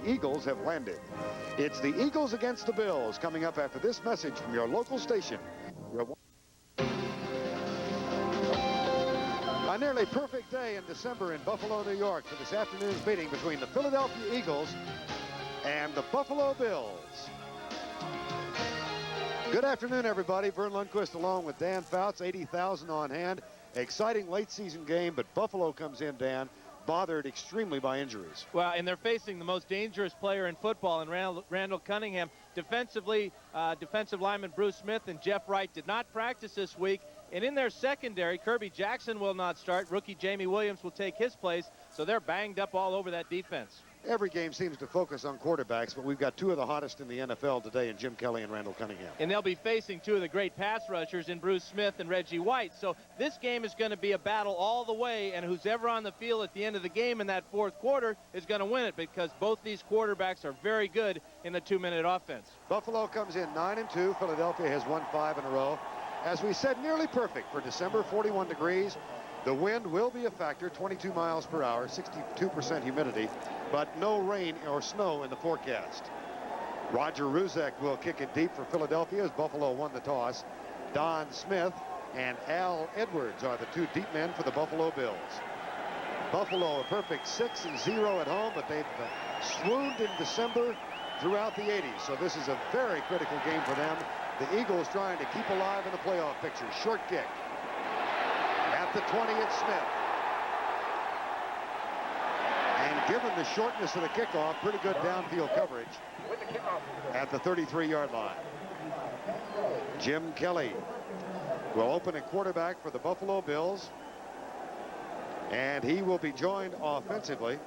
Eagles have landed. It's the Eagles against the Bills coming up after this message from your local station. A nearly perfect day in December in Buffalo, New York for this afternoon's meeting between the Philadelphia Eagles and the Buffalo Bills. Good afternoon, everybody. Vern Lundquist along with Dan Fouts, 80,000 on hand. Exciting late season game, but Buffalo comes in, Dan, bothered extremely by injuries. Well, and they're facing the most dangerous player in football in Randall Cunningham. Defensively, defensive lineman Bruce Smith and Jeff Wright did not practice this week. And in their secondary, Kirby Jackson will not start. Rookie Jamie Williams will take his place. So they're banged up all over that defense. Every game seems to focus on quarterbacks, but we've got two of the hottest in the NFL today in Jim Kelly and Randall Cunningham. And they'll be facing two of the great pass rushers in Bruce Smith and Reggie White. So this game is going to be a battle all the way, and who's ever on the field at the end of the game in that fourth quarter is going to win it, because both these quarterbacks are very good in the two-minute offense. Buffalo comes in 9-2. Philadelphia has won 5 in a row. As we said, nearly perfect for December, 41 degrees. The wind will be a factor, 22 miles per hour, 62% humidity, but no rain or snow in the forecast. Roger Ruzek will kick it deep for Philadelphia as Buffalo won the toss. Don Smith and Al Edwards are the two deep men for the Buffalo Bills. Buffalo a perfect 6-0 at home, but they've swooned in December throughout the 80s, so this is a very critical game for them. The Eagles trying to keep alive in the playoff picture. Short kick. At the 20, it's Smith. And given the shortness of the kickoff, pretty good downfield coverage at the 33-yard line. Jim Kelly will open at quarterback for the Buffalo Bills. And he will be joined offensively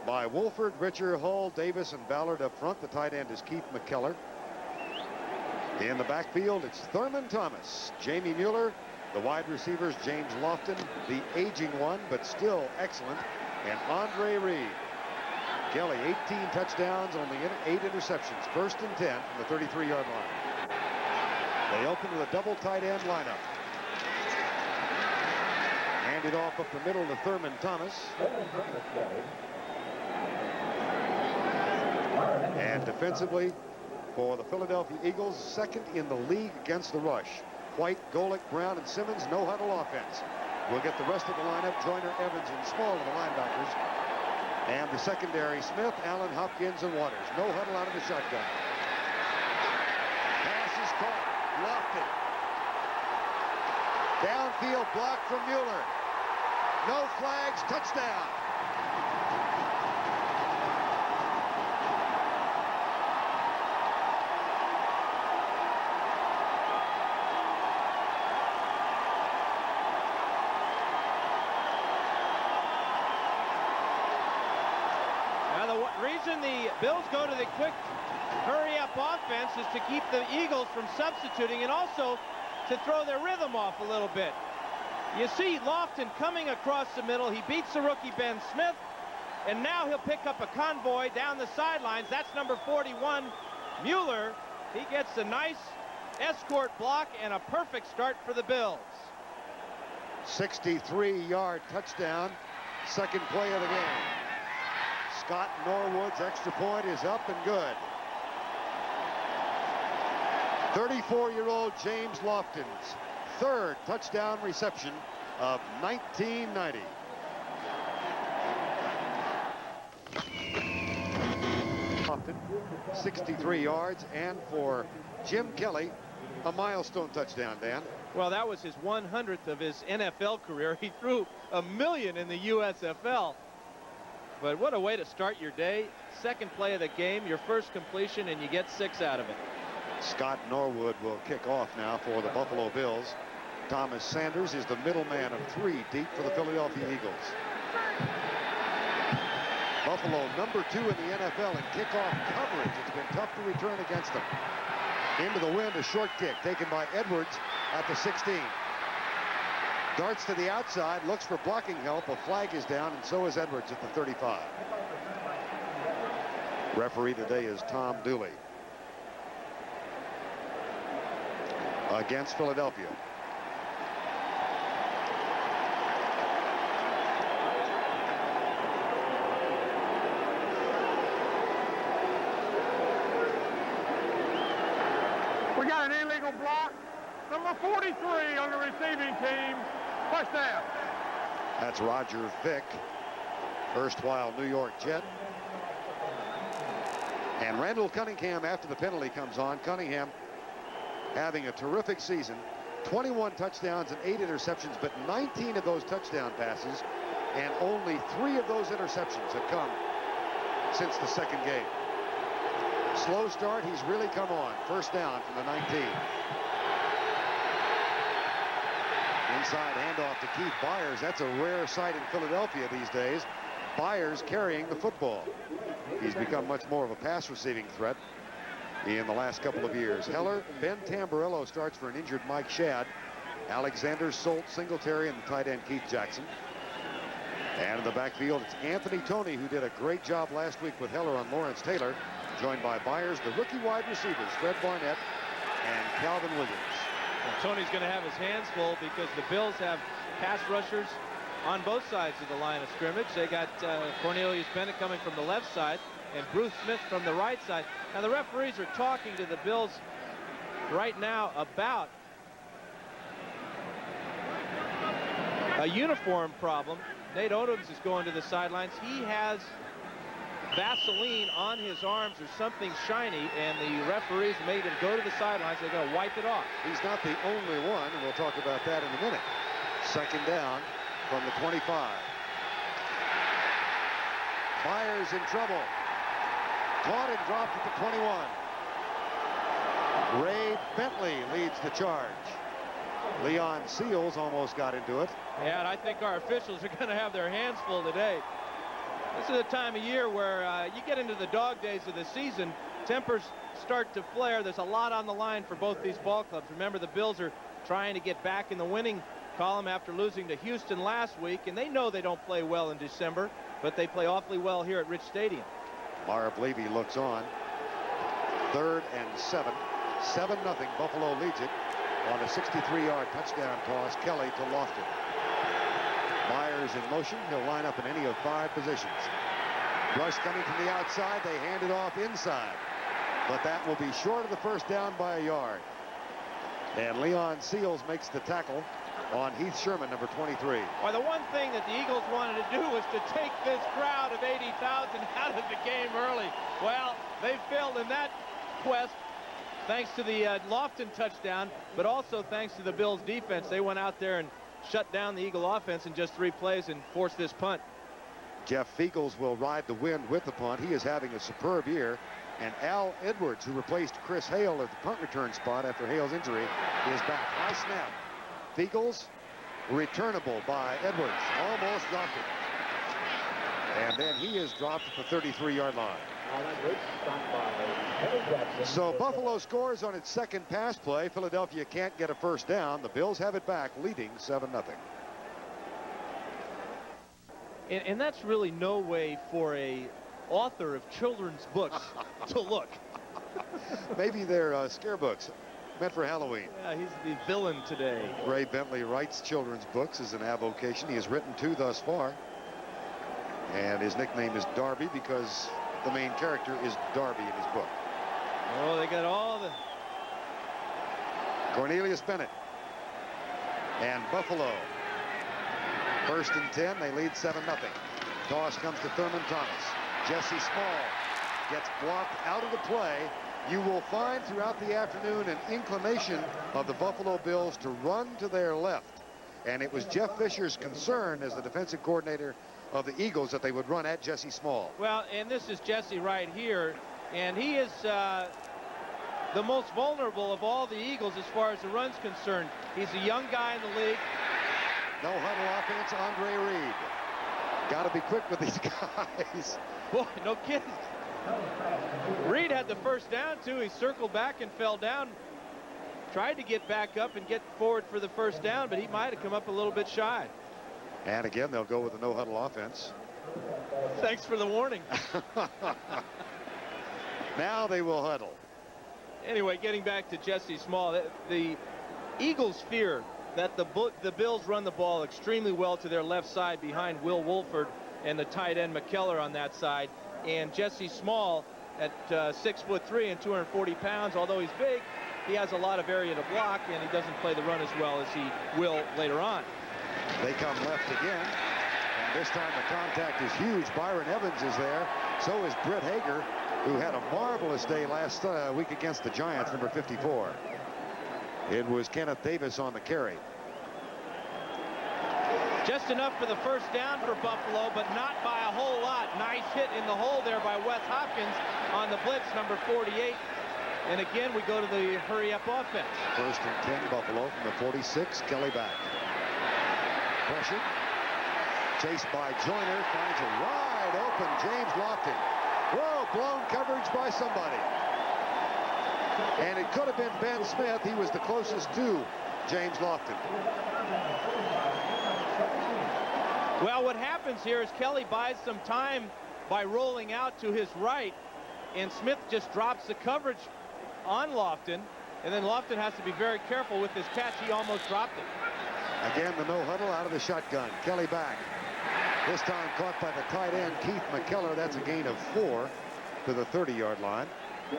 by Wolford, Richer, Hull, Davis, and Ballard up front. The tight end is Keith McKellar. In the backfield, it's Thurman Thomas, Jamie Mueller, the wide receivers, James Lofton, the aging one, but still excellent, and Andre Reed. Kelly, 18 touchdowns, only 8 interceptions. 1st and 10 from the 33-yard line. They open with a double tight end lineup. Handed off up the middle to Thurman Thomas. And defensively, for the Philadelphia Eagles, second in the league against the rush. White, Golick, Brown, and Simmons, no huddle offense. We'll get the rest of the lineup. Joyner, Evans, and Small of the linebackers. And the secondary, Smith, Allen, Hopkins, and Waters. No huddle out of the shotgun. Pass is caught. Lofted. Downfield block from Mueller. No flags. Touchdown. The Bills go to the quick hurry-up offense is to keep the Eagles from substituting and also to throw their rhythm off a little bit. You see Lofton coming across the middle. He beats the rookie Ben Smith, and now he'll pick up a convoy down the sidelines. That's number 41, Mueller. He gets a nice escort block and a perfect start for the Bills. 63-yard touchdown, second play of the game. Scott Norwood's extra point is up and good. 34-year-old James Lofton's third touchdown reception of 1990. Lofton, 63 yards, and for Jim Kelly, a milestone touchdown, Dan. Well, that was his 100th of his NFL career. He threw 1,000,000 in the USFL. But what a way to start your day. Second play of the game, your first completion, and you get 6 out of it. Scott Norwood will kick off now for the Buffalo Bills. Thomas Sanders is the middleman of 3 deep for the Philadelphia Eagles. Buffalo number 2 in the NFL in kickoff coverage. It's been tough to return against them. Into the wind, a short kick taken by Edwards at the 16. Darts to the outside, looks for blocking help. A flag is down, and so is Edwards at the 35. Referee today is Tom Dooley. Against Philadelphia. We got an illegal block. Number 43 on the receiving team. First down. That's Roger Vick, erstwhile New York Jet. And Randall Cunningham, after the penalty comes on. Cunningham having a terrific season. 21 touchdowns and 8 interceptions, but 19 of those touchdown passes and only 3 of those interceptions have come since the second game. Slow start, he's really come on. First down from the 19. Inside handoff to Keith Byers. That's a rare sight in Philadelphia these days. Byers carrying the football. He's become much more of a pass receiving threat in the last couple of years. Heller, Ben Tamburello starts for an injured Mike Shadd. Alexander, Solt, Singletary, and the tight end Keith Jackson. And in the backfield, it's Anthony Toney, who did a great job last week with Heller on Lawrence Taylor, joined by Byers, the rookie wide receivers, Fred Barnett and Calvin Williams. And Tony's going to have his hands full because the Bills have pass rushers on both sides of the line of scrimmage. They got Cornelius Bennett coming from the left side and Bruce Smith from the right side. Now the referees are talking to the Bills right now about a uniform problem. Nate Odoms is going to the sidelines. He has Vaseline on his arms or something shiny, and the referees made him go to the sidelines. They're going to wipe it off. He's not the only one, and we'll talk about that in a minute. Second down from the 25. Byers in trouble. Caught and dropped at the 21. Ray Bentley leads the charge. Leon Seals almost got into it. Yeah, and I think our officials are going to have their hands full today. This is a time of year where you get into the dog days of the season. Tempers start to flare. There's a lot on the line for both these ball clubs. Remember, the Bills are trying to get back in the winning column after losing to Houston last week, and they know they don't play well in December, but they play awfully well here at Rich Stadium. Marv Levy looks on. 3rd and 7. 7-0. Buffalo leads it on a 63-yard touchdown toss. Kelly to Lofton. Myers in motion. He'll line up in any of 5 positions. Rush coming from the outside. They hand it off inside. But that will be short of the first down by a yard. And Leon Seals makes the tackle on Heath Sherman, number 23. Well, the one thing that the Eagles wanted to do was to take this crowd of 80,000 out of the game early. Well, they failed in that quest thanks to the Lofton touchdown, but also thanks to the Bills defense. They went out there and shut down the Eagle offense in just 3 plays and forced this punt. Jeff Feagles will ride the wind with the punt. He is having a superb year. And Al Edwards, who replaced Chris Hale at the punt return spot after Hale's injury, is back. High snap. Feagles, returnable by Edwards. Almost dropped it. And then he is dropped at the 33-yard line. So Buffalo scores on its second pass play. Philadelphia can't get a first down. The Bills have it back, leading 7-0. And that's really no way for a author of children's books to look. Maybe they're scare books meant for Halloween. Yeah, he's the villain today. Ray Bentley writes children's books as an avocation. He has written 2 thus far. And his nickname is Darby because the main character is Darby in his book. Oh, they got all the... Cornelius Bennett. And Buffalo. 1st and 10. They lead 7-0. Toss comes to Thurman Thomas. Jesse Small gets blocked out of the play. You will find throughout the afternoon an inclination of the Buffalo Bills to run to their left. And it was Jeff Fisher's concern as the defensive coordinator of the Eagles that they would run at Jesse Small. Well, and this is Jesse right here. And he is the most vulnerable of all the Eagles as far as the run's concerned. He's a young guy in the league. No huddle offense, Andre Reed. Got to be quick with these guys. Boy, no kidding. Reed had the first down, too. He circled back and fell down. Tried to get back up and get forward for the first down, but he might have come up a little bit shy. And again, they'll go with a no-huddle offense. Thanks for the warning. Now they will huddle. Anyway, getting back to Jesse Small, the Eagles fear that the Bills run the ball extremely well to their left side behind Will Wolford and the tight end McKellar on that side. And Jesse Small at 6'3" and 240 pounds, although he's big, he has a lot of area to block, and he doesn't play the run as well as he will later on. They come left again. And this time the contact is huge. Byron Evans is there. So is Britt Hager, who had a marvelous day last week against the Giants, number 54. It was Kenneth Davis on the carry. Just enough for the first down for Buffalo, but not by a whole lot. Nice hit in the hole there by Wes Hopkins on the blitz, number 48. And again, we go to the hurry-up offense. 1st and 10, Buffalo from the 46. Kelly back. Pressure. Chased by Joyner. Finds a wide open James Lofton. Whoa, blown coverage by somebody. And it could have been Ben Smith. He was the closest to James Lofton. Well, what happens here is Kelly buys some time by rolling out to his right, and Smith just drops the coverage on Lofton, and then Lofton has to be very careful with his catch. He almost dropped it. Again, the no huddle out of the shotgun. Kelly back. This time caught by the tight end, Keith McKellar. That's a gain of 4 to the 30-yard line,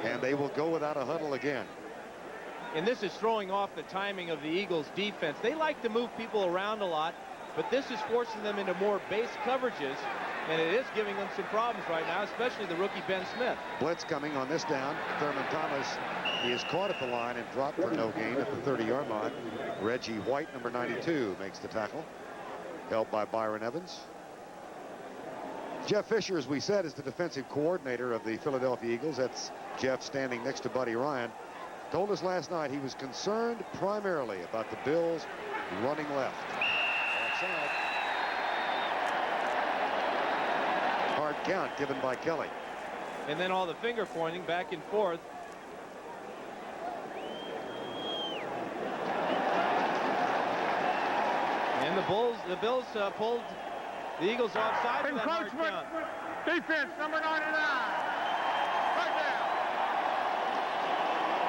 and they will go without a huddle again. And this is throwing off the timing of the Eagles' defense. They like to move people around a lot, but this is forcing them into more base coverages, and it is giving them some problems right now, especially the rookie Ben Smith. Blitz coming on this down. Thurman Thomas, he is caught at the line and dropped for no gain at the 30-yard line. Reggie White, number 92, makes the tackle, helped by Byron Evans. Jeff Fisher, as we said, is the defensive coordinator of the Philadelphia Eagles. That's Jeff standing next to Buddy Ryan. Told us last night he was concerned primarily about the Bills running left. Offside. Hard count given by Kelly. And then all the finger pointing back and forth. And the Bills pulled the Eagles offside. Encroachment. Defense, number 99. Right down.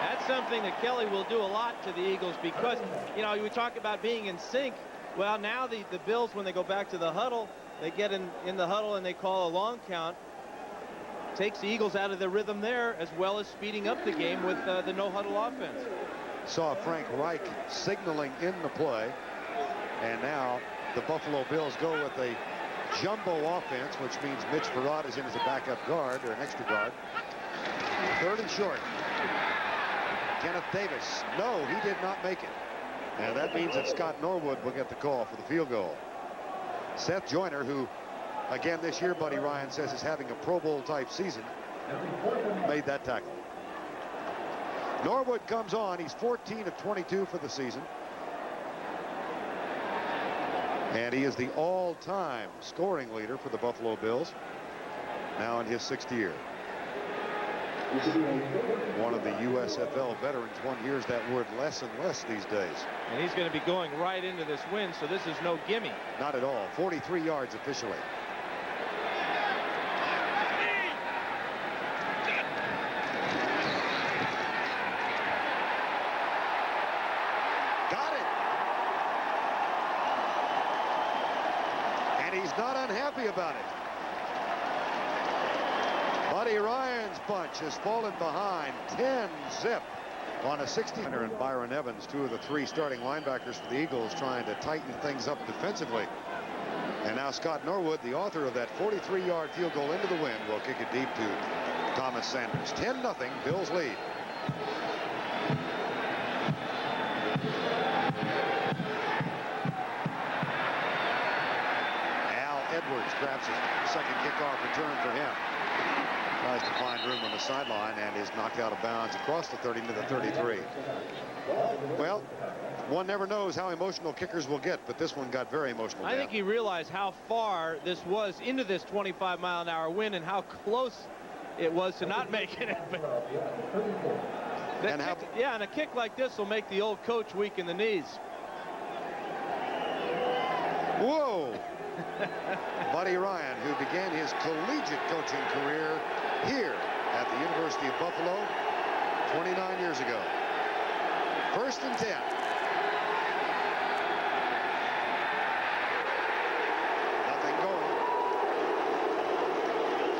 That's something that Kelly will do a lot to the Eagles because, you know, we talk about being in sync. Well, now the Bills, when they go back to the huddle, they get in the huddle and they call a long count. Takes the Eagles out of their rhythm there, as well as speeding up the game with the no-huddle offense. Saw Frank Reich signaling in the play. And now the Buffalo Bills go with a jumbo offense, which means Mitch Farad is in as a backup guard or an extra guard. 3rd and short. Kenneth Davis. No, he did not make it. And that means that Scott Norwood will get the call for the field goal. Seth Joyner, who again this year Buddy Ryan says is having a Pro Bowl type season, made that tackle. Norwood comes on. He's 14 of 22 for the season. And he is the all-time scoring leader for the Buffalo Bills, now in his 6th year. One of the USFL veterans. One hears that word less and less these days. And he's going to be going right into this win, so this is no gimme. Not at all. 43 yards officially. Got it. And he's not unhappy about it. Buddy Ryan's bunch has fallen behind 10-zip on a 60. And Byron Evans, 2 of the 3 starting linebackers for the Eagles, trying to tighten things up defensively. And now Scott Norwood, the author of that 43-yard field goal into the wind, will kick it deep to Thomas Sanders. 10-0, Bills lead. Al Edwards grabs his second kickoff return for him. Tries to find room on the sideline and is knocked out of bounds across the 30 to the 33. Well, one never knows how emotional kickers will get, but this one got very emotional. I think he realized how far this was into this 25-mile-an-hour wind and how close it was to not making it. And a kick like this will make the old coach weak in the knees. Whoa! Buddy Ryan, who began his collegiate coaching career here at the University of Buffalo 29 years ago. 1st and 10. Nothing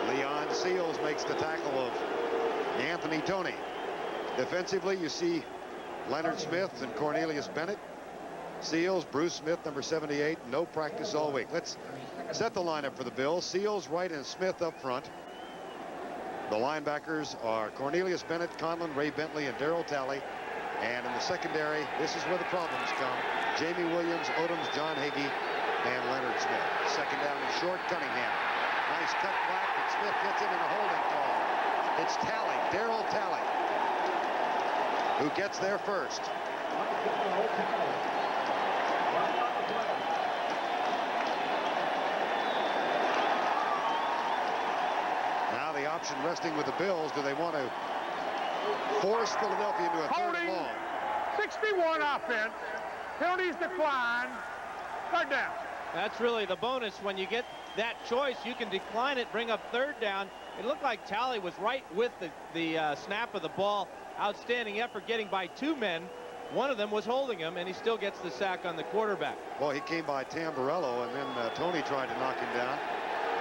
going. Leon Seals makes the tackle of Anthony Toney. Defensively, you see Leonard Smith and Cornelius Bennett. Seals, Bruce Smith, number 78, no practice all week. Let's set the lineup for the Bills. Seals, Wright, and Smith up front. The linebackers are Cornelius Bennett, Conlon, Ray Bentley, and Darryl Talley. And in the secondary, this is where the problems come. Jamie Williams, Odoms, John Hagee, and Leonard Smith. Second down and short, Cunningham. Nice cut back, and Smith gets in a holding call. It's Talley, Darryl Talley, who gets there first. Now the option resting with the Bills. Do they want to force Philadelphia into a third and long? 61 offense. Penalties decline. Third down. That's really the bonus. When you get that choice, you can decline it, bring up third down. It looked like Talley was right with the snap of the ball. Outstanding effort getting by two men. One of them was holding him, and he still gets the sack on the quarterback. Well, he came by Tamburello, and then Tony tried to knock him down.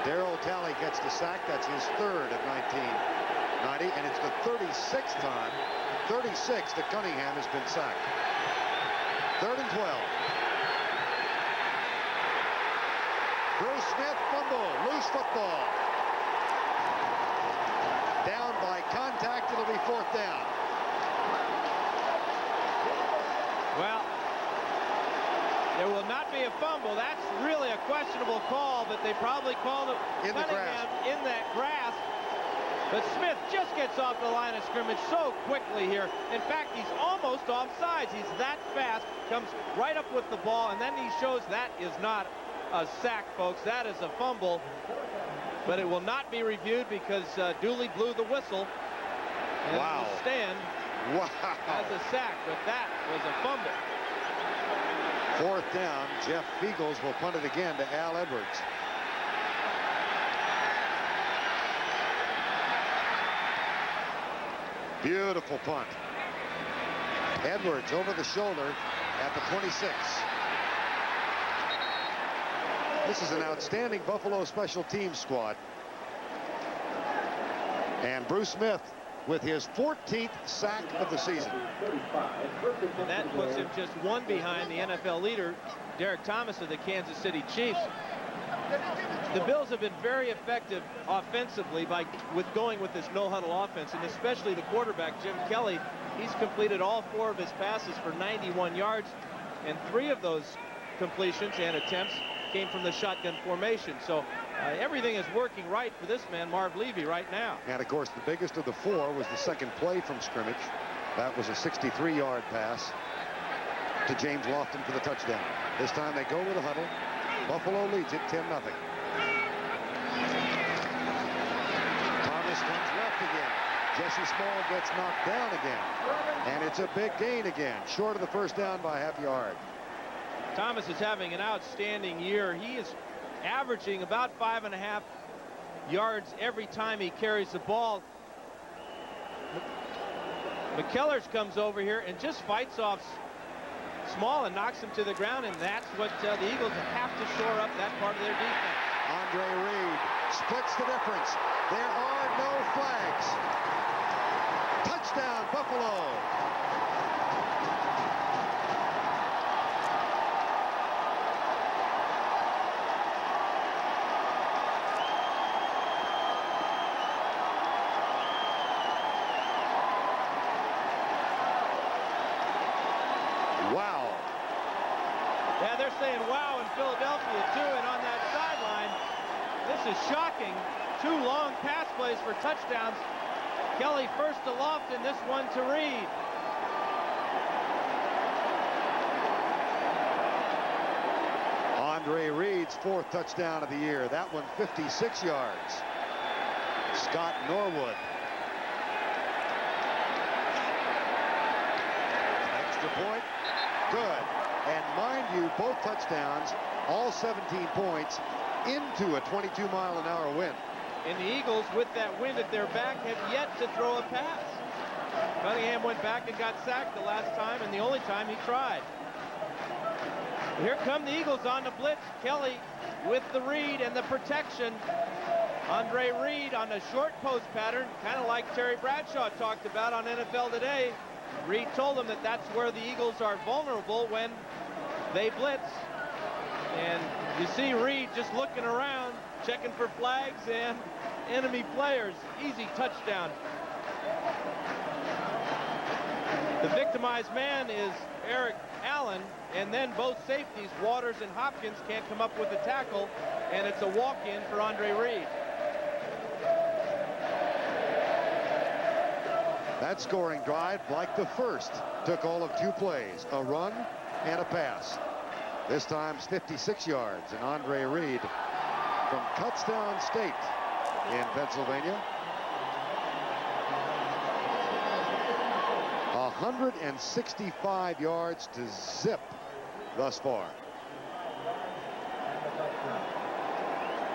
Darryl Talley gets the sack. That's his third of 1990, and it's the 36th time, 36 that Cunningham has been sacked. Third and 12. Bruce Smith fumble, loose football. Down by contact, it'll be fourth down. Well, there will not be a fumble. That's really a questionable call, but they probably called it In the grass. in that grass. But Smith just gets off the line of scrimmage so quickly here. In fact, he's almost offsides. He's that fast, comes right up with the ball, and then he shows that is not a sack, folks. That is a fumble. But it will not be reviewed because Dooley blew the whistle. And Wow. it will stand as a sack, but that was a fumble. Fourth down. Jeff Feagles will punt it again to Al Edwards. Beautiful punt. Edwards over the shoulder at the 26. This is an outstanding Buffalo special teams squad. And Bruce Smith with his 14th sack of the season. And that puts him just one behind the NFL leader, Derek Thomas of the Kansas City Chiefs. The Bills have been very effective offensively with going with this no-huddle offense, and especially the quarterback, Jim Kelly. He's completed all 4 of his passes for 91 yards, and 3 of those completions and attempts came from the shotgun formation. So everything is working right for this man, Marv Levy, right now. And of course, the biggest of the 4 was the second play from scrimmage. That was a 63-yard pass to James Lofton for the touchdown. This time they go with a huddle. Buffalo leads it 10-0. Thomas comes left again. Jesse Small gets knocked down again. And it's a big gain again, short of the first down by half yard. Thomas is having an outstanding year. He is averaging about 5.5 yards every time he carries the ball. McKellers comes over here and just fights off Small and knocks him to the ground, and that's what the Eagles have to shore up that part of their defense. Andre Reed splits the difference. There are no flags. Touchdown, Buffalo. Wow. Yeah, they're saying wow in Philadelphia too, and on that sideline, this is shocking. 2 long pass plays for touchdowns. Kelly first to Lofton, this one to Reed. Andre Reed's 4th touchdown of the year. That one 56 yards. Scott Norwood. Extra point. Good. And mind you, both touchdowns, all 17 points, into a 22-mile-an-hour wind. And the Eagles, with that wind at their back, have yet to throw a pass. Cunningham went back and got sacked the last time, and the only time he tried. Here come the Eagles on the blitz. Kelly with the read and the protection. Andre Reed on a short post pattern, kind of like Terry Bradshaw talked about on NFL Today. Reed told them that that's where the Eagles are vulnerable when they blitz. And you see Reed just looking around, checking for flags and enemy players. Easy touchdown. The victimized man is Eric Allen, and then both safeties, Waters and Hopkins, can't come up with a tackle, and it's a walk-in for Andre Reed. That scoring drive, like the first, took all of 2 plays, a run and a pass. This time's 56 yards, and Andre Reed from Kutztown State in Pennsylvania. 165 yards to zip thus far.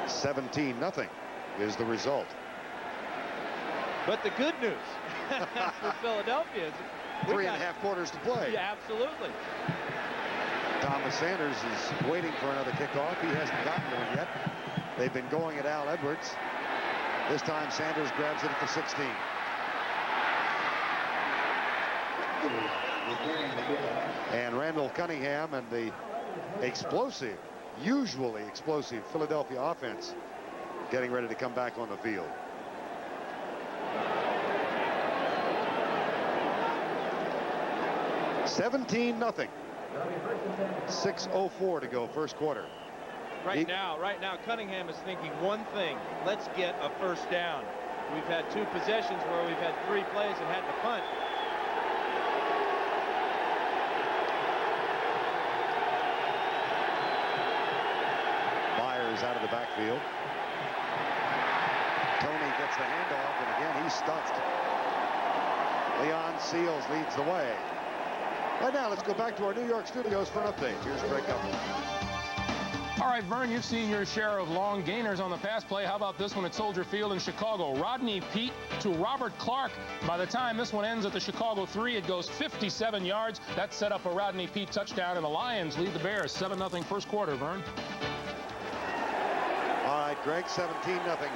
17-0 is the result. But the good news for Philadelphia is 3.5 quarters to play. Yeah, absolutely. Thomas Sanders is waiting for another kickoff. He hasn't gotten one yet. They've been going at Al Edwards. This time Sanders grabs it at the 16. And Randall Cunningham and the explosive, usually explosive Philadelphia offense getting ready to come back on the field. $17-0. 6:04 to go, first quarter. Right now, Cunningham is thinking one thing: let's get a first down. We've had 2 possessions where we've had 3 plays and had to punt. Myers out of the backfield. Tony gets the handoff, and again he's stuffed. Leon Seals leads the way. Right now, let's go back to our New York studios for an update. Here's Greg Gumbel. All right, Vern, you've seen your share of long gainers on the pass play. How about this one at Soldier Field in Chicago? Rodney Peete to Robert Clark. By the time this one ends at the Chicago 3, it goes 57 yards. That set up a Rodney Peete touchdown, and the Lions lead the Bears 7-0 first quarter, Vern. All right, Greg, 17-0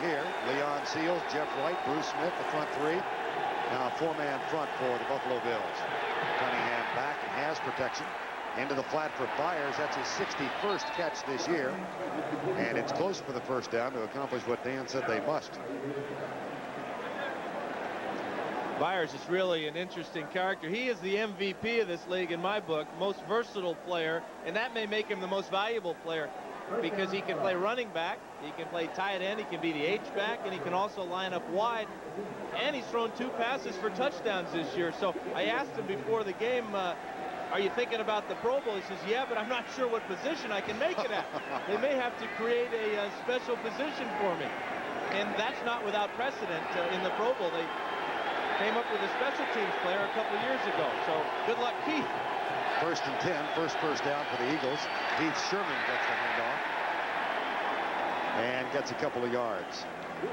here. Leon Seals, Jeff White, Bruce Smith, the front 3. Now a 4-man front for the Buffalo Bills. Cunningham back and has protection. Into the flat for Byers. That's his 61st catch this year. And it's close for the first down to accomplish what Dan said they must. Byers is really an interesting character. He is the MVP of this league in my book, most versatile player, and that may make him the most valuable player because he can play running back, he can play tight end, he can be the H-back, and he can also line up wide. And he's thrown 2 passes for touchdowns this year. So I asked him before the game, are you thinking about the Pro Bowl? He says, yeah, but I'm not sure what position I can make it at. They may have to create a special position for me. And that's not without precedent in the Pro Bowl. They came up with a special teams player a couple years ago. So good luck, Keith. 1st and 10, first down for the Eagles. Heath Sherman gets the handoff and gets a couple of yards.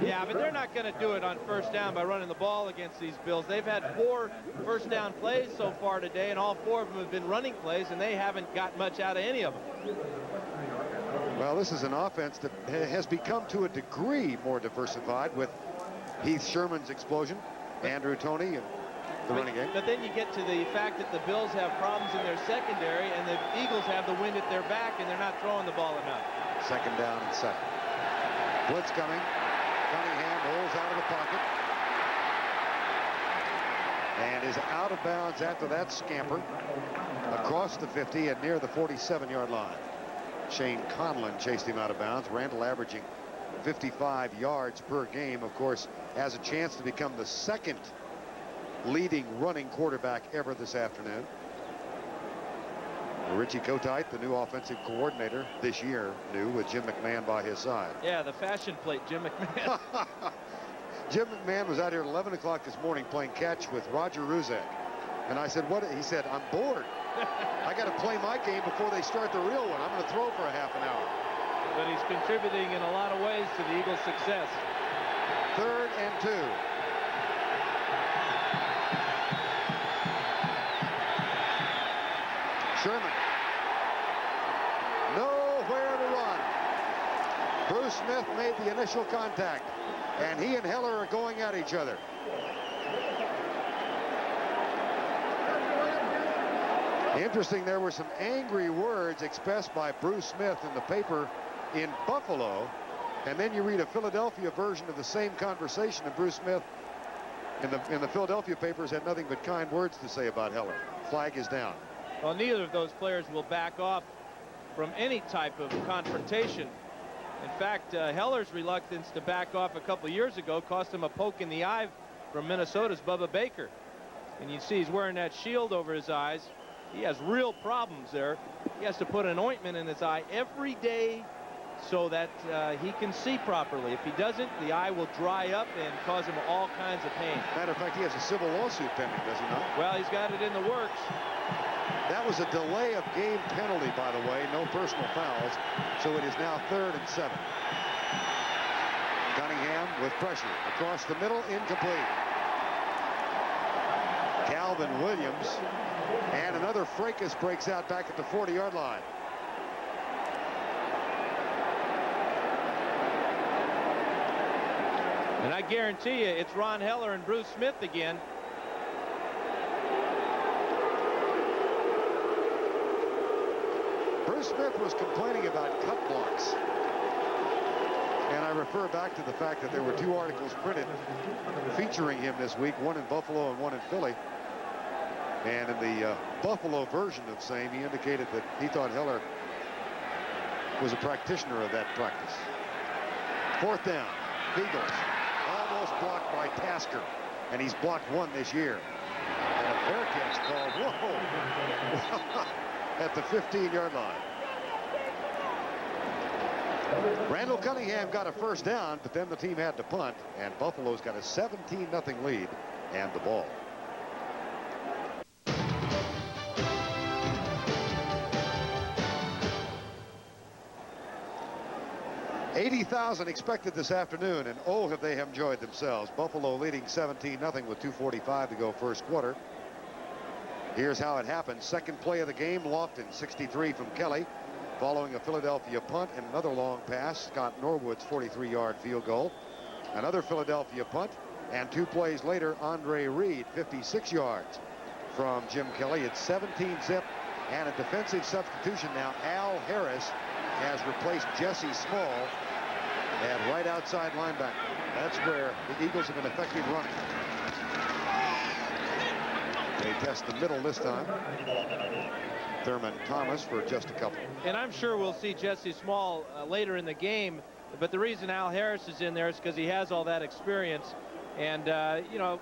Yeah, but they're not going to do it on first down by running the ball against these Bills. They've had 4 first down plays so far today, and all 4 of them have been running plays, and they haven't got much out of any of them. Well, this is an offense that has become to a degree more diversified with Heath Sherman's explosion, Andrew Toney, and the running game. But then you get to the fact that the Bills have problems in their secondary, and the Eagles have the wind at their back, and they're not throwing the ball enough. 2nd down and 7. Blitz coming. Cunningham rolls out of the pocket and is out of bounds after that scamper across the 50 and near the 47-yard line. Shane Conlon chased him out of bounds. Randall averaging 55 yards per game, of course, has a chance to become the 2nd leading running quarterback ever this afternoon. Richie Kotite, the new offensive coordinator this year, new with Jim McMahon by his side. Yeah, the fashion plate, Jim McMahon. Jim McMahon was out here at 11 o'clock this morning playing catch with Roger Ruzek. And I said, what? He said, I'm bored. I got to play my game before they start the real one. I'm going to throw for a half an hour. But he's contributing in a lot of ways to the Eagles' success. 3rd and 2. Sherman. Nowhere to run. Bruce Smith made the initial contact, and he and Heller are going at each other. Interesting, there were some angry words expressed by Bruce Smith in the paper in Buffalo, and then you read a Philadelphia version of the same conversation, and Bruce Smith in the Philadelphia papers had nothing but kind words to say about Heller. Flag is down. Well, neither of those players will back off from any type of confrontation. In fact, Heller's reluctance to back off a couple years ago cost him a poke in the eye from Minnesota's Bubba Baker. And you see he's wearing that shield over his eyes. He has real problems there. He has to put an ointment in his eye every day so that he can see properly. If he doesn't, the eye will dry up and cause him all kinds of pain. Matter of fact, he has a civil lawsuit pending, does he not? Well, he's got it in the works. That was a delay of game penalty, by the way. No personal fouls. So it is now 3rd and 7. Cunningham with pressure. Across the middle, incomplete. Calvin Williams. And another fracas breaks out back at the 40-yard line. And I guarantee you, it's Ron Heller and Bruce Smith again. Bruce Smith was complaining about cut blocks. And I refer back to the fact that there were 2 articles printed featuring him this week, one in Buffalo and one in Philly. And in the Buffalo version of same, he indicated that he thought Heller was a practitioner of that practice. 4th down. Eagles almost blocked by Tasker, and he's blocked 1 this year. And a fair catch called, whoa, at the 15-yard line. Randall Cunningham got a 1st down, but then the team had to punt, and Buffalo's got a 17-0 lead and the ball. 80,000 expected this afternoon, and oh, have they enjoyed themselves. Buffalo leading 17-0 with 2:45 to go first quarter. Here's how it happened. 2nd play of the game, Lofton, 63 from Kelly, following a Philadelphia punt and another long pass. Scott Norwood's 43-yard field goal. Another Philadelphia punt, and 2 plays later, Andre Reed, 56 yards from Jim Kelly. It's 17-zip, and a defensive substitution now. Al Harris has replaced Jesse Small at right outside linebacker. That's where the Eagles have been effective running. They test the middle this time. Thurman Thomas for just a couple. And I'm sure we'll see Jesse Small later in the game. But the reason Al Harris is in there is because he has all that experience. And, you know,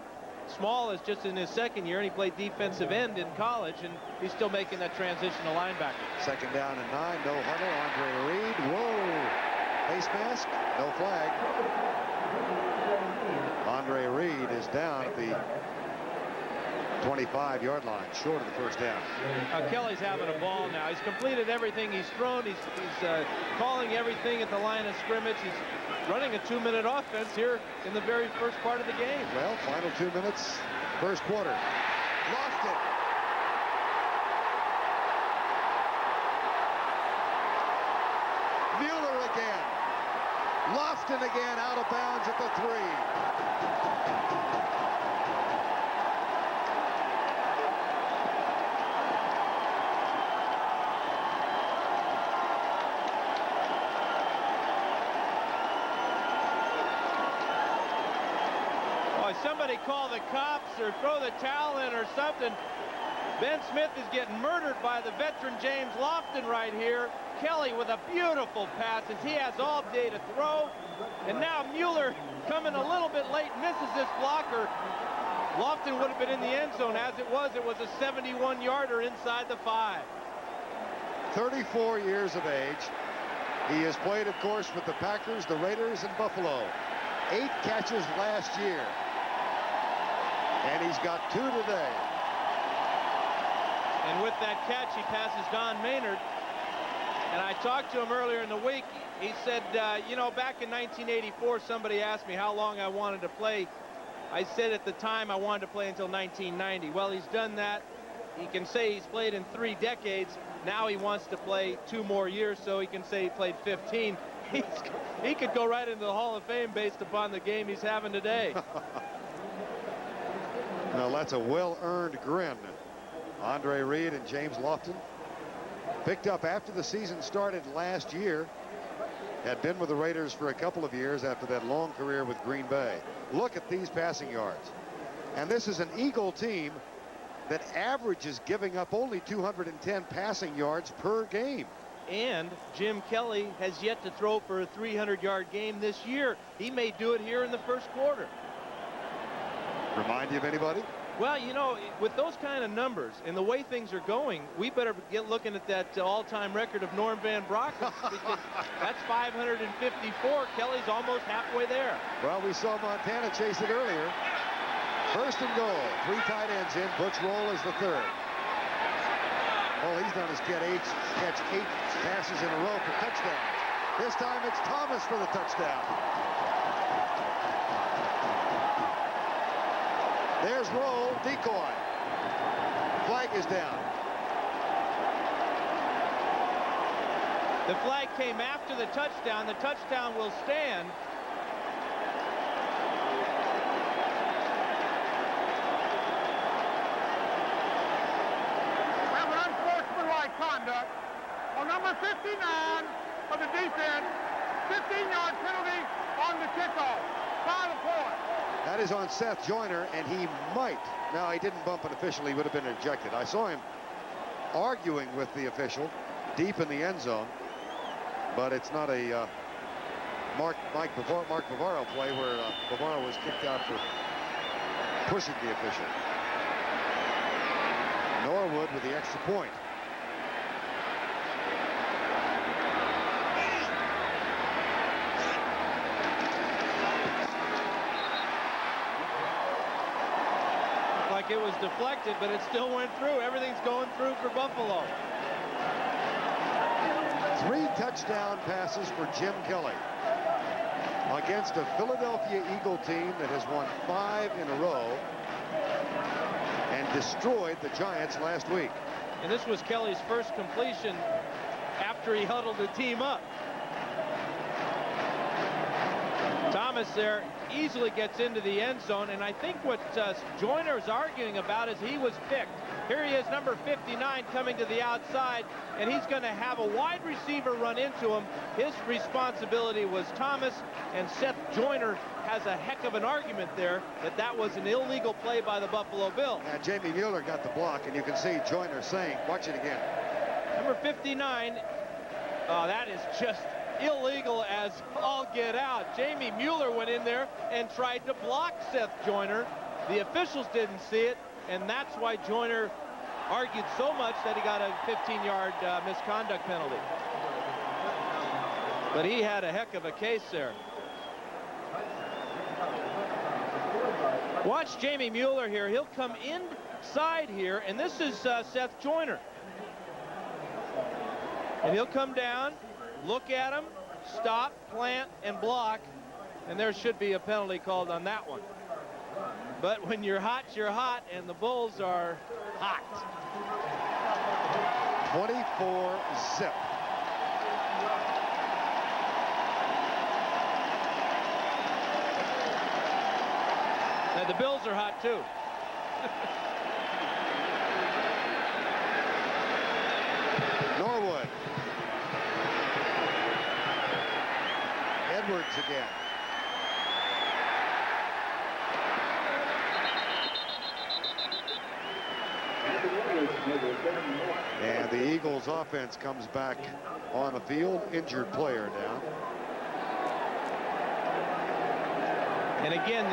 Small is just in his 2nd year, and he played defensive end in college, and he's still making that transition to linebacker. 2nd down and 9, no huddle. Andre Reed, whoa, face mask, no flag. Andre Reed is down at the 25-yard line, short of the 1st down. Kelly's having a ball now. He's completed everything he's thrown. He's calling everything at the line of scrimmage. He's running a 2-minute offense here in the very first part of the game. Well, final 2 minutes, first quarter. Lost it. Mueller again. Lofton again, out of bounds at the 3. Somebody call the cops or throw the towel in or something. Ben Smith is getting murdered by the veteran James Lofton right here. Kelly with a beautiful pass as he has all day to throw. And now Mueller coming a little bit late, misses this blocker. Lofton would have been in the end zone. As it was a 71-yarder inside the 5. 34 years of age. He has played, of course, with the Packers, the Raiders, and Buffalo. 8 catches last year. And he's got 2 today. And with that catch, he passes Don Maynard. And I talked to him earlier in the week. He said, you know, back in 1984, somebody asked me how long I wanted to play. I said at the time I wanted to play until 1990. Well, he's done that. He can say he's played in 3 decades. Now he wants to play 2 more years, so he can say he played 15. He could go right into the Hall of Fame based upon the game he's having today. Now, that's a well-earned grin. Andre Reed and James Lofton, picked up after the season started last year. Had been with the Raiders for a couple of years after that long career with Green Bay. Look at these passing yards. And this is an Eagle team that averages giving up only 210 passing yards per game. And Jim Kelly has yet to throw for a 300-yard game this year. He may do it here in the first quarter. Remind you of anybody? Well, you know, with those kind of numbers and the way things are going, we better get looking at that all-time record of Norm Van Brocklin, because that's 554. Kelly's almost halfway there. Well, we saw Montana chase it earlier. First and goal. 3 tight ends in. Butch Roll is the third. All he's done is catch 8 passes in a row for touchdowns. This time it's Thomas for the touchdown. There's Roll, decoy. Flag is down. The flag came after the touchdown. The touchdown will stand. We have an unsportsmanlike conduct on number 59 of the defense. 15-yard penalty on the kickoff. 5 points. That is on Seth Joyner, and he might. Now, he didn't bump an official. He would have been ejected. I saw him arguing with the official deep in the end zone, but it's not a Mark Bavaro play where Bavaro was kicked out for pushing the official. Norwood with the extra point. Like it was deflected, but it still went through. Everything's going through for Buffalo. 3 touchdown passes for Jim Kelly against a Philadelphia Eagle team that has won 5 in a row and destroyed the Giants last week. And this was Kelly's first completion after he huddled the team up. Thomas there easily gets into the end zone, and I think what Joyner is arguing about is he was picked. Here he is, number 59, coming to the outside, and he's going to have a wide receiver run into him. His responsibility was Thomas, and Seth Joyner has a heck of an argument there that was an illegal play by the Buffalo Bills. And Jamie Mueller got the block, and you can see Joyner saying, watch it again. Number 59, that is just illegal as all get out. Jamie Mueller went in there and tried to block Seth Joyner. The officials didn't see it, and that's why Joyner argued so much that he got a 15-yard misconduct penalty. But he had a heck of a case there. Watch Jamie Mueller here. He'll come inside here, and this is Seth Joyner. And he'll come down, look at him, stop, plant, and block, and there should be a penalty called on that one. But when you're hot, and the Bulls are hot. 24-zip. Now, the Bills are hot, too. Norwood. Edwards again. And the Eagles offense comes back on the field. Injured player down. And again,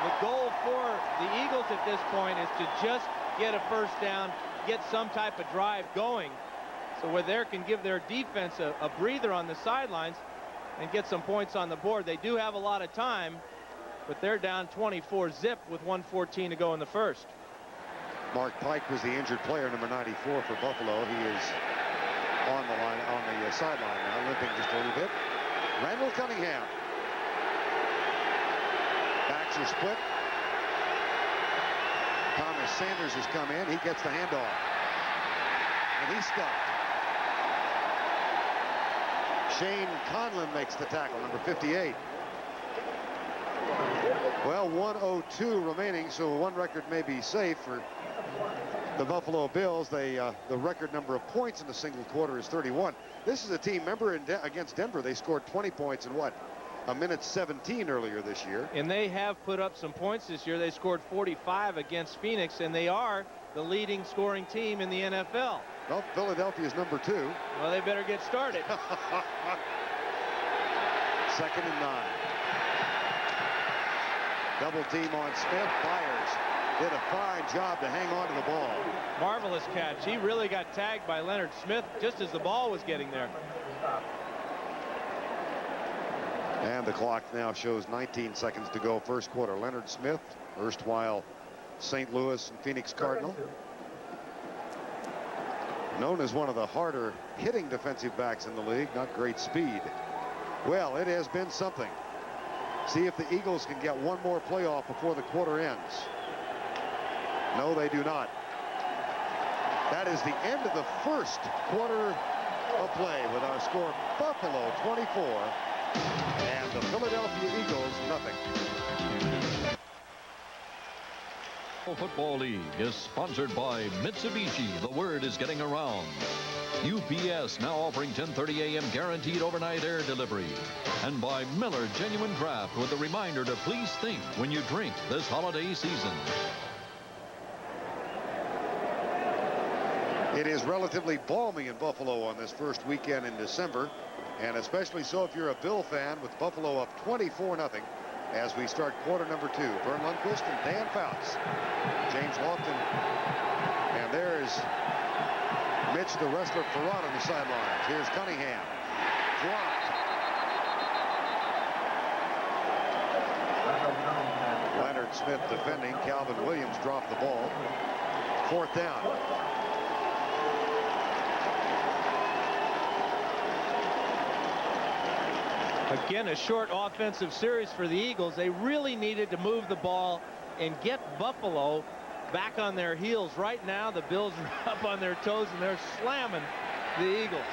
the goal for the Eagles at this point is to just get a first down, get some type of drive going, so where they can give their defense a breather on the sidelines and get some points on the board. They do have a lot of time, but they're down 24-zip with 1:14 to go in the first. Mark Pike was the injured player, number 94 for Buffalo. He is on the line, on the sideline now, limping just a little bit. Randall Cunningham. Backs are split. Thomas Sanders has come in. He gets the handoff. And he's stopped. Shane Conlon makes the tackle, number 58. Well, 1:02 remaining, so one record may be safe for the Buffalo Bills. The record number of points in a single quarter is 31. This is a team, remember, against Denver, they scored 20 points in what? A minute 17 earlier this year. And they have put up some points this year. They scored 45 against Phoenix, and they are the leading scoring team in the NFL. Well, Philadelphia's number 2. Well, they better get started. 2nd and 9. Double team on Smith. Byers did a fine job to hang on to the ball. Marvelous catch. He really got tagged by Leonard Smith just as the ball was getting there. And the clock now shows 19 seconds to go, first quarter. Leonard Smith, erstwhile St. Louis and Phoenix Cardinal, known as one of the harder hitting defensive backs in the league. Not great speed. Well, it has been something. See if the Eagles can get one more playoff before the quarter ends. No, they do not. That is the end of the first quarter of play with our score: Buffalo 24 and the Philadelphia Eagles nothing. Football League is sponsored by Mitsubishi. The word is getting around. UPS now offering 10:30 a.m. guaranteed overnight air delivery. And by Miller Genuine Draft, with a reminder to please think when you drink this holiday season. It is relatively balmy in Buffalo on this first weekend in December, and especially so if you're a Bill fan, with Buffalo up 24-0 as we start quarter number 2. Vern Lundquist and Dan Fouts. James Lofton. And there's Mitch, the wrestler, Farad on the sidelines. Here's Cunningham. Dropped. Leonard Smith defending. Calvin Williams dropped the ball. 4th down. Again, a short offensive series for the Eagles. They really needed to move the ball and get Buffalo back on their heels. Right now, the Bills are up on their toes, and they're slamming the Eagles.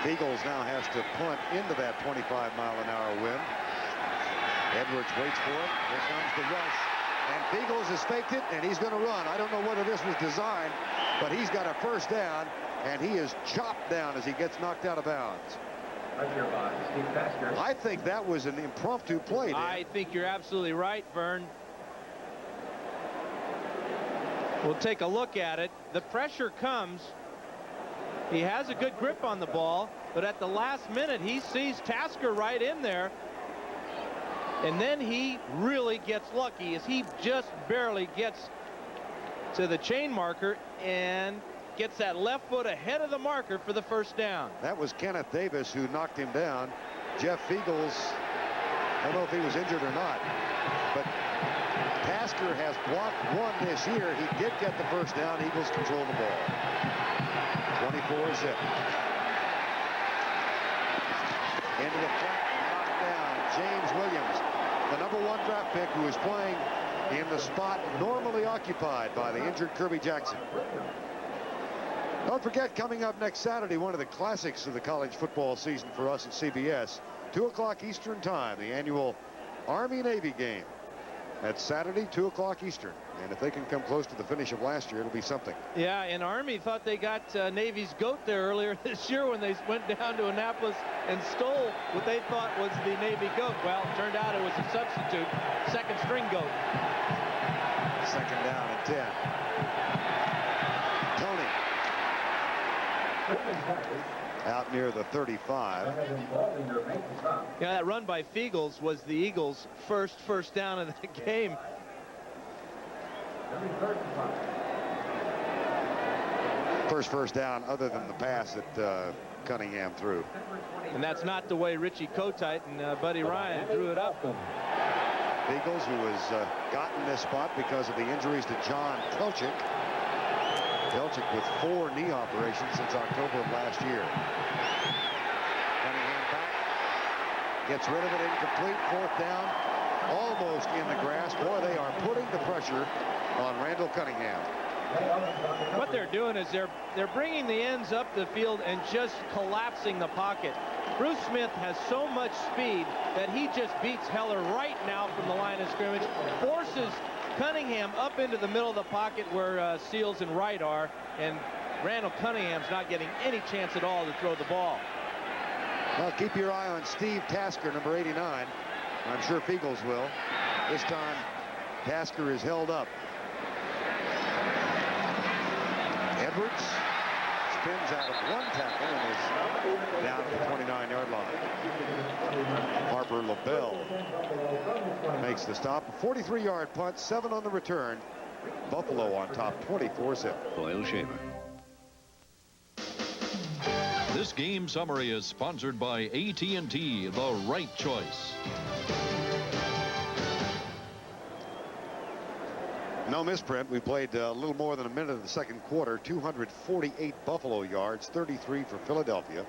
Eagles now has to punt into that 25-mile-an-hour wind. Edwards waits for it. Here comes the rush. And Eagles has faked it, and he's going to run. I don't know whether this was designed, but he's got a first down, and he is chopped down as he gets knocked out of bounds. I think that was an impromptu play, Dan. I think you're absolutely right, Vern. We'll take a look at it. The pressure comes. He has a good grip on the ball, but at the last minute, he sees Tasker right in there. And then he really gets lucky as he just barely gets to the chain marker and gets that left foot ahead of the marker for the first down. That was Kenneth Davis who knocked him down. Jeff Feagles, I don't know if he was injured or not, but Tasker has blocked one this year. He did get the first down. Eagles control the ball. 24-zip. Into the flat, knocked down. James Williams, the #1 draft pick, who is playing in the spot normally occupied by the injured Kirby Jackson. Don't forget, coming up next Saturday, one of the classics of the college football season for us at CBS, 2 o'clock Eastern time, the annual Army-Navy game. That's Saturday, 2 o'clock Eastern. And if they can come close to the finish of last year, it'll be something. Yeah, and Army thought they got Navy's goat there earlier this year when they went down to Annapolis and stole what they thought was the Navy goat. Well, it turned out it was a substitute, second string goat. 2nd down and 10. Tony. Out near the 35. Yeah, that run by Feagles was the Eagles' first down of the game. First down other than the pass that Cunningham threw. And that's not the way Richie Kotite and Buddy Ryan drew it up. Feagles, who has gotten this spot because of the injuries to John Pelchik. Pelchik with 4 knee operations since October of last year. Cunningham back. Gets rid of it, incomplete. 4th down. Almost in the grass. Boy, they are putting the pressure on Randall Cunningham. What they're doing is they're bringing the ends up the field and just collapsing the pocket. Bruce Smith has so much speed that he just beats Heller right now from the line of scrimmage, forces Cunningham up into the middle of the pocket where Seals and Wright are, and Randall Cunningham's not getting any chance at all to throw the ball. Well, keep your eye on Steve Tasker, number 89. I'm sure Feagles will. This time, Tasker is held up. Edwards spins out of one tackle and is down at the 29-yard line. Harper LaBelle makes the stop. 43-yard punt, 7 on the return. Buffalo on top, 24-7. Oil Shaver. This game summary is sponsored by AT&T, the right choice. No misprint. We played a little more than a minute of the second quarter. 248 Buffalo yards, 33 for Philadelphia.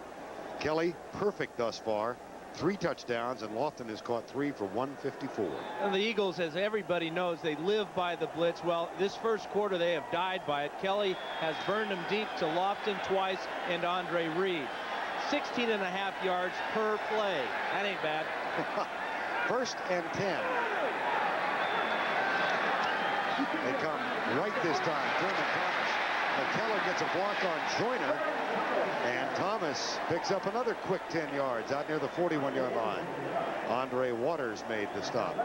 Kelly, perfect thus far. 3 touchdowns, and Lofton has caught 3 for 154. And the Eagles, as everybody knows, they live by the blitz. Well, this first quarter, they have died by it. Kelly has burned them deep to Lofton twice and Andre Reed. 16.5 yards per play. That ain't bad. 1st and 10. They come right this time. Thurman Thomas. McKellar gets a block on Joyner. And Thomas picks up another quick 10 yards out near the 41-yard line. Andre Waters made the stop.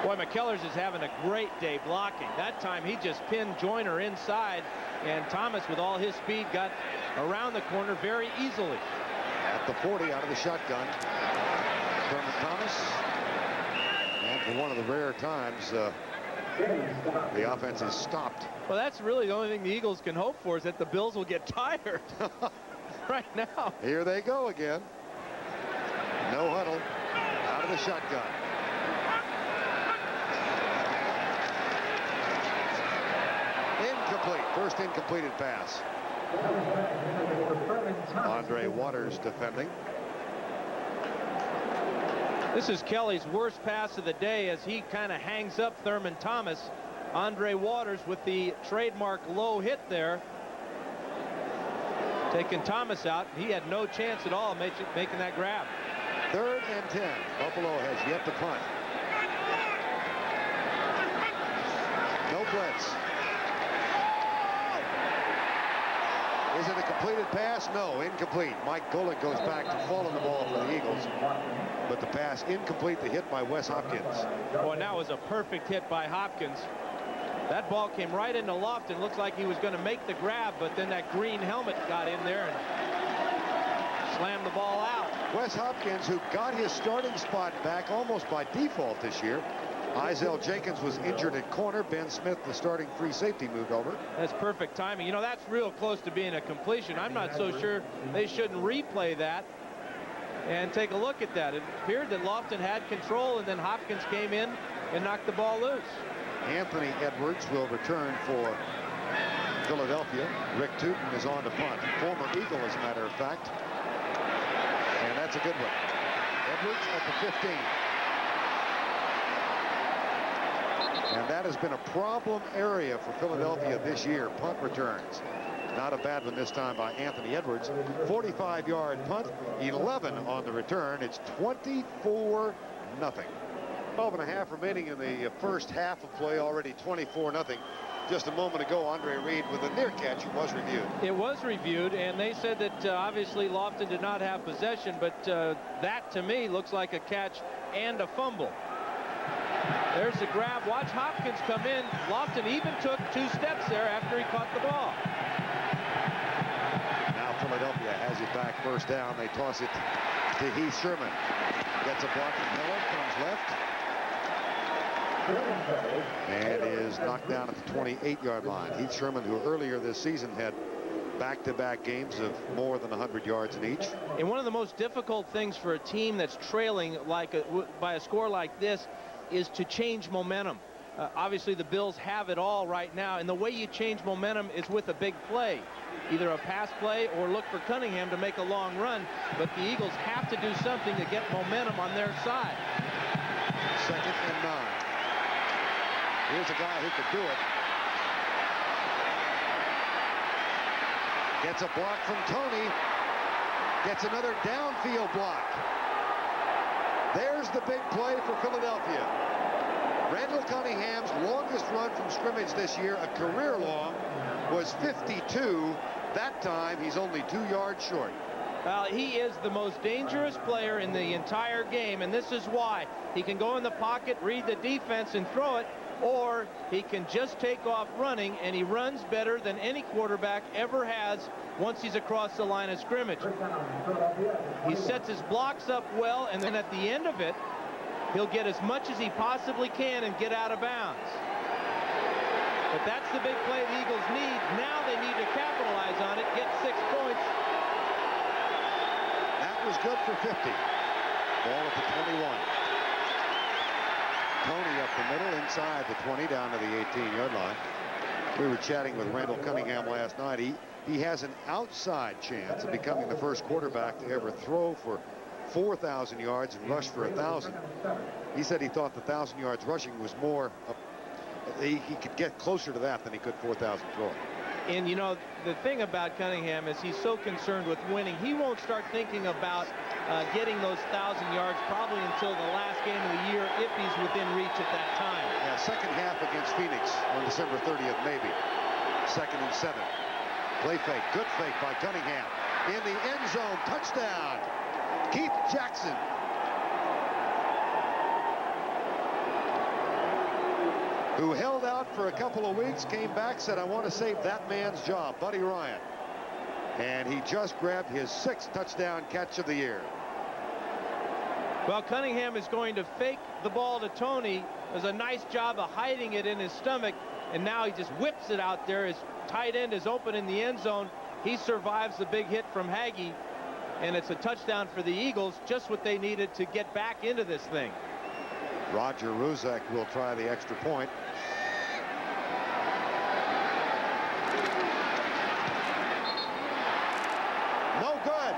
Boy, McKellar's is having a great day blocking. That time he just pinned Joyner inside, and Thomas, with all his speed, got around the corner very easily. At the 40 out of the shotgun. Thurman Thomas. And for one of the rare times, the offense is stopped. Well, that's really the only thing the Eagles can hope for, is that the Bills will get tired right now. Here they go again. No huddle. Out of the shotgun. Incomplete. First incompleted pass. Andre Waters defending. This is Kelly's worst pass of the day as he kind of hangs up Thurman Thomas. Andre Waters with the trademark low hit there. Taking Thomas out. He had no chance at all making that grab. 3rd and 10. Buffalo has yet to punt. No blitz. Is it a completed pass? No, incomplete. Mike Golick goes back to falling the ball for the Eagles. But the pass incomplete, the hit by Wes Hopkins. Boy, that was a perfect hit by Hopkins. That ball came right into Lofton. Looks like he was going to make the grab, but then that green helmet got in there and slammed the ball out. Wes Hopkins, who got his starting spot back almost by default this year. Izell Jenkins was injured at corner. Ben Smith, the starting free safety, moved over. That's perfect timing. You know, that's real close to being a completion. I'm not so sure they shouldn't replay that and take a look at that. It appeared that Lofton had control, and then Hopkins came in and knocked the ball loose. Anthony Edwards will return for Philadelphia. Rick Tootin is on to punt. Former Eagle, as a matter of fact. And that's a good one. Edwards at the 15. And that has been a problem area for Philadelphia this year. Punt returns. Not a bad one this time by Anthony Edwards. 45-yard punt, 11 on the return. It's 24-0. 12.5 remaining in the first half of play, already 24-0. Just a moment ago, Andre Reed with a near catch was reviewed. It was reviewed, and they said that obviously Lofton did not have possession, but that to me looks like a catch and a fumble. There's the grab. Watch Hopkins come in. Lofton even took 2 steps there after he caught the ball. Now Philadelphia has it back, first down. They toss it to Heath Sherman. Gets a block from Miller, comes left. And is knocked down at the 28-yard line. Heath Sherman, who earlier this season had back-to-back games of more than 100 yards in each. And one of the most difficult things for a team that's trailing by a score like this is to change momentum. Obviously the Bills have it all right now, and the way you change momentum is with a big play, either a pass play or look for Cunningham to make a long run. But the Eagles have to do something to get momentum on their side. 2nd and 9. Here's a guy who could do it. Gets a block from Tony. Gets another downfield block. There's the big play for Philadelphia. Randall Cunningham's longest run from scrimmage this year, a career long, was 52. That time, he's only 2 yards short. Well, he is the most dangerous player in the entire game, and this is why. He can go in the pocket, read the defense, and throw it, or he can just take off running, and he runs better than any quarterback ever has once he's across the line of scrimmage. He sets his blocks up well, and then at the end of it, he'll get as much as he possibly can and get out of bounds. But that's the big play the Eagles need. Now they need to capitalize on it, get 6 points. That was good for 50. Ball at the 21. Tony up the middle, inside the 20, down to the 18-yard line. We were chatting with Randall Cunningham last night. He has an outside chance of becoming the first quarterback to ever throw for 4,000 yards and rush for 1,000. He said he thought the 1,000 yards rushing was more, he could get closer to that than he could 4,000 throwing. And you know, the thing about Cunningham is he's so concerned with winning, he won't start thinking about getting those 1,000 yards probably until the last game of the year, if he's within reach at that time. Yeah, second half against Phoenix on December 30th, maybe. 2nd and 7. Play fake, good fake by Cunningham. In the end zone, touchdown. Keith Jackson. Who held out for a couple of weeks, came back, said, I want to save that man's job, Buddy Ryan. And he just grabbed his 6th touchdown catch of the year. Well, Cunningham is going to fake the ball to Tony. Does a nice job of hiding it in his stomach, and now he just whips it out there. His tight end is open in the end zone. He survives the big hit from Hagee, and it's a touchdown for the Eagles, just what they needed to get back into this thing. Roger Ruzek will try the extra point. No good.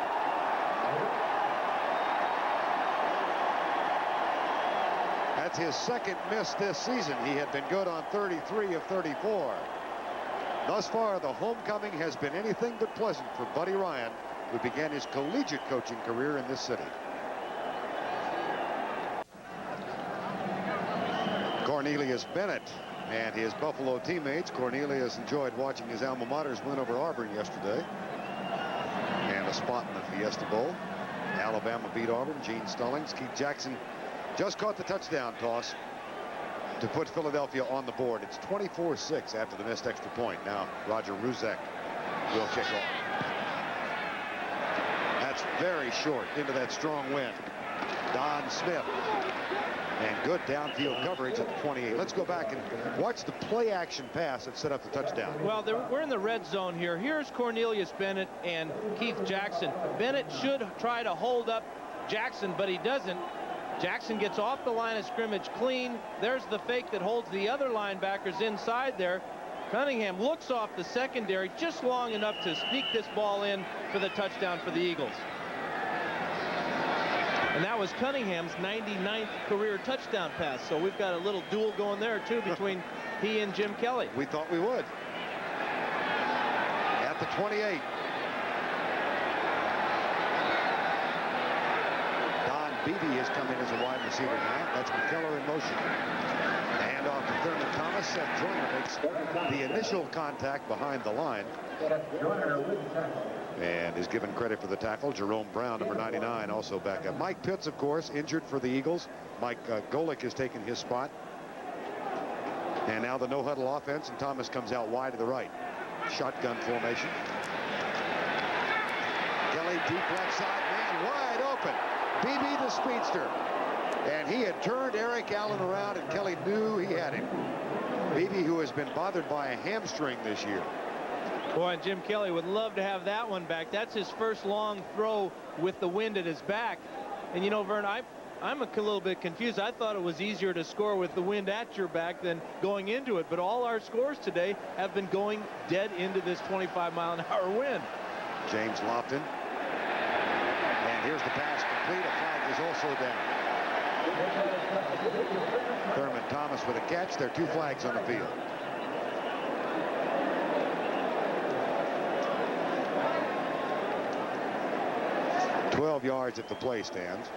That's his 2nd miss this season. He had been good on 33 of 34. Thus far, the homecoming has been anything but pleasant for Buddy Ryan, who began his collegiate coaching career in this city. Cornelius Bennett and his Buffalo teammates. Cornelius enjoyed watching his alma mater's win over Auburn yesterday. And a spot in the Fiesta Bowl. Alabama beat Auburn. Gene Stallings. Keith Jackson just caught the touchdown toss to put Philadelphia on the board. It's 24-6 after the missed extra point. Now Roger Ruzek will kick off. That's very short into that strong wind. Don Smith. And good downfield coverage at the 28. Let's go back and watch the play action pass that set up the touchdown. Well, we're in the red zone here. Here's Cornelius Bennett and Keith Jackson. Bennett should try to hold up Jackson, but he doesn't. Jackson gets off the line of scrimmage clean. There's the fake that holds the other linebackers inside there. Cunningham looks off the secondary just long enough to sneak this ball in for the touchdown for the Eagles. And that was Cunningham's 99th career touchdown pass. So we've got a little duel going there, too, between he and Jim Kelly. We thought we would. At the 28. Don Beebe has come in as a wide receiver now. That's McKellar in motion. The handoff to Thurman Thomas. Seth Joyner makes the initial contact behind the line. And is given credit for the tackle. Jerome Brown, number 99, also back up. Mike Pitts, of course, injured for the Eagles. Mike Golick has taken his spot. And now the no-huddle offense, and Thomas comes out wide to the right. Shotgun formation. Kelly deep left side, man wide open. Beebe the speedster. And he had turned Eric Allen around, and Kelly knew he had him. Beebe, who has been bothered by a hamstring this year. Boy, and Jim Kelly would love to have that one back. That's his first long throw with the wind at his back. And, you know, Vern, I'm a little bit confused. I thought it was easier to score with the wind at your back than going into it. But all our scores today have been going dead into this 25-mile-an-hour wind. James Lofton. And here's the pass complete. A flag is also down. Thurman Thomas with a catch. There are 2 flags on the field. $12 yards at the play stands.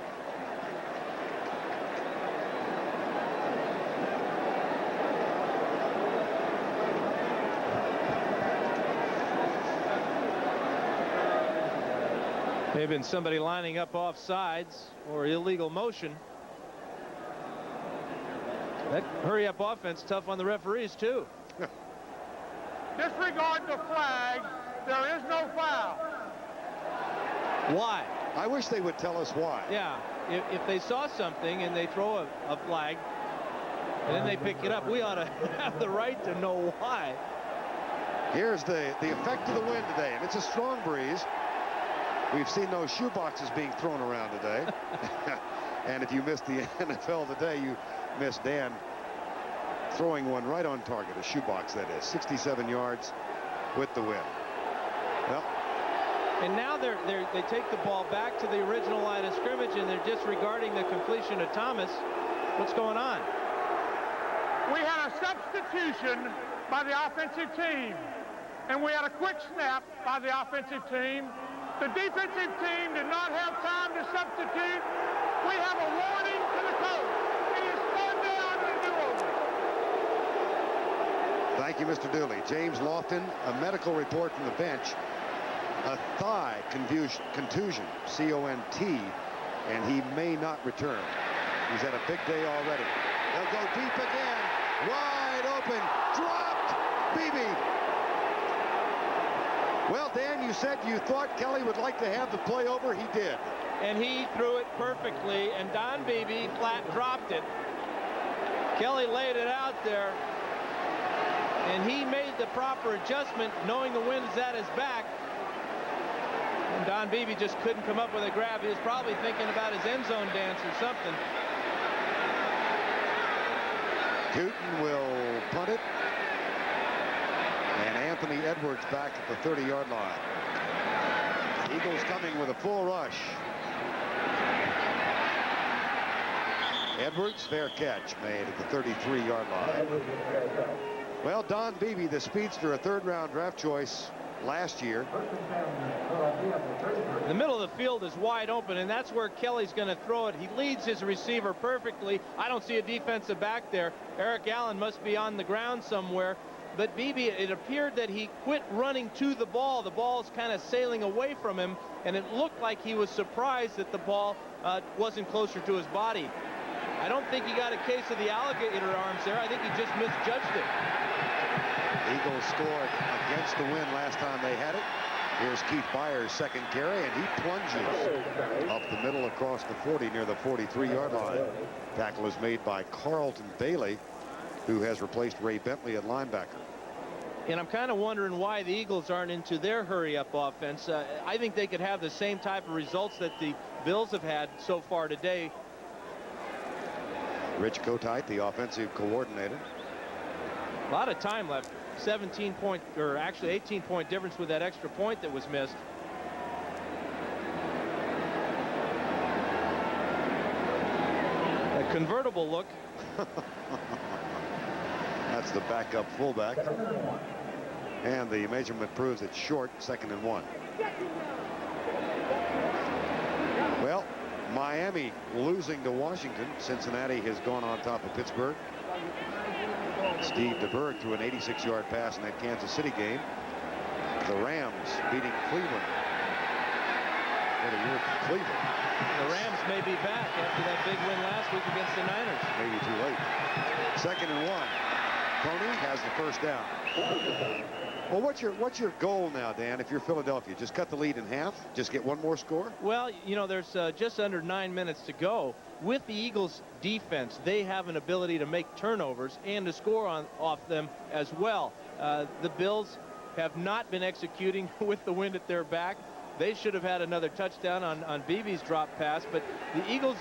May have been somebody lining up off sides or illegal motion. That hurry-up offense tough on the referees, too. Disregard the flag. There is no foul. Why? I wish they would tell us why. Yeah, if they saw something and they throw a flag and then they pick it up, we ought to have the right to know why. Here's the effect of the wind today, and it's a strong breeze. We've seen those shoe boxes being thrown around today. And if you missed the NFL today, you missed Dan throwing one right on target, a shoebox that is, 67 yards with the wind. Well, and now they take the ball back to the original line of scrimmage, and they're disregarding the completion of Thomas. What's going on? We had a substitution by the offensive team, and we had a quick snap by the offensive team. The defensive team did not have time to substitute. We have a warning to the coach. It is 1 down and a do-over. thank you, Mr. Dooley. James Lofton, a medical report from the bench. A thigh contusion, C-O-N-T, and he may not return. He's had a big day already. They'll go deep again. Wide open. Dropped. Beebe. Well, Dan, you said you thought Kelly would like to have the play over. He did. And he threw it perfectly, and Don Beebe flat dropped it. Kelly laid it out there, and he made the proper adjustment, knowing the wind is at his back. And Don Beebe just couldn't come up with a grab. He was probably thinking about his end zone dance or something. Gooten will punt it. And Anthony Edwards back at the 30-yard line. Eagles coming with a full rush. Edwards, fair catch made at the 33-yard line. Well, Don Beebe, the speedster, a third-round draft choice last year. The middle of the field is wide open, and that's where Kelly's going to throw it. He leads his receiver perfectly. I don't see a defensive back there. Eric Allen must be on the ground somewhere. But Beebe, it appeared that he quit running to the ball. The ball's kind of sailing away from him, and it looked like he was surprised that the ball wasn't closer to his body. I don't think he got a case of the alligator arms there. I think he just misjudged it. Eagles scored against the wind last time they had it. Here's Keith Byers' second carry, and he plunges up the middle across the 40 near the 43-yard line. Tackle is made by Carlton Bailey, who has replaced Ray Bentley at linebacker. And I'm kind of wondering why the Eagles aren't into their hurry-up offense. I think they could have the same type of results that the Bills have had so far today. Rich Kotite, the offensive coordinator. A lot of time left. 17-point, or actually 18-point difference with that extra point that was missed. A convertible look. That's the backup fullback. And the measurement proves it's short, 2nd and 1. Well, Miami losing to Washington. Cincinnati has gone on top of Pittsburgh. Steve DeBerg threw an 86-yard pass in that Kansas City game. The Rams beating Cleveland. What a year for Cleveland. The Rams may be back after that big win last week against the Niners. Maybe too late. 2nd and 1. Tony has the first down. Well, what's your goal now, Dan, if you're Philadelphia? Just cut the lead in half? Just get one more score? Well, you know, there's just under 9 minutes to go. With the Eagles' defense, they have an ability to make turnovers and to score off them as well. The Bills have not been executing with the wind at their back. They should have had another touchdown on Beebe's drop pass, but the Eagles,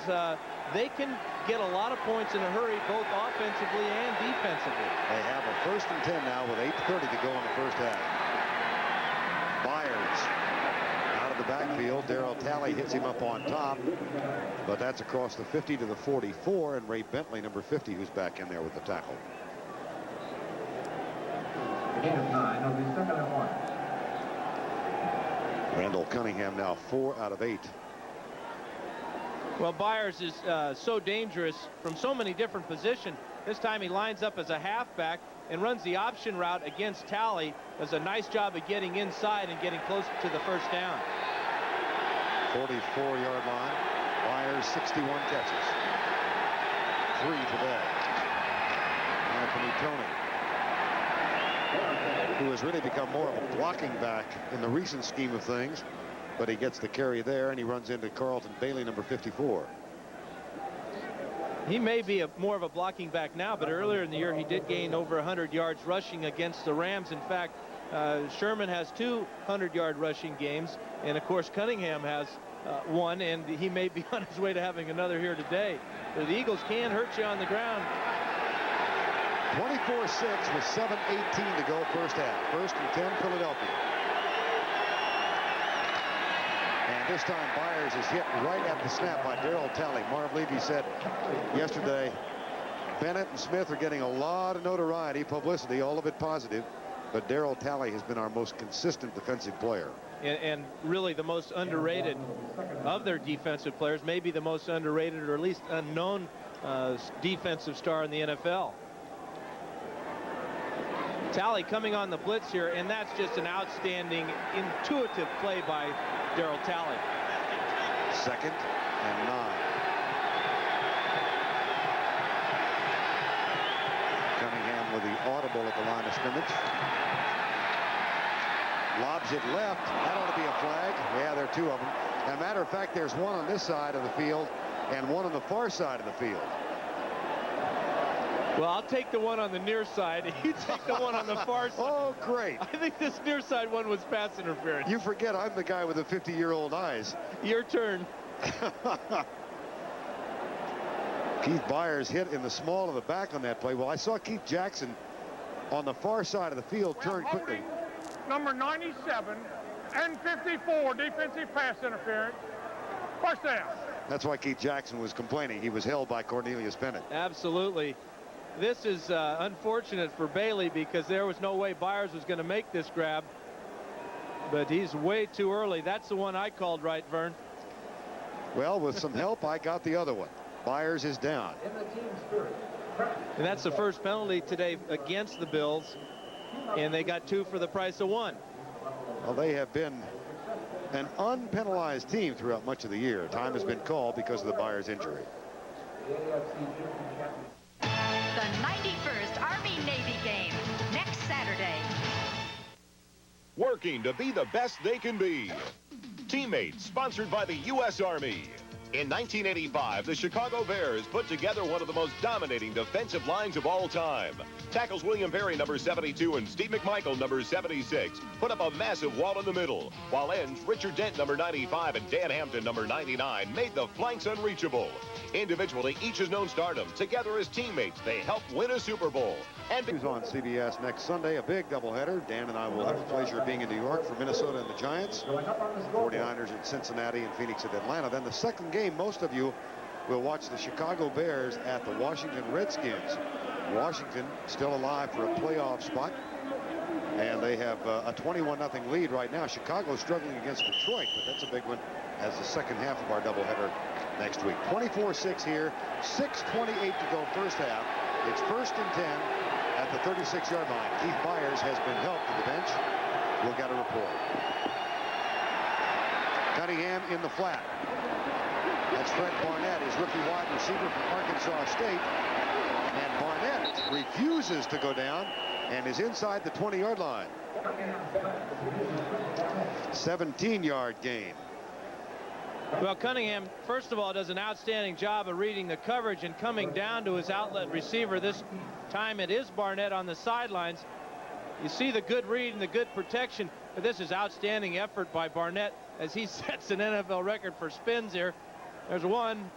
they can get a lot of points in a hurry, both offensively and defensively. They have a 1st and 10 now with 8:30 to go in the first half. Byers out of the backfield. Darrell Talley hits him up on top, but that's across the 50 to the 44, and Ray Bentley, number 50, who's back in there with the tackle. Randall Cunningham now 4 out of 8. Well, Byers is so dangerous from so many different positions. This time he lines up as a halfback and runs the option route against Talley. Does a nice job of getting inside and getting close to the first down. 44-yard line. Byers 61 catches. 3 today. Anthony Tony, who has really become more of a blocking back in the recent scheme of things, but he gets the carry there, and he runs into Carlton Bailey, number 54. He may be more of a blocking back now, but earlier in the year he did gain over 100 yards rushing against the Rams. In fact, Sherman has 200-yard rushing games, and of course Cunningham has one, and he may be on his way to having another here today. But the Eagles can hurt you on the ground. 24-6 with 7:18 to go first half. 1st and 10, Philadelphia. And this time Byers is hit right at the snap by Darryl Talley. Marv Levy said yesterday, Bennett and Smith are getting a lot of notoriety, publicity, all of it positive. But Darryl Talley has been our most consistent defensive player. And really the most underrated of their defensive players, maybe the most underrated or at least unknown defensive star in the NFL. Talley coming on the blitz here, and that's just an outstanding, intuitive play by Darryl Talley. 2nd and 9. Cunningham with the audible at the line of scrimmage. Lobs it left. That ought to be a flag. Yeah, there are 2 of them. As a matter of fact, there's one on this side of the field and one on the far side of the field. Well, I'll take the one on the near side, and you take the one on the far side. Oh, great. I think this near side one was pass interference. You forget I'm the guy with the 50-year-old eyes. Your turn. Keith Byers hit in the small of the back on that play. Well, I saw Keith Jackson on the far side of the field turn quickly. Number 97 and 54, defensive pass interference. First down. That's why Keith Jackson was complaining. He was held by Cornelius Bennett. Absolutely. This is unfortunate for Bailey because there was no way Byers was going to make this grab. But he's way too early. That's the one I called right, Vern. Well, with some help, I got the other one. Byers is down. And that's the first penalty today against the Bills. And they got 2 for the price of 1. Well, they have been an unpenalized team throughout much of the year. Time has been called because of the Byers injury. The 91st Army-Navy game next Saturday. Working to be the best they can be. Teammates, sponsored by the U.S. Army. In 1985, the Chicago Bears put together one of the most dominating defensive lines of all time. Tackles William Perry, number 72, and Steve McMichael, number 76, put up a massive wall in the middle, while ends Richard Dent, number 95, and Dan Hampton, number 99, made the flanks unreachable. Individually, each has known stardom. Together as teammates, they helped win a Super Bowl. And Who's on CBS next Sunday, a big doubleheader. Dan and I will have the pleasure of being in New York for Minnesota and the Giants. 49ers at Cincinnati and Phoenix at Atlanta. Then the second game, most of you will watch the Chicago Bears at the Washington Redskins. Washington still alive for a playoff spot, and they have a 21-0 lead right now. Chicago struggling against Detroit, but that's a big one as the second half of our doubleheader next week. 24-6 here, 6:28 to go first half. It's 1st and 10 at the 36-yard line. Keith Byers has been helped to the bench. We'll get a report. Cunningham in the flat. That's Fred Barnett, his rookie wide receiver from Arkansas State. And Barnett refuses to go down and is inside the 20-yard line. 17-yard gain. Well, Cunningham, first of all, does an outstanding job of reading the coverage and coming down to his outlet receiver. This time it is Barnett on the sidelines. You see the good read and the good protection, but this is outstanding effort by Barnett as he sets an NFL record for spins here. There's 1,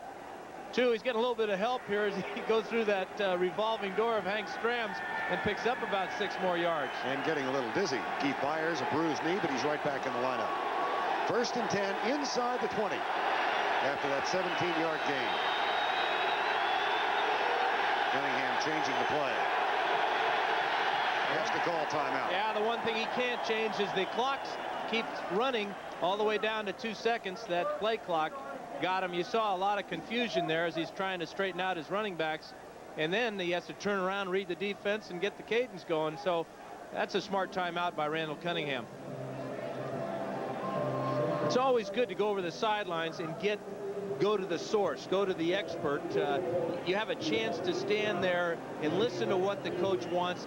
2. He's getting a little bit of help here as he goes through that revolving door of Hank Strams and picks up about 6 more yards. And getting a little dizzy. Keith Byers, a bruised knee, but he's right back in the lineup. 1st and 10 inside the 20 after that 17-yard gain. Cunningham changing the play. He has to call timeout. Yeah, the one thing he can't change is the clock keeps running all the way down to 2 seconds. That play clock got him. You saw a lot of confusion there as he's trying to straighten out his running backs. And then he has to turn around, read the defense, and get the cadence going. So that's a smart timeout by Randall Cunningham. It's always good to go over the sidelines and go to the source, go to the expert. You have a chance to stand there and listen to what the coach wants,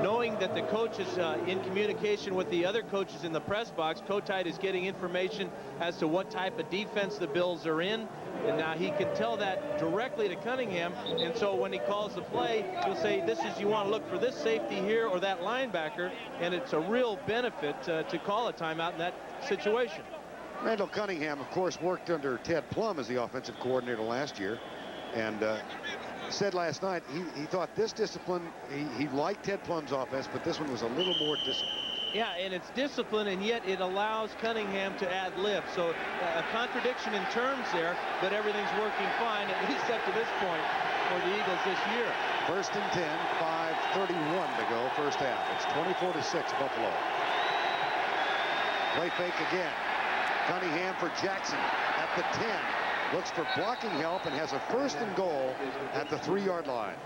knowing that the coach is in communication with the other coaches in the press box. Kotite is getting information as to what type of defense the Bills are in, and now he can tell that directly to Cunningham. And so when he calls the play, he'll say, this is, you want to look for this safety here or that linebacker, and it's a real benefit to call a timeout in that situation. Randall Cunningham, of course, worked under Ted Plum as the offensive coordinator last year, and said last night he thought this discipline, he liked Ted Plum's offense, but this one was a little more disciplined. Yeah, and it's discipline, and yet it allows Cunningham to add lift. So a contradiction in terms there, but everything's working fine, at least up to this point for the Eagles this year. 1st and 10, 5:31 to go, first half. It's 24-6 Buffalo. Play fake again. Cunningham for Jackson at the 10. Looks for blocking help and has a 1st and goal at the 3-yard line.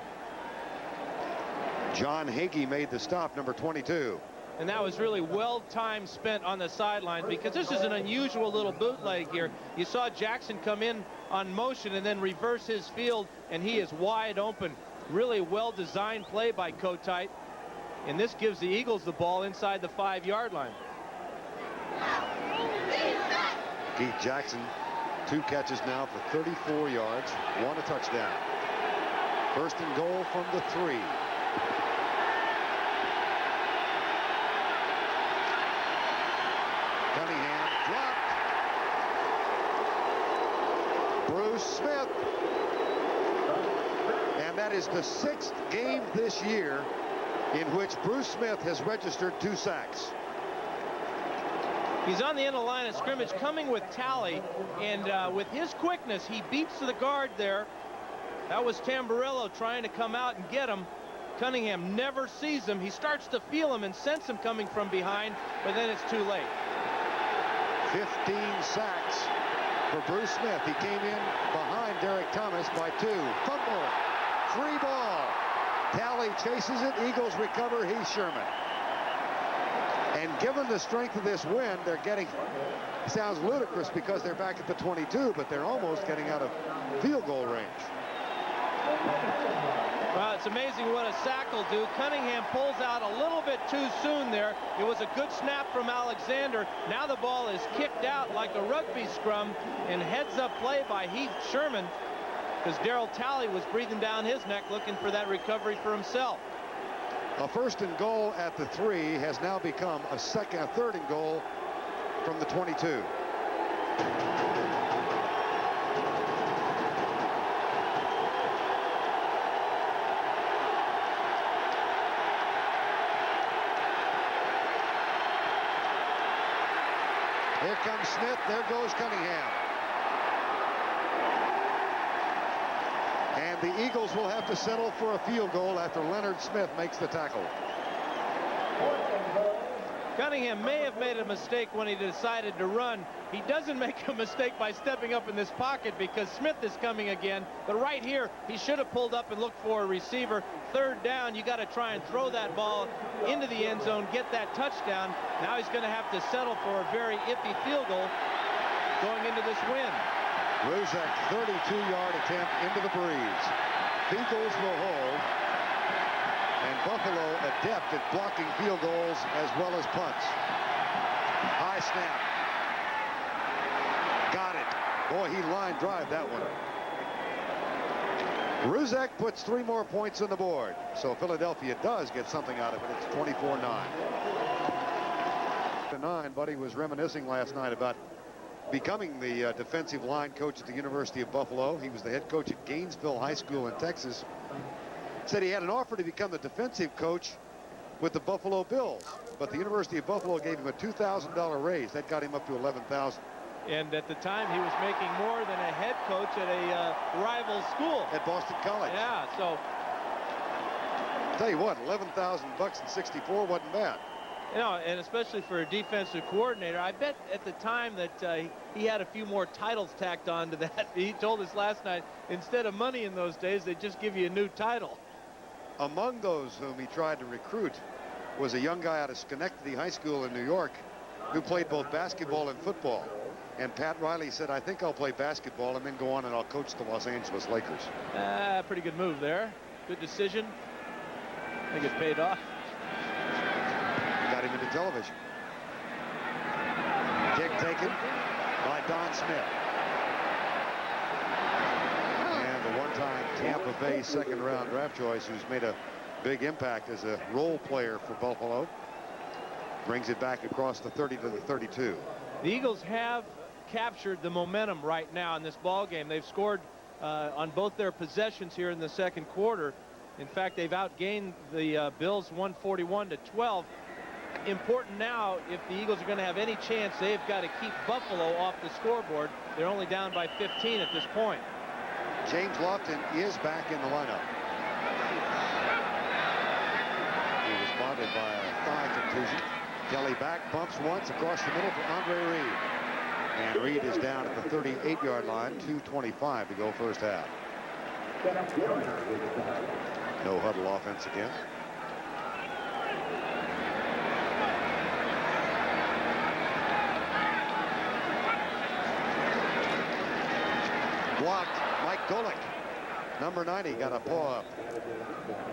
John Hagee made the stop, number 22. And that was really well time spent on the sideline, because this is an unusual little bootleg here. You saw Jackson come in on motion and then reverse his field, and he is wide open. Really well designed play by Kotite, and this gives the Eagles the ball inside the 5-yard line. Keith Jackson, 2 catches now for 34 yards, 1 a touchdown. 1st and goal from the 3. Cunningham dropped. Bruce Smith. And that is the 6th game this year in which Bruce Smith has registered 2 sacks. He's on the end of the line of scrimmage, coming with Talley, and with his quickness, he beats the guard there. That was Tamburello trying to come out and get him. Cunningham never sees him. He starts to feel him and sense him coming from behind, but then it's too late. 15 sacks for Bruce Smith. He came in behind Derek Thomas by 2. Fumble. Free ball. Talley chases it. Eagles recover. Heath Sherman. And given the strength of this wind, they're getting, sounds ludicrous because they're back at the 22, but they're almost getting out of field goal range. Well, it's amazing what a sack will do. Cunningham pulls out a little bit too soon there. It was a good snap from Alexander. Now the ball is kicked out like a rugby scrum, and heads-up play by Heath Sherman, because Darryl Talley was breathing down his neck looking for that recovery for himself. A 1st and goal at the 3 has now become a 3rd and goal from the 22. Here comes Smith. There goes Cunningham. And the Eagles will have to settle for a field goal after Leonard Smith makes the tackle. Cunningham may have made a mistake when he decided to run. He doesn't make a mistake by stepping up in this pocket because Smith is coming again. But right here, he should have pulled up and looked for a receiver. 3rd down, you got to try and throw that ball into the end zone, get that touchdown. Now he's going to have to settle for a very iffy field goal going into this win. Ruzek, 32-yard attempt into the breeze. Eagles will hold. And Buffalo adept at blocking field goals as well as punts. High snap. Got it. Boy, he line drive that one. Ruzek puts 3 more points on the board. So Philadelphia does get something out of it. It's 24-9. Buddy was reminiscing last night about becoming the defensive line coach at the University of Buffalo. He was the head coach at Gainesville High School in Texas. Said he had an offer to become the defensive coach with the Buffalo Bills, but the University of Buffalo gave him a $2,000 raise. That got him up to $11,000. And at the time, he was making more than a head coach at a rival school. At Boston College. Yeah, so. Tell you what, $11,000 in '64 wasn't bad. You know, and especially for a defensive coordinator, I bet at the time that he had a few more titles tacked on to that. He told us last night, instead of money in those days, they just give you a new title. Among those whom he tried to recruit was a young guy out of Schenectady High School in New York who played both basketball and football. And Pat Riley said, I think I'll play basketball and then go on and I'll coach the Los Angeles Lakers. Pretty good move there. Good decision. I think it paid off. Got him into television. Kick taken by Don Smith. And the one-time Tampa Bay second-round draft choice who's made a big impact as a role player for Buffalo. Brings it back across the 30 to the 32. The Eagles have captured the momentum right now in this ball game. They've scored on both their possessions here in the second quarter. In fact, they've outgained the Bills 141 to 12. Important now, if the Eagles are going to have any chance, they've got to keep Buffalo off the scoreboard. They're only down by 15 at this point. James Lofton is back in the lineup. He responded by a thigh contusion. Kelly back, bumps once across the middle for Andre Reed. And Reed is down at the 38-yard line, 2:25 to go first half. No huddle offense again. Blocked. Mike Golick, number 90, got a paw up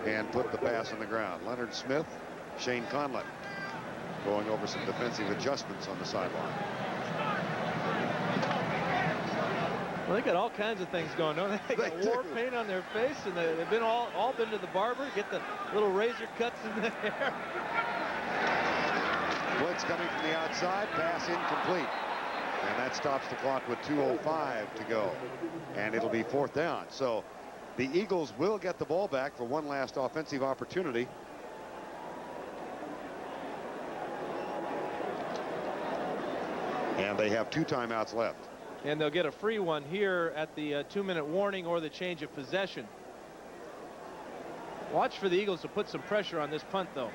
and put the pass on the ground. Leonard Smith, Shane Conlon going over some defensive adjustments on the sideline. Well, they got all kinds of things going on. They got war paint on their face, and they've been all been to the barber, get the little razor cuts in the hair. Woods coming from the outside, pass incomplete. And that stops the clock with 2:05 to go. And it'll be fourth down. So the Eagles will get the ball back for one last offensive opportunity. And they have 2 timeouts left. And they'll get a free one here at the 2-minute warning or the change of possession. Watch for the Eagles to put some pressure on this punt, though.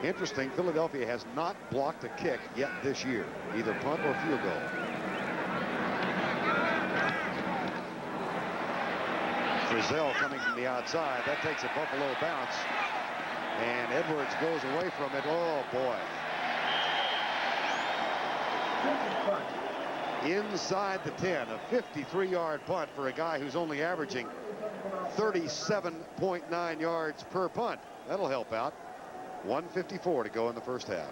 Interesting, Philadelphia has not blocked a kick yet this year, either punt or field goal. Frizzell coming from the outside. That takes a Buffalo bounce. And Edwards goes away from it. Oh, boy. Inside the 10, a 53-yard punt for a guy who's only averaging 37.9 yards per punt. That'll help out. 1:54 to go in the first half.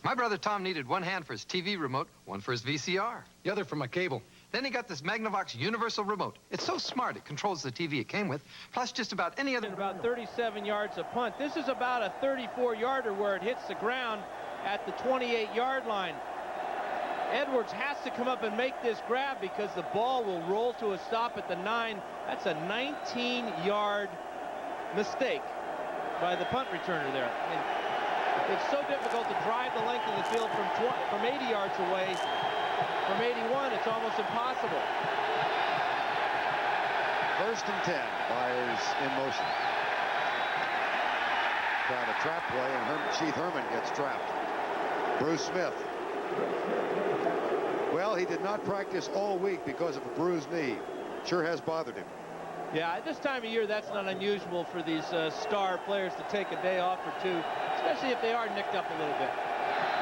My brother Tom needed one hand for his TV remote, one for his VCR, the other for my cable. Then he got this Magnavox Universal Remote. It's so smart, it controls the TV it came with, plus just about any other... About 37 yards a punt. This is about a 34-yarder where it hits the ground at the 28-yard line. Edwards has to come up and make this grab because the ball will roll to a stop at the 9. That's a 19-yard mistake by the punt returner there. And it's so difficult to drive the length of the field from 80 yards away. From 81, it's almost impossible. First and 10. Byers in motion. Trying a trap play, and Chief Herman gets trapped. Bruce Smith. Well, he did not practice all week because of a bruised knee. Sure has bothered him. Yeah, at this time of year, that's not unusual for these star players to take a day off or two, especially if they are nicked up a little bit.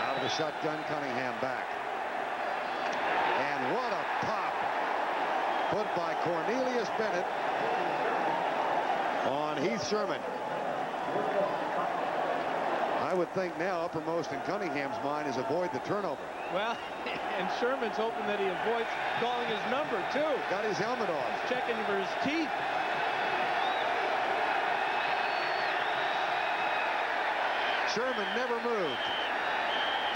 Out of the shotgun, Cunningham back. And what a pop put by Cornelius Bennett on Heath Sherman. I would think now uppermost in Cunningham's mind is avoid the turnover. Well, and Sherman's hoping that he avoids calling his number, too. Got his helmet off. He's checking for his teeth. Sherman never moved.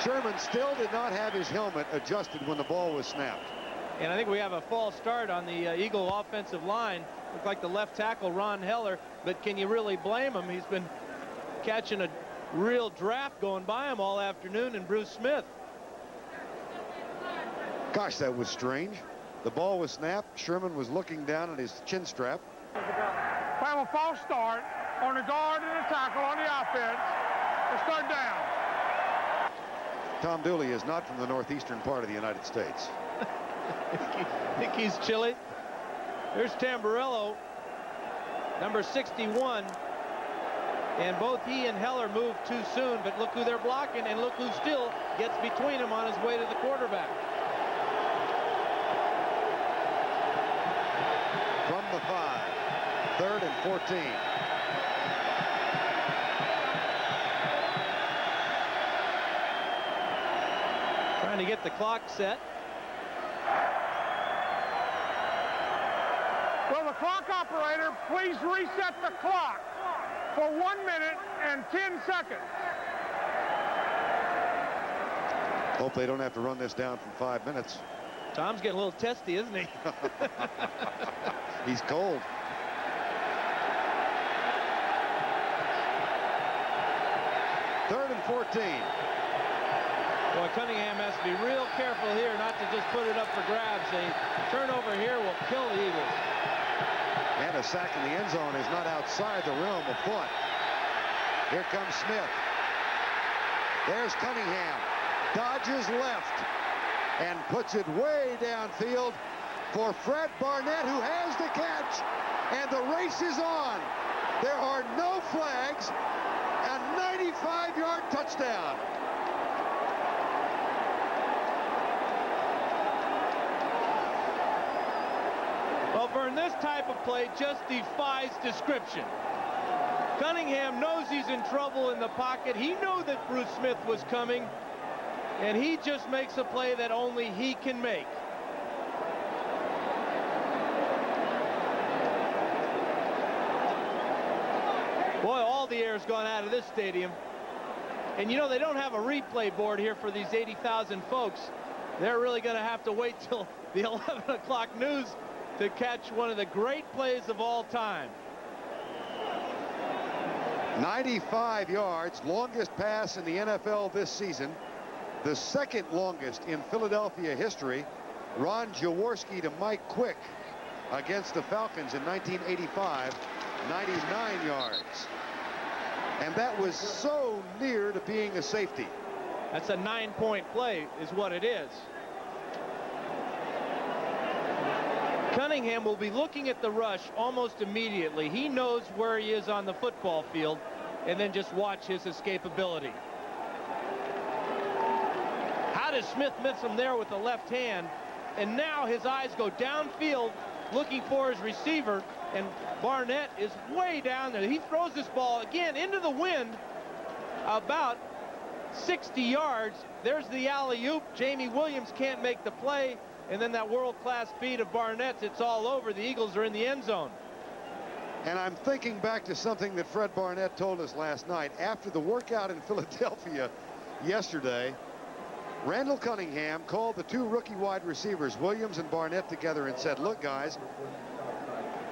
Sherman still did not have his helmet adjusted when the ball was snapped. And I think we have a false start on the Eagle offensive line. Looked like the left tackle, Ron Heller, but can you really blame him? He's been catching a real draft going by him all afternoon, and Bruce Smith. Gosh, that was strange. The ball was snapped. Sherman was looking down at his chin strap. We have a false start on the guard and the tackle on the offense. It's third down. Tom Dooley is not from the northeastern part of the United States. Think he's chilly. There's Tamburello, number 61. And both he and Heller moved too soon, but look who they're blocking, and look who still gets between them on his way to the quarterback. From the 5, 3rd and 14. Trying to get the clock set. Will the clock operator please reset the clock for 1 minute and 10 seconds? Hope they don't have to run this down from 5 minutes. Tom's getting a little testy, isn't he? He's cold. Third and 14. Boy, Cunningham has to be real careful here not to just put it up for grabs. A turnover here will kill the Eagles. And a sack in the end zone is not outside the realm of thought. Here comes Smith. There's Cunningham. Dodges left and puts it way downfield for Fred Barnett, who has the catch. And the race is on. There are no flags. A 95-yard touchdown. Well, Vern, this type of play just defies description. Cunningham knows he's in trouble in the pocket. He knew that Bruce Smith was coming, and he just makes a play that only he can make. Boy, all the air's gone out of this stadium. And you know, they don't have a replay board here for these 80,000 folks. They're really going to have to wait till the 11 o'clock news to catch one of the great plays of all time. 95 yards, longest pass in the NFL this season. The second longest in Philadelphia history. Ron Jaworski to Mike Quick against the Falcons in 1985. 99 yards. And that was so near to being a safety. That's a 9-point play is what it is. Cunningham will be looking at the rush almost immediately. He knows where he is on the football field, and then just watch his escapability. How does Smith miss him there with the left hand? And now his eyes go downfield looking for his receiver, and Barnett is way down there. He throws this ball again into the wind about 60 yards. There's the alley-oop. Jamie Williams can't make the play, and then that world-class feed of Barnett's. It's all over. The Eagles are in the end zone. And I'm thinking back to something that Fred Barnett told us last night. After the workout in Philadelphia yesterday, Randall Cunningham called the two rookie wide receivers, Williams and Barnett, together and said, look, guys,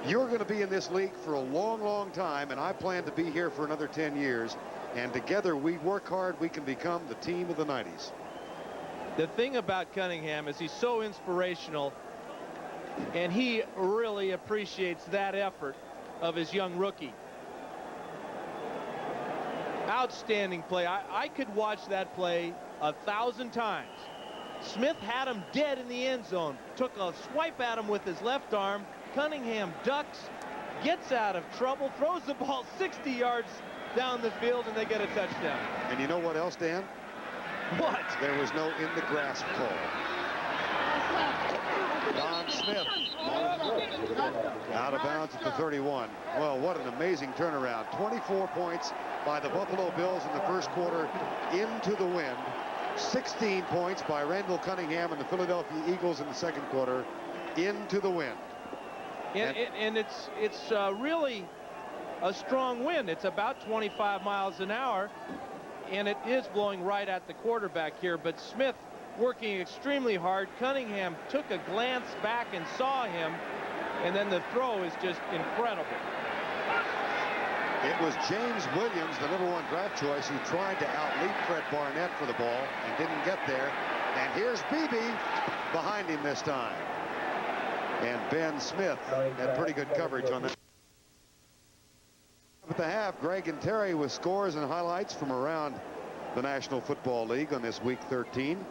you're going to be in this league for a long, long time, and I plan to be here for another 10 years. And together we work hard, we can become the team of the 90s. The thing about Cunningham is he's so inspirational, and he really appreciates that effort of his young rookie. Outstanding play. I could watch that play 1,000 times. Smith had him dead in the end zone, took a swipe at him with his left arm. Cunningham ducks, gets out of trouble, throws the ball 60 yards down the field, and they get a touchdown. And you know what else, Dan? What? There was no in the grasp call. Don Smith out of bounds at the 31. Well, what an amazing turnaround. 24 points by the Buffalo Bills in the first quarter into the wind. 16 points by Randall Cunningham and the Philadelphia Eagles in the second quarter into the wind. And it's really a strong wind. It's about 25 miles an hour, and it is blowing right at the quarterback here. But Smith working extremely hard. Cunningham took a glance back and saw him, and then the throw is just incredible. It was James Williams, the #1 draft choice, who tried to outleap Fred Barnett for the ball and didn't get there. And here's Beebe behind him this time. And Ben Smith had pretty good coverage on that. At the half, Greg and Terry with scores and highlights from around the National Football League on this week 13.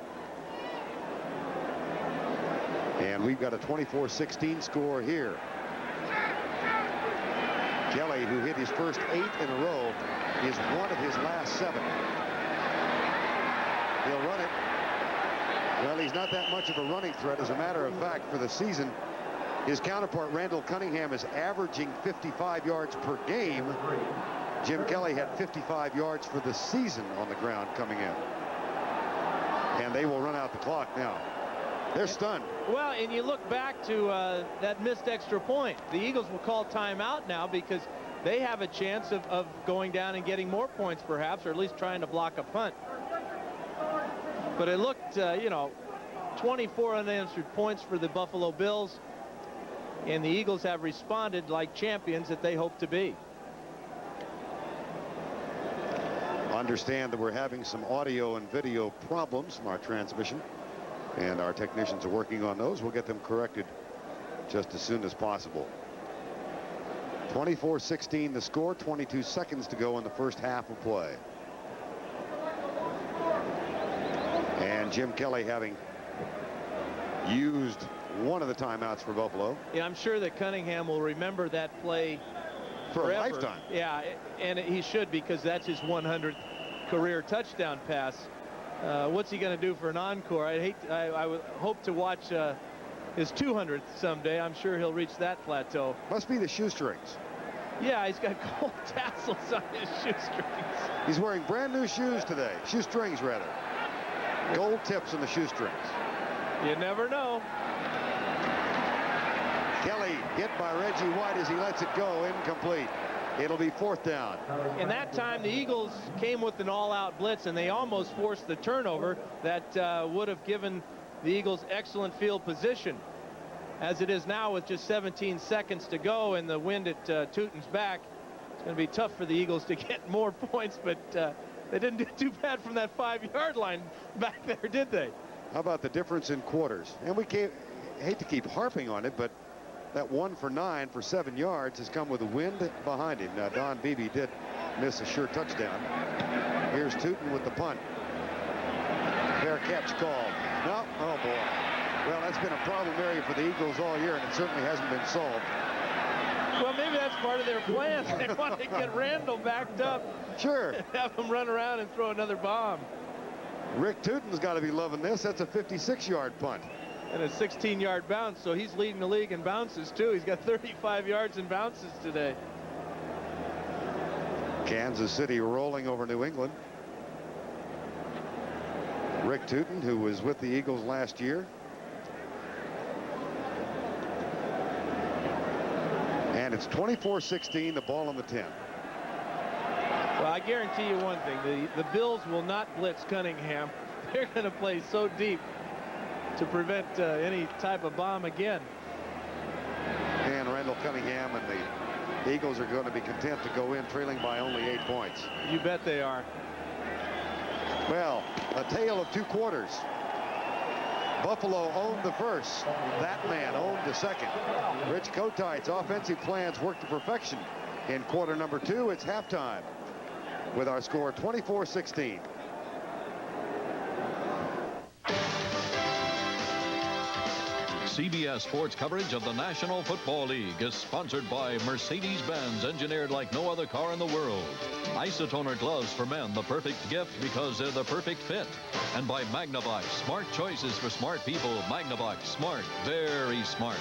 And we've got a 24-16 score here. Kelly, who hit his first 8 in a row, is one of his last 7. He'll run it. Well, he's not that much of a running threat. As a matter of fact, for the season, his counterpart, Randall Cunningham, is averaging 55 yards per game. Jim Kelly had 55 yards for the season on the ground coming in. And they will run out the clock now. They're stunned. Well, and you look back to that missed extra point. The Eagles will call timeout now because they have a chance of going down and getting more points perhaps, or at least trying to block a punt. But it looked, 24 unanswered points for the Buffalo Bills. And the Eagles have responded like champions that they hope to be. Understand that we're having some audio and video problems from our transmission, and our technicians are working on those. We'll get them corrected just as soon as possible. 24-16 the score, 22 seconds to go in the first half of play. And Jim Kelly having used one of the timeouts for Buffalo. Yeah, I'm sure that Cunningham will remember that play for forever. a lifetime. Yeah, and he should, because that's his 100th career touchdown pass. What's he going to do for an encore? I would hope to watch his 200th someday. I'm sure he'll reach that plateau. Must be the shoestrings. Yeah, he's got gold tassels on his shoestrings. He's wearing brand new shoes today. Shoestrings, rather. Gold tips on the shoestrings. You never know. Kelly hit by Reggie White as he lets it go. Incomplete. It'll be 4th down. And that time the Eagles came with an all-out blitz, and they almost forced the turnover that would have given the Eagles excellent field position. As it is now, with just 17 seconds to go and the wind at Tootin's back, it's going to be tough for the Eagles to get more points, but they didn't do too bad from that 5-yard line back there, did they? How about the difference in quarters? And we hate to keep harping on it, but that 1 for 9 for 7 yards has come with the wind behind him. Now, Don Beebe did miss a sure touchdown. Here's Tootin with the punt. Fair catch called. No, oh boy. Well, that's been a problem area for the Eagles all year, and it certainly hasn't been solved. Well, maybe that's part of their plan. They want to get Randall backed up. Sure. Have him run around and throw another bomb. Rick Tootin's got to be loving this. That's a 56-yard punt. And a 16-yard bounce, so he's leading the league in bounces, too. He's got 35 yards in bounces today. Kansas City rolling over New England. Rick Tootin, who was with the Eagles last year. And it's 24-16, the ball on the 10. Well, I guarantee you one thing. The Bills will not blitz Cunningham. They're going to play so deep to prevent any type of bomb again. And Randall Cunningham and the Eagles are going to be content to go in trailing by only 8 points. You bet they are. Well, a tale of 2 quarters. Buffalo owned the first. That man owned the second. Rich Kotite's offensive plans worked to perfection. In quarter number 2, it's halftime with our score 24-16. CBS Sports coverage of the National Football League is sponsored by Mercedes-Benz, engineered like no other car in the world. Isotoner gloves for men, the perfect gift because they're the perfect fit. And by Magnavox, smart choices for smart people. Magnavox, smart, very smart.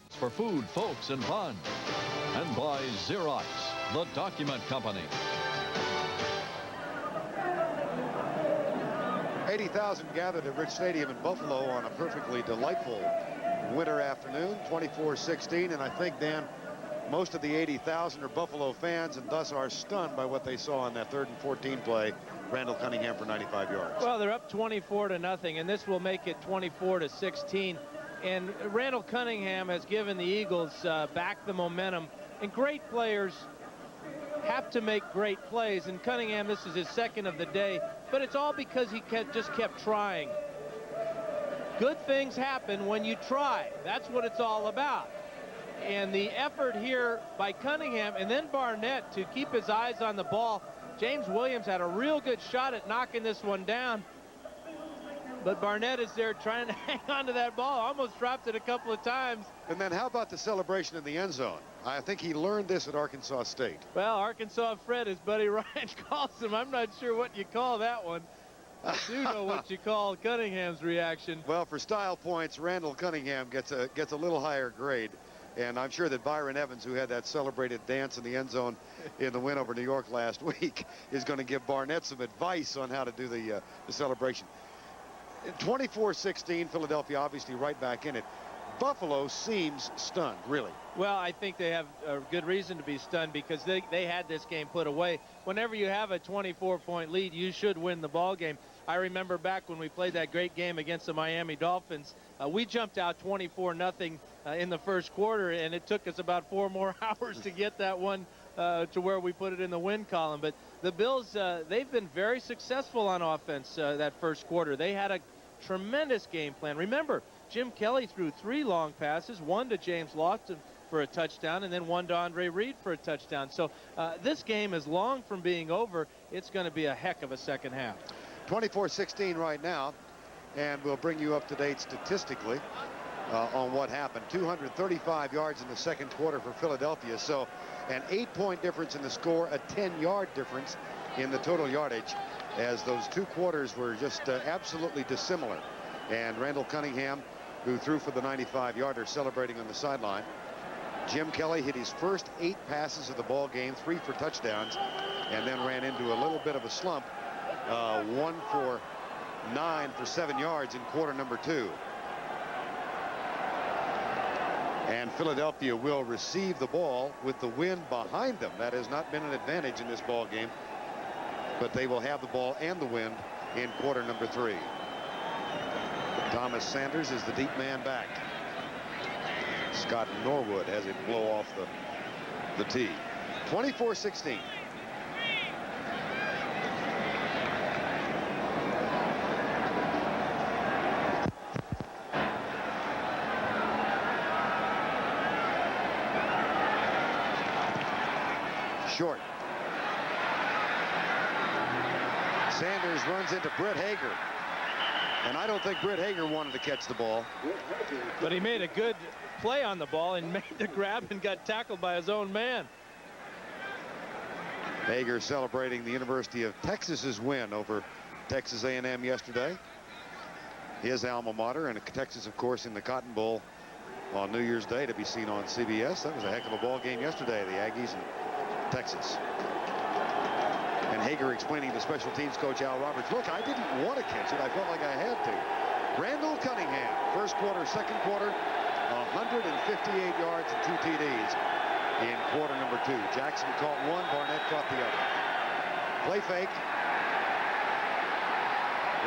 For food, folks, and fun. And by Xerox, the document company. 80,000 gathered at Rich Stadium in Buffalo on a perfectly delightful winter afternoon, 24-16. And I think, Dan, most of the 80,000 are Buffalo fans and thus are stunned by what they saw on that 3rd and 14 play. Randall Cunningham for 95 yards. Well, they're up 24-0, and this will make it 24-16. And Randall Cunningham has given the Eagles back the momentum. And great players have to make great plays. And Cunningham, this is his 2nd of the day. But it's all because he just kept trying. Good things happen when you try. That's what it's all about. And the effort here by Cunningham and then Barnett to keep his eyes on the ball. James Williams had a real good shot at knocking this one down. But Barnett is there trying to hang on to that ball. Almost dropped it a couple of times. And then how about the celebration in the end zone? I think he learned this at Arkansas State. Well, Arkansas Fred, as Buddy Ryan calls him. I'm not sure what you call that one. I do know what you call Cunningham's reaction. Well, for style points, Randall Cunningham gets a little higher grade. And I'm sure that Byron Evans, who had that celebrated dance in the end zone in the win over New York last week, is going to give Barnett some advice on how to do the celebration. 24-16, Philadelphia obviously right back in it. Buffalo seems stunned, really. Well, I think they have a good reason to be stunned because they had this game put away. Whenever you have a 24-point lead, you should win the ball game. I remember back when we played that great game against the Miami Dolphins, we jumped out 24-0 in the first quarter, and it took us about 4 more hours to get that one to where we put it in the win column. But the Bills, they've been very successful on offense that first quarter. They had a tremendous game plan. Remember, Jim Kelly threw 3 long passes, 1 to James Lofton for a touchdown, and then 1 to Andre Reed for a touchdown. So this game is long from being over. It's going to be a heck of a second half. 24-16 right now, and we'll bring you up to date statistically on what happened. 235 yards in the second quarter for Philadelphia, so an 8-point difference in the score, a 10-yard difference in the total yardage, as those 2 quarters were just absolutely dissimilar. And Randall Cunningham, who threw for the 95-yarder, celebrating on the sideline. Jim Kelly hit his first 8 passes of the ball game, 3 for touchdowns, and then ran into a little bit of a slump. 1 for 9 for 7 yards in quarter number 2. And Philadelphia will receive the ball with the wind behind them. That has not been an advantage in this ball game, but they will have the ball and the wind in quarter number 3. Thomas Sanders is the deep man back. Scott Norwood has it blow off the tee. 24-16. Short. Sanders runs into Britt Hager. And I don't think Britt Hager wanted to catch the ball. But he made a good play on the ball and made the grab and got tackled by his own man. Hager celebrating the University of Texas's win over Texas A&M yesterday. His alma mater, and Texas, of course, in the Cotton Bowl on New Year's Day to be seen on CBS. That was a heck of a ball game yesterday, the Aggies and Texas. And Hager explaining to special teams coach Al Roberts, look, I didn't want to catch it. I felt like I had to. Randall Cunningham, first quarter, second quarter, 158 yards and 2 TDs in quarter number 2. Jackson caught 1, Barnett caught the other. Play fake.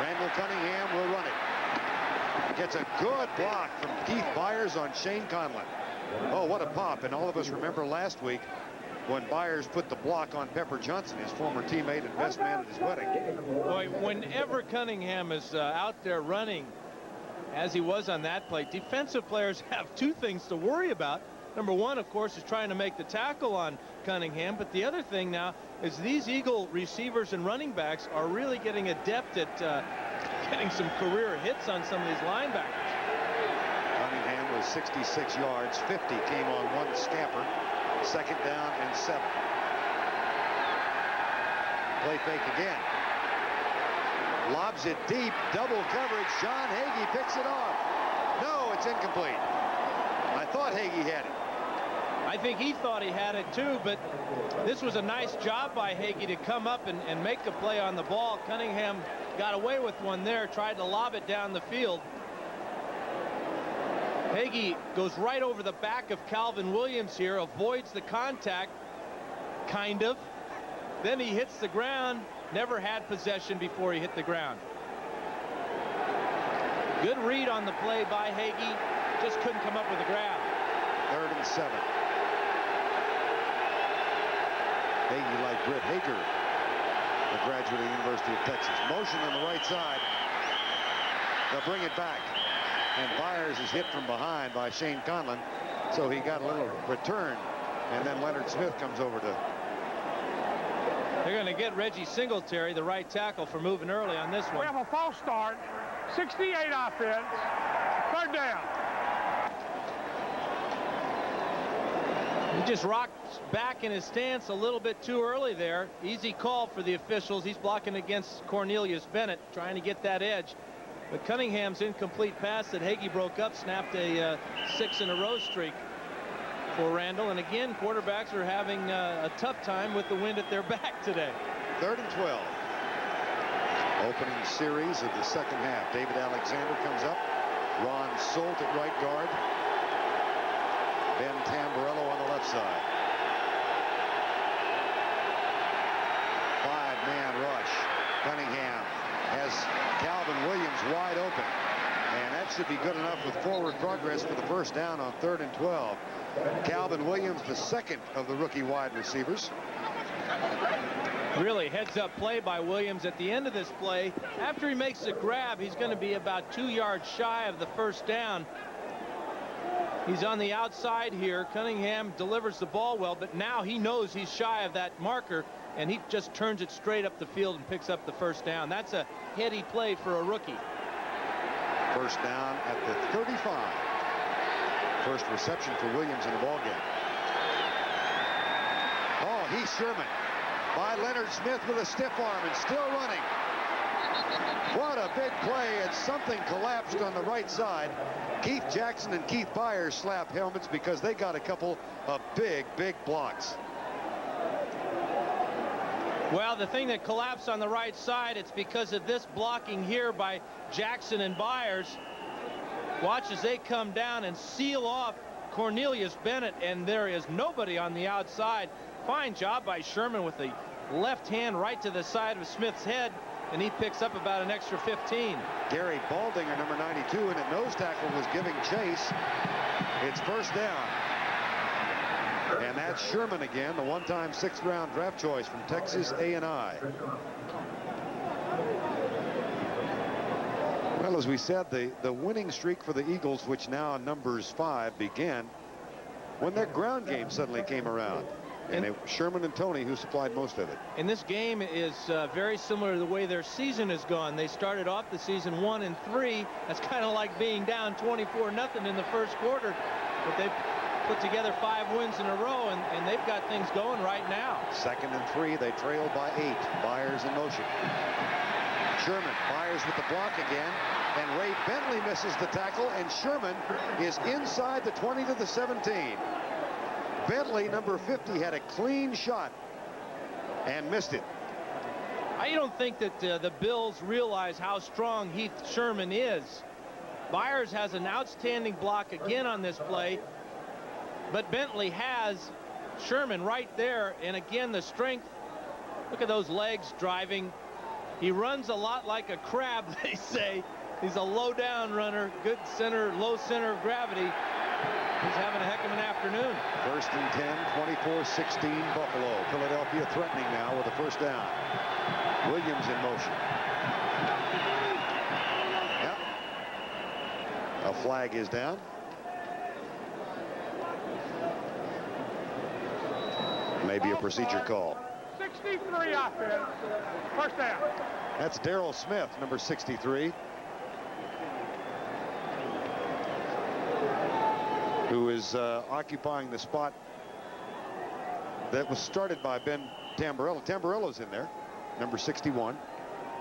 Randall Cunningham will run it. Gets a good block from Keith Byers on Shane Conlon. Oh, what a pop. And all of us remember last week when Byers put the block on Pepper Johnson, his former teammate and best man at his wedding. Boy, whenever Cunningham is out there running, as he was on that play, defensive players have 2 things to worry about. Number 1, of course, is trying to make the tackle on Cunningham. But the other thing now is these Eagle receivers and running backs are really getting adept at getting some career hits on some of these linebackers. Cunningham was 66 yards, 50 came on 1 scamper. Second down and 7. Play fake again. Lobs it deep. Double coverage. Sean Hagee picks it off. No, it's incomplete. I thought Hagee had it. I think he thought he had it too, but this was a nice job by Hagee to come up and make the play on the ball. Cunningham got away with one there, tried to lob it down the field. Hagee goes right over the back of Calvin Williams here, avoids the contact, kind of. Then he hits the ground, never had possession before he hit the ground. Good read on the play by Hagee, just couldn't come up with a grab. 3rd and 7. Hagee, like Britt Hager, a graduate of the University of Texas. Motion on the right side. They'll bring it back. And Byers is hit from behind by Shane Conlon, so he got a little return. And then Leonard Smith comes over to They're going to get Reggie Singletary, the right tackle, for moving early on this We one. have a false start. 68 offense. Third down. He just rocked back in his stance a little bit too early there. Easy call for the officials. He's blocking against Cornelius Bennett, trying to get that edge. But Cunningham's incomplete pass that Hagee broke up snapped a 6-in-a-row streak for Randall. And again, quarterbacks are having a tough time with the wind at their back today. 3rd and 12. Opening series of the second half. David Alexander comes up. Ron Solt at right guard. Ben Tamburello on the left side. 5-man rush. Cunningham has Calvin Williams wide open. And that should be good enough with forward progress for the first down on 3rd and 12. Calvin Williams, the second of the rookie wide receivers. Really heads-up play by Williams at the end of this play. After he makes the grab, he's going to be about 2 yards shy of the first down. He's on the outside here. Cunningham delivers the ball well, but now he knows he's shy of that marker, and he just turns it straight up the field and picks up the first down. That's a heady play for a rookie. First down at the 35. First reception for Williams in the ballgame. Oh, he's Sherman by Leonard Smith with a stiff arm and still running. What a big play, and something collapsed on the right side. Keith Jackson and Keith Byers slap helmets because they got a couple of big blocks. Well, the thing that collapsed on the right side, it's because of this blocking here by Jackson and Byers. Watch as they come down and seal off Cornelius Bennett, and there is nobody on the outside. Fine job by Sherman with the left hand right to the side of Smith's head, and he picks up about an extra 15. Gary Baldinger, number 92, and at nose tackle was giving chase. It's first down. And that's Sherman again, the one-time 6th-round draft choice from Texas A&I. Well, as we said, the winning streak for the Eagles, which now numbers 5, began when their ground game suddenly came around. And it was Sherman and Tony who supplied most of it. And this game is very similar to the way their season has gone. They started off the season 1-3. That's kind of like being down 24-0 in the first quarter. But they put together 5 wins in a row, and they've got things going right now. 2nd and 3. They trailed by 8. Byers in motion. Sherman, Byers with the block again, and Ray Bentley misses the tackle, and Sherman is inside the 20 to the 17. Bentley, number 50, had a clean shot and missed it. I don't think that the Bills realize how strong Heath Sherman is. Byers has an outstanding block again on this play, but Bentley has Sherman right there, and again the strength. Look at those legs driving. He runs a lot like a crab, they say. He's a low down runner, good center, low center of gravity. He's having a heck of an afternoon. 1st and 10, 24-16 Buffalo. Philadelphia threatening now with a first down. Williams in motion. Yep. A flag is down. Maybe a procedure call. 63 offense. First down. That's Darrell Smith, number 63. Who is occupying the spot that was started by Ben Tamburello. Tamburello's in there, number 61.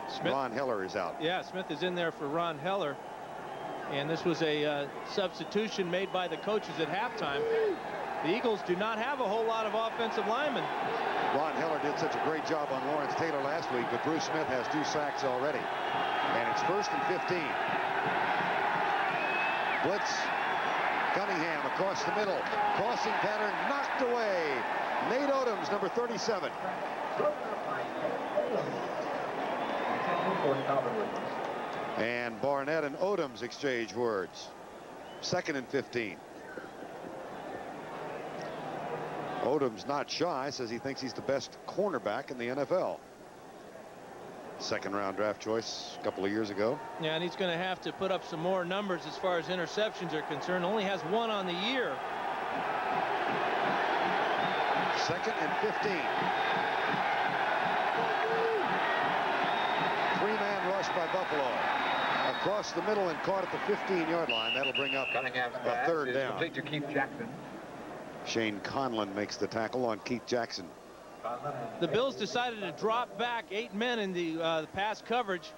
Smith. Ron Heller is out. Yeah, Smith is in there for Ron Heller. And this was a substitution made by the coaches at halftime. The Eagles do not have a whole lot of offensive linemen. Ron Heller did such a great job on Lawrence Taylor last week, but Bruce Smith has 2 sacks already. And it's 1st and 15. Blitz. Cunningham across the middle. Crossing pattern knocked away. Nate Odoms, number 37. And Barnett and Odoms exchange words. 2nd and 15. Odoms not shy, says he thinks he's the best cornerback in the NFL. 2nd-round draft choice a couple of years ago. Yeah, and he's going to have to put up some more numbers as far as interceptions are concerned. Only has 1 on the year. 2nd and 15. Buffalo. Across the middle and caught at the 15-yard line. That'll bring up a third down. Complete to Keith Jackson. Shane Conlon makes the tackle on Keith Jackson. The Bills decided to drop back 8 men in the pass coverage.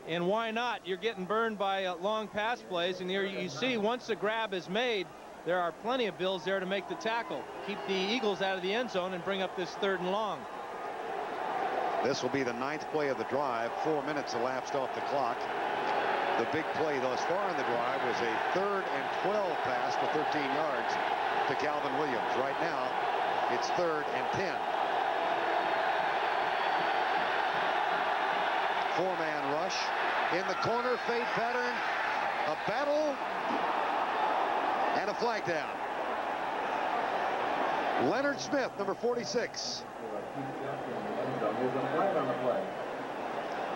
And why not? You're getting burned by long pass plays. And here you see once the grab is made, there are plenty of Bills there to make the tackle. Keep the Eagles out of the end zone and bring up this 3rd and long. This will be the 9th play of the drive. 4 minutes elapsed off the clock. The big play thus far in the drive was a 3rd and 12 pass for 13 yards to Calvin Williams. Right now, it's 3rd and 10. 4-man rush in the corner, fade pattern, a battle, and a flag down. Leonard Smith, number 46.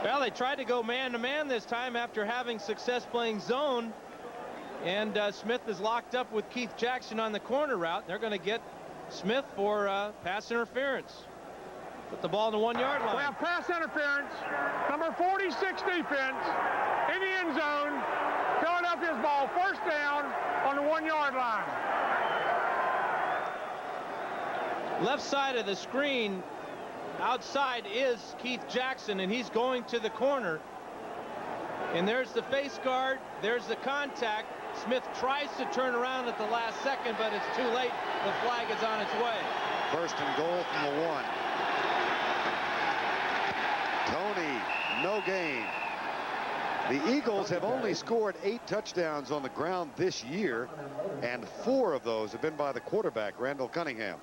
Well, they tried to go man-to-man this time after having success playing zone. And Smith is locked up with Keith Jackson on the corner route. They're going to get Smith for pass interference. Put the ball in the 1-yard line. We have pass interference. Number 46 defense in the end zone. Philadelphia's ball, 1st down on the 1-yard line. Left side of the screen outside is Keith Jackson, and he's going to the corner. And there's the face guard. There's the contact. Smith tries to turn around at the last second, but it's too late. The flag is on its way. 1st and goal from the 1. Tony, no gain. The Eagles have only scored 8 touchdowns on the ground this year, and 4 of those have been by the quarterback, Randall Cunningham.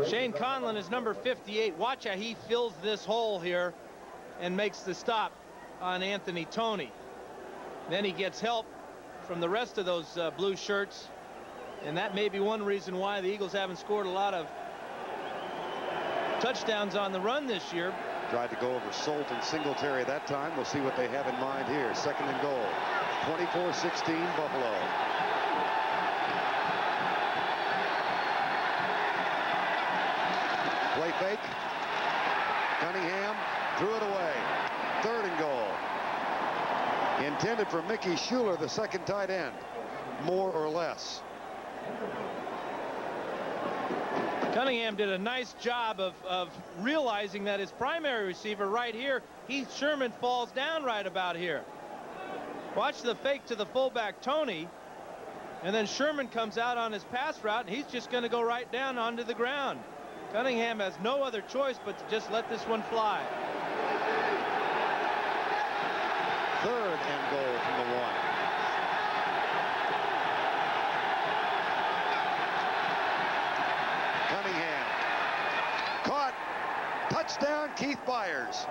Shane Conlon is number 58. Watch how he fills this hole here and makes the stop on Anthony Toney. Then he gets help from the rest of those blue shirts, and that may be one reason why the Eagles haven't scored a lot of touchdowns on the run this year. Tried to go over Solt and Singletary that time. We'll see what they have in mind here. 2nd and goal. 24-16 Buffalo. Play fake. Cunningham threw it away. 3rd and goal. Intended for Mickey Schuler, the 2nd tight end. More or less. Cunningham did a nice job of realizing that his primary receiver right here, Heath Sherman, falls down right about here. Watch the fake to the fullback Toney, and then Sherman comes out on his pass route, and he's just going to go right down onto the ground. Cunningham has no other choice but to just let this one fly. 3rd and goal from the 1. Cunningham caught. Touchdown, Keith Byers.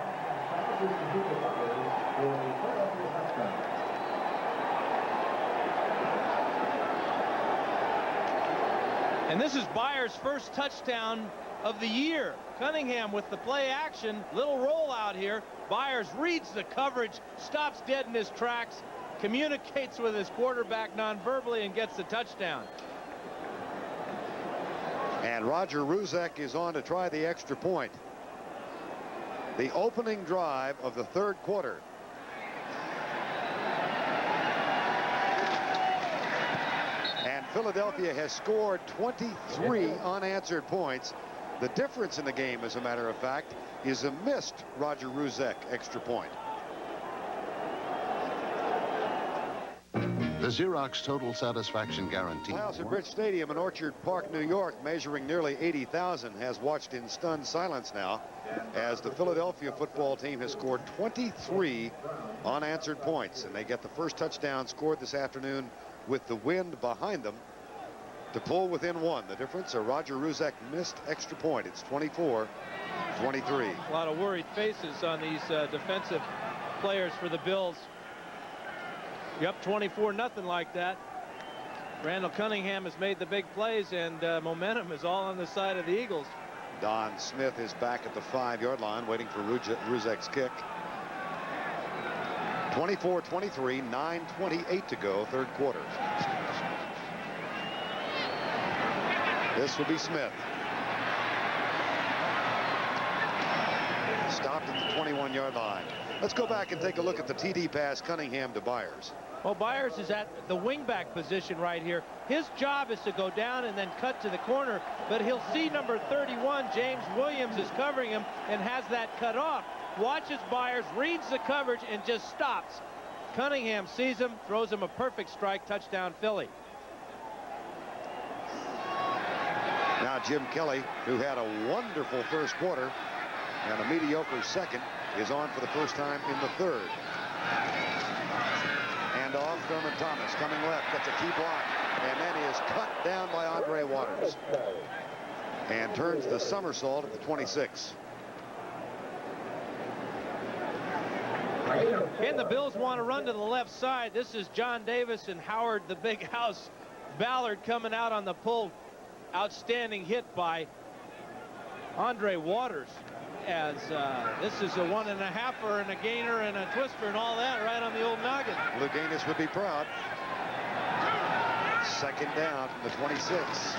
And this is Byers' first touchdown of the year. Cunningham with the play action, little rollout here. Byers reads the coverage, stops dead in his tracks, communicates with his quarterback non-verbally, and gets the touchdown. And Roger Ruzek is on to try the extra point. The opening drive of the 3rd quarter. And Philadelphia has scored 23 unanswered points. The difference in the game, as a matter of fact, is a missed Roger Ruzek extra point. The Xerox Total Satisfaction Guarantee. Miles at Bridge Stadium in Orchard Park, New York, measuring nearly 80,000, has watched in stunned silence now as the Philadelphia football team has scored 23 unanswered points, and they get the first touchdown scored this afternoon with the wind behind them to pull within 1. The difference, a Roger Ruzek missed extra point. It's 24-23. A lot of worried faces on these defensive players for the Bills. You're up 24-0 like that. Randall Cunningham has made the big plays, and momentum is all on the side of the Eagles. Don Smith is back at the 5-yard line waiting for Ruzek's kick. 24-23, 9:28 to go, 3rd quarter. This will be Smith. Stopped at the 21-yard line. Let's go back and take a look at the TD pass, Cunningham to Byers. Well, Byers is at the wingback position right here. His job is to go down and then cut to the corner, but he'll see number 31, James Williams, is covering him and has that cut off. Watches Byers, reads the coverage, and just stops. Cunningham sees him, throws him a perfect strike, touchdown Philly. Now Jim Kelly, who had a wonderful first quarter and a mediocre second, is on for the first time in the third. And off, Thurman Thomas coming left, gets a key block, and then is cut down by Andre Waters and turns the somersault at the 26. And the Bills want to run to the left side. This is John Davis and Howard, the big house. Ballard coming out on the pull. Outstanding hit by Andre Waters, as this is a 1.5er and a gainer and a twister and all that right on the old noggin. Lou Gaines would be proud. Second down from the 26.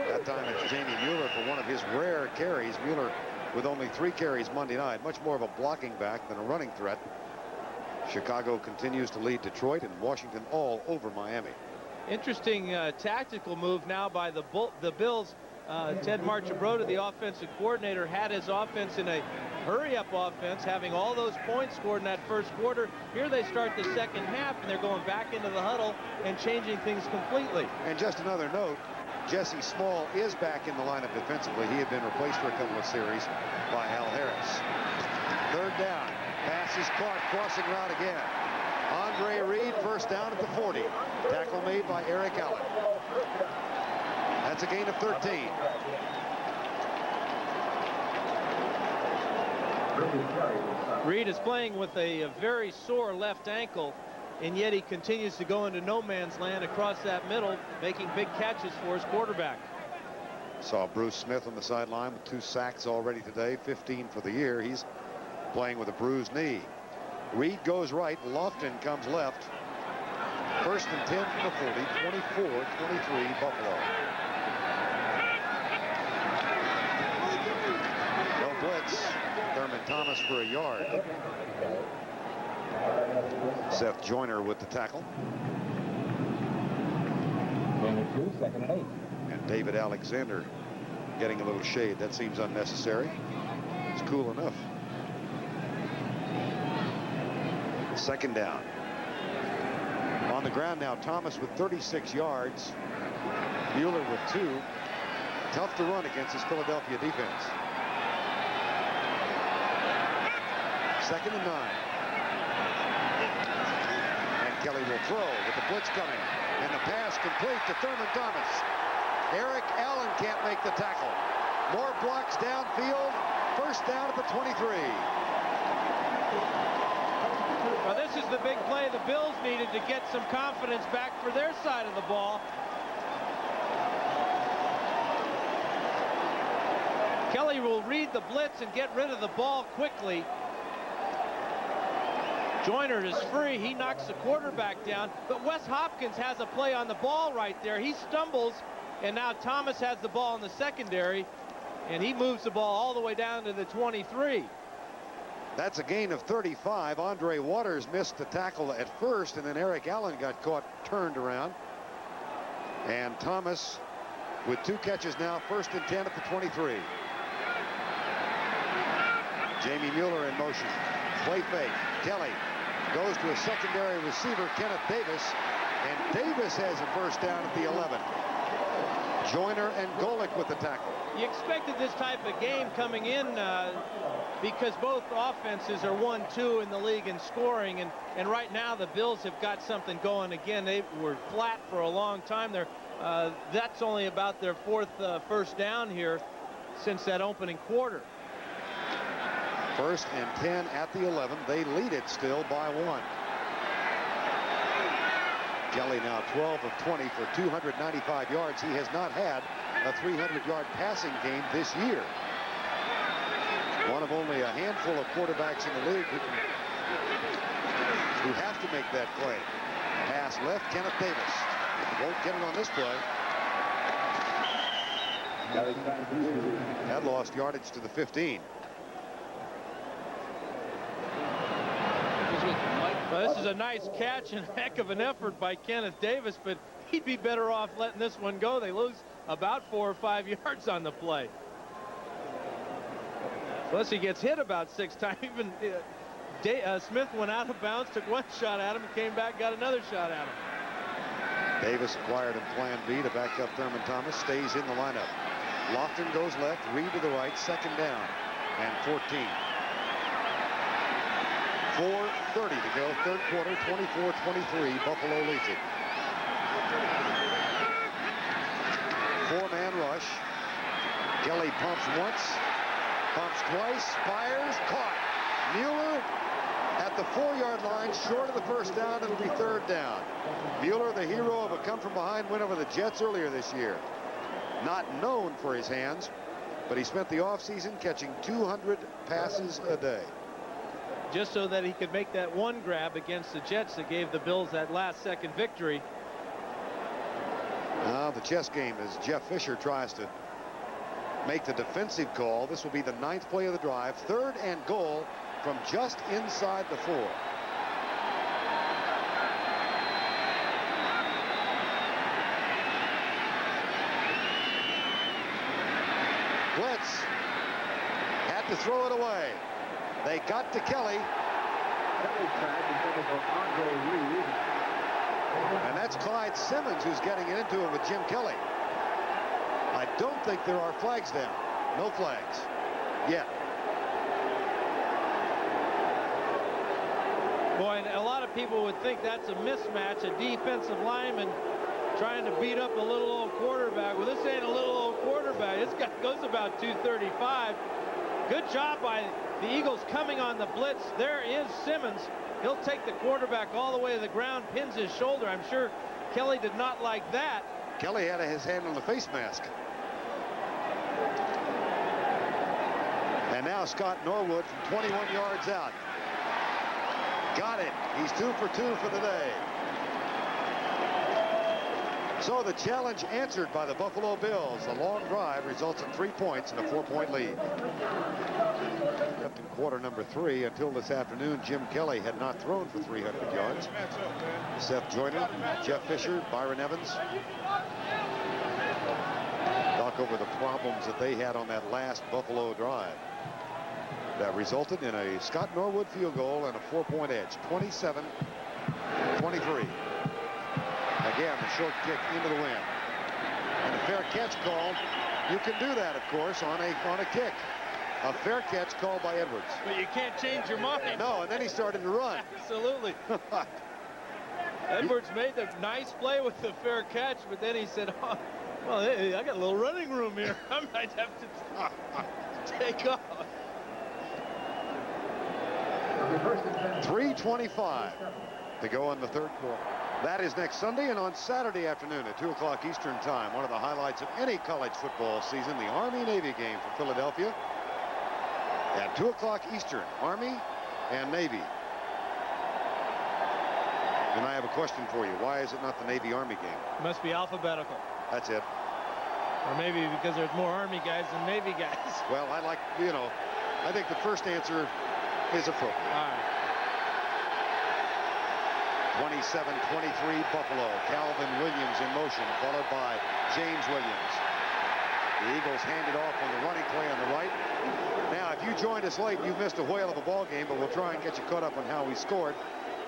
That time it's Jamie Mueller for one of his rare carries. Mueller with only 3 carries Monday night, much more of a blocking back than a running threat. Chicago continues to lead Detroit and Washington all over Miami. Interesting tactical move now by the Bills. Ted Marchibroda, the offensive coordinator, had his offense in a hurry-up offense, having all those points scored in that first quarter. Here they start the second half, and they're going back into the huddle and changing things completely. And just another note, Jesse Small is back in the lineup defensively. He had been replaced for a couple of series by Al Harris. Third down. Pass is caught. Crossing route again. Andre Reed, first down at the 40. Tackle made by Eric Allen. That's a gain of 13. Reed is playing with a very sore left ankle, and yet he continues to go into no man's land across that middle, making big catches for his quarterback. Saw Bruce Smith on the sideline with 2 sacks already today, 15 for the year. He's playing with a bruised knee. Reed goes right, Lofton comes left. First and 10 from the 40, 24-23 Buffalo. No blitz. Thurman Thomas for a yard. Seth Joyner with the tackle. Second and 8. And David Alexander getting a little shade. That seems unnecessary. It's cool enough. Second down. On the ground now, Thomas with 36 yards. Mueller with 2. Tough to run against this Philadelphia defense. Second and 9. And Kelly will throw with the blitz coming. And the pass complete to Thurman Thomas. Eric Allen can't make the tackle. More blocks downfield. First down at the 23. Well, this is the big play the Bills needed to get some confidence back for their side of the ball. Kelly will read the blitz and get rid of the ball quickly. Joyner is free. He knocks the quarterback down, but Wes Hopkins has a play on the ball right there. He stumbles, and now Thomas has the ball in the secondary, and he moves the ball all the way down to the 23. That's a gain of 35. Andre Waters missed the tackle at first, and then Eric Allen got caught, turned around. And Thomas with 2 catches now, first and 10 at the 23. Jamie Mueller in motion. Play fake. Kelly goes to a secondary receiver, Kenneth Davis, and Davis has a first down at the 11. Joyner and Golick with the tackle. You expected this type of game coming in because both offenses are 1-2 in the league in scoring, and right now the Bills have got something going again. They were flat for a long time there. That's only about their 4th first down here since that opening quarter. First and 10 at the 11. They lead it still by 1. Kelly now 12 of 20 for 295 yards. He has not had a 300-yard passing game this year. One of only a handful of quarterbacks in the league who have to make that play. Pass left, Kenneth Davis. Won't get it on this play. Had lost yardage to the 15. Well, this is a nice catch and heck of an effort by Kenneth Davis, but he'd be better off letting this one go. They lose about 4 or 5 yards on the play. Plus, he gets hit about 6 times. Even Smith went out of bounds, took one shot at him, and came back, got another shot at him. Davis acquired in plan B to back up Thurman Thomas, stays in the lineup. Lofton goes left, Reed to the right, 2nd down and 14. 4:30 to go, 3rd quarter, 24-23, Buffalo leads it. 4-man rush. Kelly pumps once, pumps twice, fires, caught. Mueller at the 4-yard line, short of the 1st down. It'll be 3rd down. Mueller, the hero of a come-from-behind win over the Jets earlier this year. Not known for his hands, but he spent the offseason catching 200 passes a day. Just so that he could make that one grab against the Jets that gave the Bills that last-second victory. Now the chess game as Jeff Fisher tries to make the defensive call. This will be the 9th play of the drive. 3rd and goal from just inside the 4. Blitz had to throw it away. They got to Kelly. And that's Clyde Simmons who's getting it into it with Jim Kelly. I don't think there are flags down. No flags yet. Boy, and a lot of people would think that's a mismatch, a defensive lineman trying to beat up a little old quarterback. Well, this ain't a little old quarterback. This guy goes about 235. Good job by the Eagles coming on the blitz. There is Simmons. He'll take the quarterback all the way to the ground, pins his shoulder. I'm sure Kelly did not like that. Kelly had his hand on the face mask. And now Scott Norwood from 21 yards out. Got it. He's 2 for 2 for the day. So the challenge answered by the Buffalo Bills. The long drive results in 3 points and a 4-point lead. Up in quarter number 3 until this afternoon, Jim Kelly had not thrown for 300 yards. Seth Joyner, Jeff Fisher, Byron Evans. Talk over the problems that they had on that last Buffalo drive. That resulted in a Scott Norwood field goal and a 4-point edge, 27-23. Again, the short kick into the wind. And a fair catch called. You can do that, of course, on a kick. A fair catch called by Edwards. But you can't change your mind. No, and then he started to run. Absolutely. Edwards made the nice play with the fair catch, but then he said, oh, well, hey, I got a little running room here. I might have to take off. 3:25 to go in the 3rd quarter. That is next Sunday, and on Saturday afternoon at 2 o'clock Eastern time, one of the highlights of any college football season, the Army-Navy game for Philadelphia. At 2 o'clock Eastern, Army and Navy. And I have a question for you. Why is it not the Navy-Army game? It must be alphabetical. That's it. Or maybe because there's more Army guys than Navy guys. Well, I like, you know, I think the first answer is appropriate. All right. 27-23 Buffalo. Calvin Williams in motion, followed by James Williams. The Eagles hand it off on the running play on the right. Now, if you joined us late, you missed a whale of a ball game, but we'll try and get you caught up on how we scored.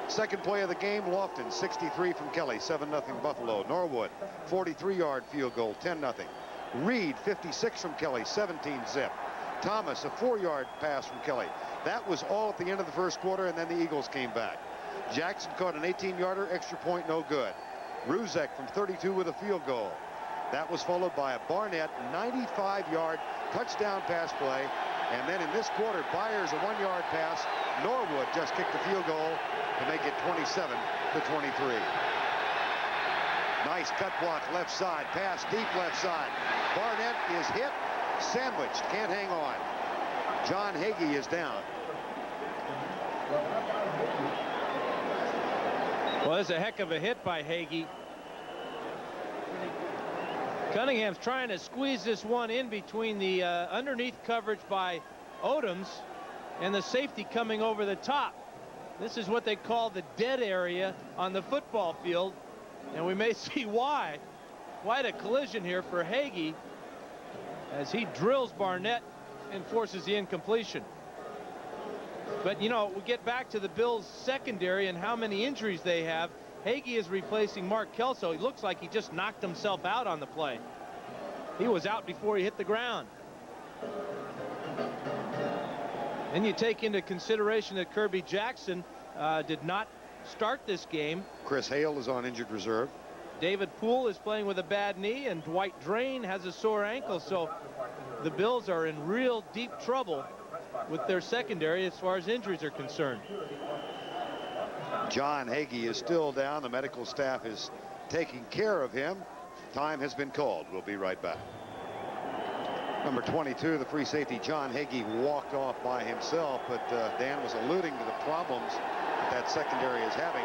Second play of the game, Lofton, 63 from Kelly, 7-0 Buffalo. Norwood, 43-yard field goal, 10-0. Reed, 56 from Kelly, 17-zip. Thomas, a 4-yard pass from Kelly. That was all at the end of the 1st quarter, and then the Eagles came back. Jackson caught an 18-yarder, extra point, no good. Ruzek from 32 with a field goal. That was followed by a Barnett 95-yard touchdown pass play. And then in this quarter, Byers a 1-yard pass. Norwood just kicked the field goal to make it 27-23. Nice cut block left side, pass deep left side. Barnett is hit, sandwiched, can't hang on. John Hagee is down. Well, that's a heck of a hit by Hagee. Cunningham's trying to squeeze this one in between the underneath coverage by Odoms and the safety coming over the top. This is what they call the dead area on the football field, and we may see why. Quite a collision here for Hagee as he drills Barnett and forces the incompletion. But, you know, we get back to the Bills' secondary and how many injuries they have. Hagee is replacing Mark Kelso. He looks like he just knocked himself out on the play. He was out before he hit the ground. Then you take into consideration that Kirby Jackson did not start this game. Chris Hale is on injured reserve. David Poole is playing with a bad knee, and Dwight Drain has a sore ankle. So the Bills are in real deep trouble with their secondary as far as injuries are concerned. John Hagee is still down. The medical staff is taking care of him. Time has been called. We'll be right back. Number 22, the free safety, John Hagee, walked off by himself, but Dan was alluding to the problems that secondary is having.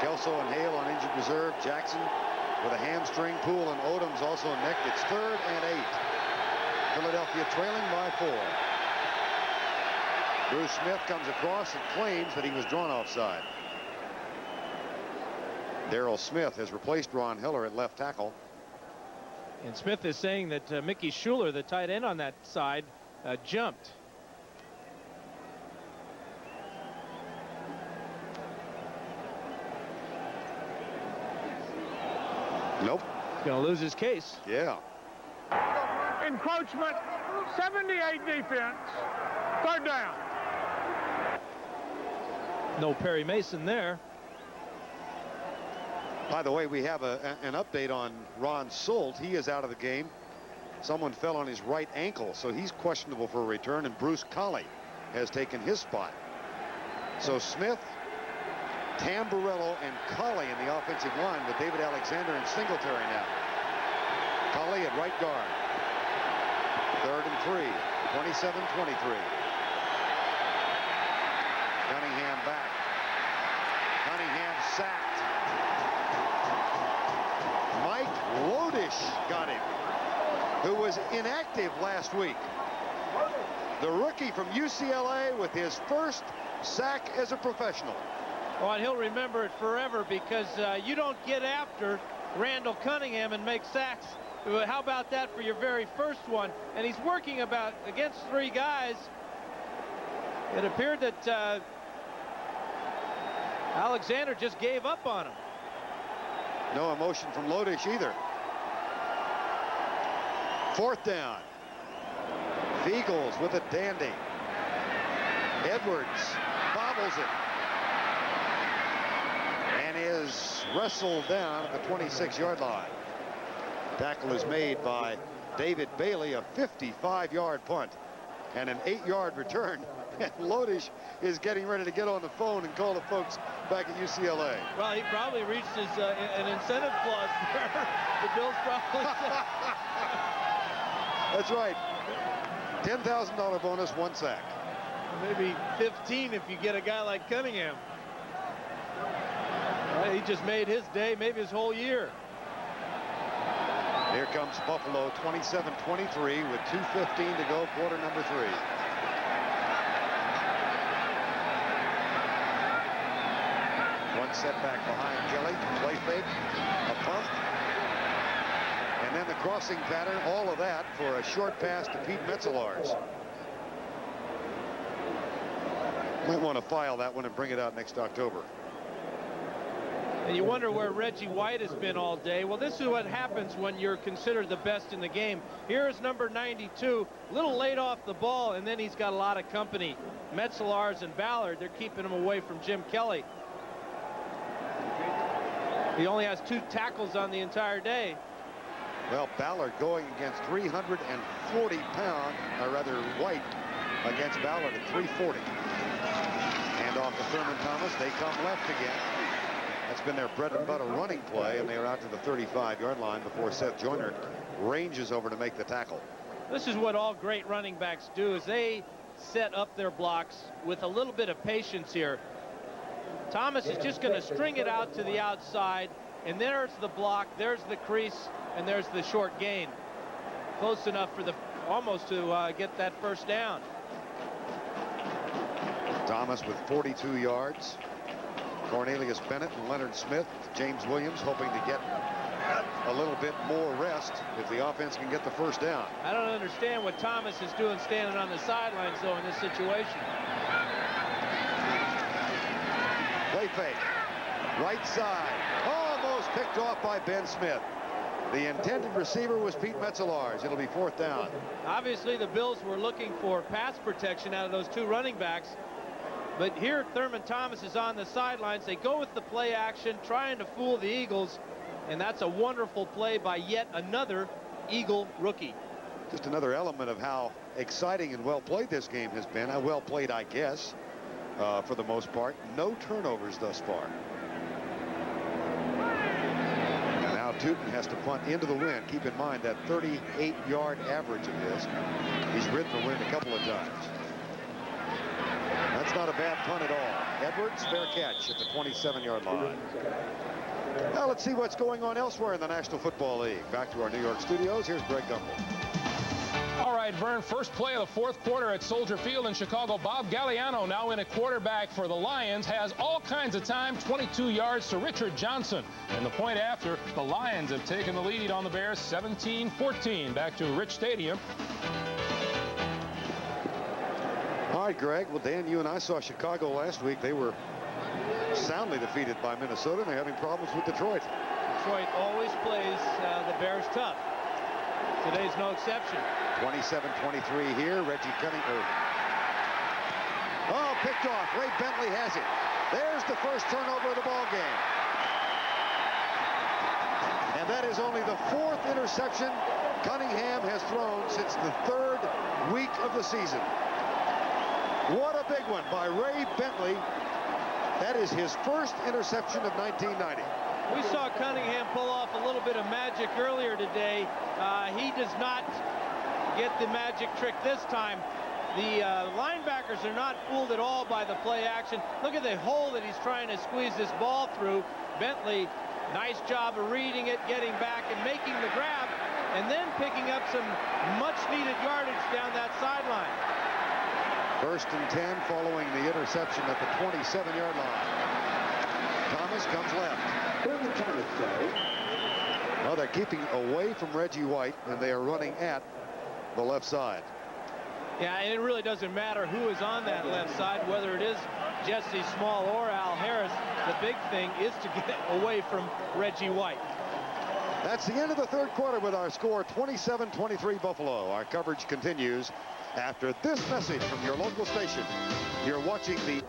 Kelso and Hale on injured reserve. Jackson with a hamstring. Poole and Odoms also necked. It's 3rd and 8. Philadelphia trailing by 4. Bruce Smith comes across and claims that he was drawn offside. Darrell Smith has replaced Ron Hiller at left tackle. And Smith is saying that Mickey Schuler, the tight end on that side, jumped. Nope. Going to lose his case. Yeah. Encroachment, 78 defense, 3rd down. No Perry Mason there. By the way, we have an update on Ron Solt. He is out of the game. Someone fell on his right ankle, so he's questionable for a return, and Bruce Colley has taken his spot. So Smith, Tamburello, and Colley in the offensive line with David Alexander and Singletary now. Colley at right guard. 3rd and 3, 27-23. Cunningham back. Cunningham sacked. Mike Lodish got him, who was inactive last week. The rookie from UCLA with his first sack as a professional. Oh, and he'll remember it forever because you don't get after Randall Cunningham and make sacks. How about that for your very first one? And he's working against 3 guys. It appeared that Alexander just gave up on him. No emotion from Lodish either. 4th down. Feagles with a dandy. Edwards bobbles it. And is wrestled down at the 26-yard line. Tackle is made by David Bailey, a 55-yard punt and an 8-yard return. And Lodish is getting ready to get on the phone and call the folks back at UCLA. Well, he probably reached his an incentive clause there. The Bills probably said. That's right. $10,000 bonus, 1 sack. Maybe 15 if you get a guy like Cunningham. Well, he just made his day, maybe his whole year. Here comes Buffalo, 27-23 with 2:15 to go, quarter number 3. One setback behind Kelly, play fake, a punt, and then the crossing pattern, all of that for a short pass to Pete Metzelaars. Might want to file that one and bring it out next October. And you wonder where Reggie White has been all day. Well, this is what happens when you're considered the best in the game. Here is number 92, a little late off the ball, and then he's got a lot of company. Metzelaars and Ballard, they're keeping him away from Jim Kelly. He only has 2 tackles on the entire day. Well, Ballard going against 340-pound, or rather White against Ballard at 340. And off to Thurman Thomas, they come left again. That's been their bread and butter running play, and they are out to the 35-yard line before Seth Joyner ranges over to make the tackle. This is what all great running backs do, is they set up their blocks with a little bit of patience here. Thomas is just going to string it out to the outside, and there's the block, there's the crease, and there's the short gain. Close enough for the almost to get that first down. Thomas with 42 yards. Cornelius Bennett and Leonard Smith. James Williams hoping to get a little bit more rest if the offense can get the first down. I don't understand what Thomas is doing standing on the sidelines, though, in this situation. Play fake. Right side. Almost picked off by Ben Smith. The intended receiver was Pete Metzelaars. It'll be fourth down. Obviously, the Bills were looking for pass protection out of those two running backs. But here, Thurman Thomas is on the sidelines. They go with the play action, trying to fool the Eagles. And that's a wonderful play by yet another Eagle rookie. Just another element of how exciting and well played this game has been. Well played, I guess, for the most part. No turnovers thus far. And now Tootin has to punt into the wind. Keep in mind that 38-yard average of his. He's ridden the wind a couple of times. That's not a bad punt at all. Edwards, fair catch at the 27-yard line. Now let's see what's going on elsewhere in the National Football League. Back to our New York studios. Here's Greg Gumbel. All right, Vern, first play of the fourth quarter at Soldier Field in Chicago. Bob Galliano, now in a quarterback for the Lions, has all kinds of time, 22 yards to Richard Johnson. And the point after, the Lions have taken the lead on the Bears, 17-14. Back to Rich Stadium. All right, Greg. Well, Dan, you and I saw Chicago last week. They were soundly defeated by Minnesota, and they're having problems with Detroit. Detroit always plays the Bears tough. Today's no exception. 27-23 here. Reggie Cunningham. Oh, picked off. Ray Bentley has it. There's the first turnover of the ball game. And that is only the fourth interception Cunningham has thrown since the third week of the season. What a big one by Ray Bentley. That is his first interception of 1990. We saw Cunningham pull off a little bit of magic earlier today. He does not get the magic trick this time. The linebackers are not fooled at all by the play action. Look at the hole that he's trying to squeeze this ball through. Bentley, nice job of reading it, getting back and making the grab, and then picking up some much-needed yardage down that sideline. First and 10 following the interception at the 27-yard line. Thomas comes left. Well, they're keeping away from Reggie White, and they are running at the left side. Yeah, and it really doesn't matter who is on that left side, whether it is Jesse Small or Al Harris. The big thing is to get away from Reggie White. That's the end of the third quarter with our score 27-23 Buffalo. Our coverage continues after this message from your local station. You're watching the...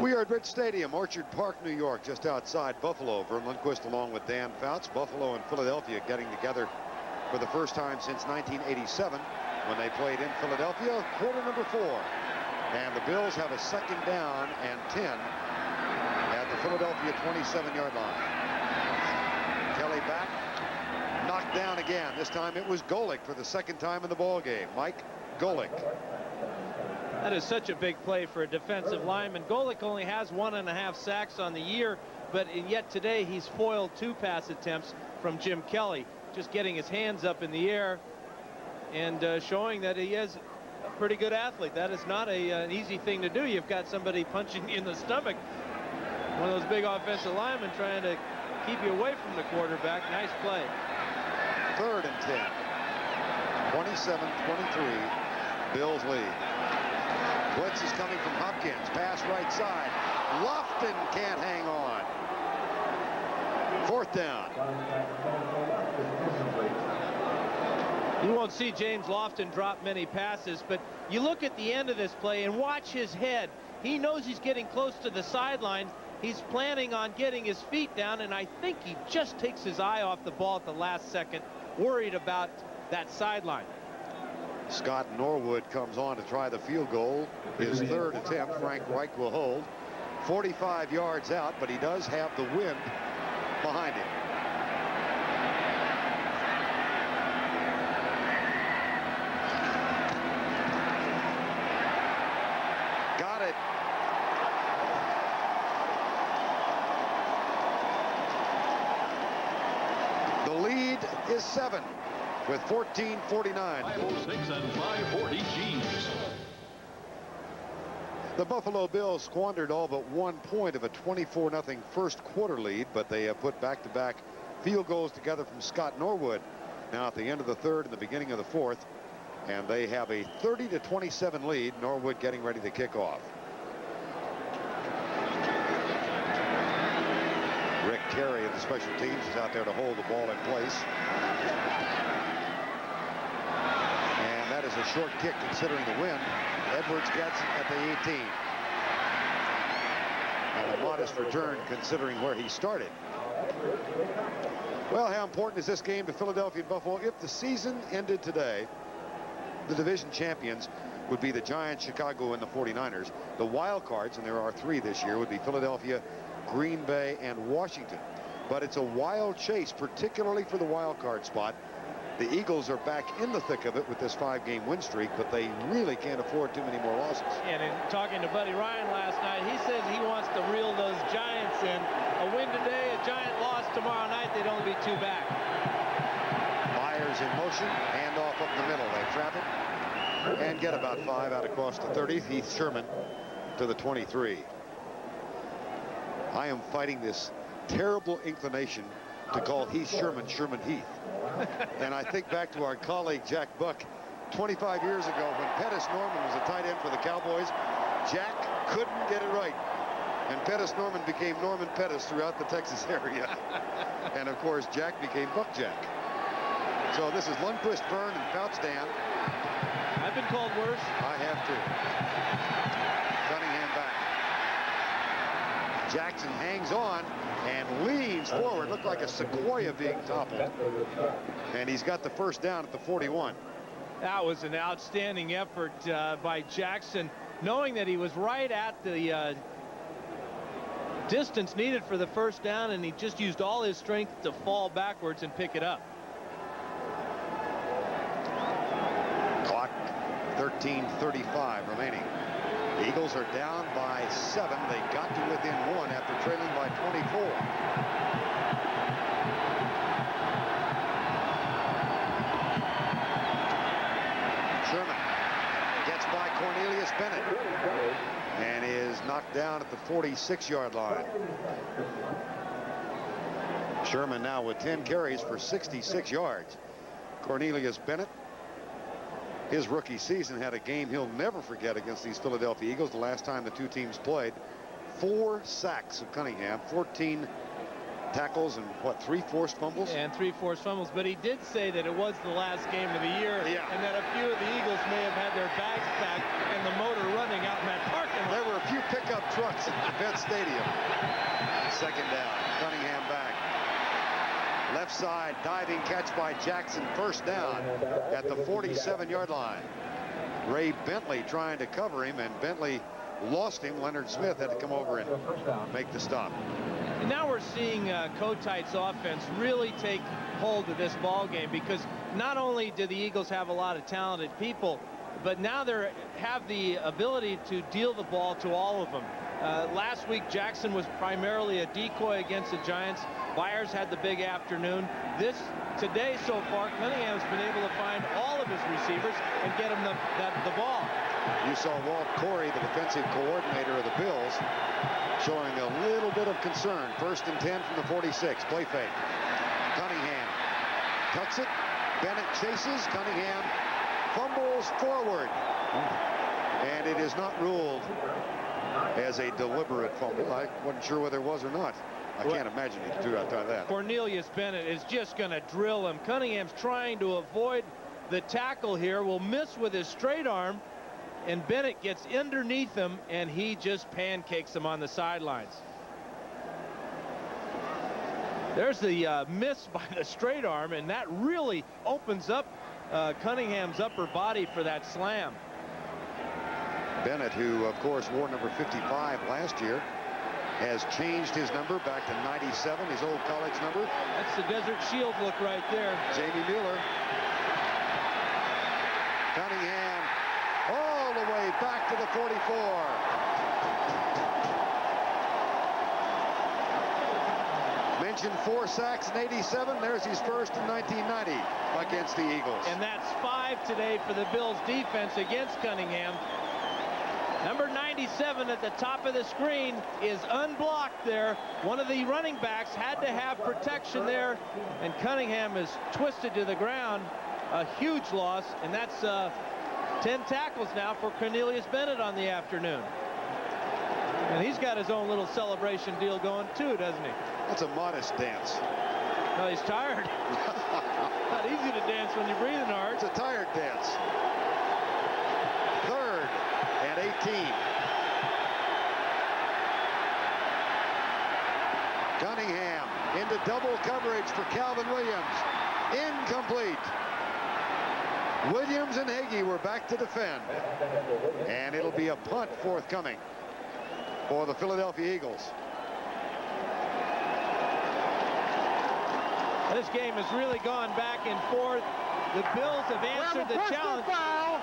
We are at Rich Stadium, Orchard Park, New York, just outside Buffalo. Vern Lundquist along with Dan Fouts. Buffalo and Philadelphia getting together for the first time since 1987 when they played in Philadelphia, quarter number 4. And the Bills have a second down and 10 at the Philadelphia 27-yard line. Kelly back, knocked down again. This time it was Golick for the second time in the ball game. Mike Golick. That is such a big play for a defensive lineman. Golick only has 1.5 sacks on the year, but yet today he's foiled 2 pass attempts from Jim Kelly, just getting his hands up in the air and showing that he is a pretty good athlete. That is not an easy thing to do. You've got somebody punching in the stomach, one of those big offensive linemen trying to keep you away from the quarterback. Nice play. Third and 10. 27-23. Bills lead. Blitz is coming from Hopkins. Pass right side. Lofton can't hang on. Fourth down. You won't see James Lofton drop many passes, but you look at the end of this play and watch his head. He knows he's getting close to the sideline. He's planning on getting his feet down, and I think he just takes his eye off the ball at the last second, worried about that sideline. Scott Norwood comes on to try the field goal. His third attempt. Frank Reich will hold. 45 yards out, but he does have the wind behind him. Got it. is 7 with 14:49. 506 and 540 G's. The Buffalo Bills squandered all but 1 point of a 24-0 first quarter lead, but they have put back-to-back field goals together from Scott Norwood now at the end of the third and the beginning of the fourth, and they have a 30-27 lead. Norwood getting ready to kick off. Rick Terry of the special teams is out there to hold the ball in place. And that is a short kick considering the wind. Edwards gets it at the 18. And a modest return considering where he started. Well, how important is this game to Philadelphia and Buffalo? If the season ended today, the division champions would be the Giants, Chicago, and the 49ers. The wild cards, and there are 3 this year, would be Philadelphia, Green Bay, and Washington. But it's a wild chase, particularly for the wild card spot. The Eagles are back in the thick of it with this 5-game win streak, but they really can't afford too many more losses. And in talking to Buddy Ryan last night, he says he wants to reel those Giants in. A win today, a Giant loss tomorrow night, they'd only be 2 back. Myers in motion, handoff up the middle. They trap it and get about 5 out across the 30. Heath Sherman to the 23. I am fighting this terrible inclination to call Heath Sherman Sherman Heath. And I think back to our colleague Jack Buck 25 years ago when Pettis Norman was a tight end for the Cowboys. Jack couldn't get it right. And Pettis Norman became Norman Pettis throughout the Texas area. And of course, Jack became Buck Jack. So this is Lundquist, Byrne, and Poutzdam. I've been called worse. I have too. Cunningham back. Jackson hangs on and leans forward. Looked like a sequoia being toppled. And he's got the first down at the 41. That was an outstanding effort by Jackson, knowing that he was right at the distance needed for the first down, and he just used all his strength to fall backwards and pick it up. Clock 13:35 remaining. The Eagles are down by 7. They got to within 1 after trailing by 24. Sherman gets by Cornelius Bennett and is knocked down at the 46-yard line. Sherman now with 10 carries for 66 yards. Cornelius Bennett, his rookie season, had a game he'll never forget against these Philadelphia Eagles. The last time the two teams played, 4 sacks of Cunningham, 14 tackles, and what, 3 forced fumbles? And 3 forced fumbles. But he did say that it was the last game of the year, and that a few of the Eagles may have had their bags packed and the motor running out in that parking lot. There were a few pickup trucks at Vet Stadium. Second down. Cunningham back. Left side, diving catch by Jackson, first down at the 47-yard line. Ray Bentley trying to cover him, and Bentley lost him. Leonard Smith had to come over and make the stop. And now we're seeing Kotite's offense really take hold of this ball game, because not only do the Eagles have a lot of talented people, but now they have the ability to deal the ball to all of them. Last week, Jackson was primarily a decoy against the Giants. Byers had the big afternoon. Today so far, Cunningham's been able to find all of his receivers and get them the ball. You saw Walt Corey, the defensive coordinator of the Bills, showing a little bit of concern. 1st and 10 from the 46. Play fake. Cunningham tucks it. Bennett chases. Cunningham fumbles forward. And it is not ruled as a deliberate fumble. I wasn't sure whether it was or not. I can't imagine he threw out that. Cornelius Bennett is just going to drill him. Cunningham's trying to avoid the tackle here. Will miss with his straight arm, and Bennett gets underneath him, and he just pancakes him on the sidelines. There's the miss by the straight arm, and that really opens up Cunningham's upper body for that slam. Bennett, who of course wore number 55 last year, has changed his number back to 97, his old college number. That's the Desert Shield look right there. Jamie Mueller. Cunningham all the way back to the 44. occasion, 4 sacks in '87. There's his first in 1990 against the Eagles. And that's 5 today for the Bills defense against Cunningham. Number 97 at the top of the screen is unblocked there. One of the running backs had to have protection there, and Cunningham is twisted to the ground. A huge loss, and that's 10 tackles now for Cornelius Bennett on the afternoon. And he's got his own little celebration deal going too, doesn't he? That's a modest dance. No, he's tired. Not easy to dance when you're breathing hard. It's a tired dance. 3rd and 18. Cunningham into double coverage for Calvin Williams. Incomplete. Williams and Hagee were back to defend. And it'll be a punt forthcoming for the Philadelphia Eagles. This game has really gone back and forth. The Bills have answered the challenge. Foul.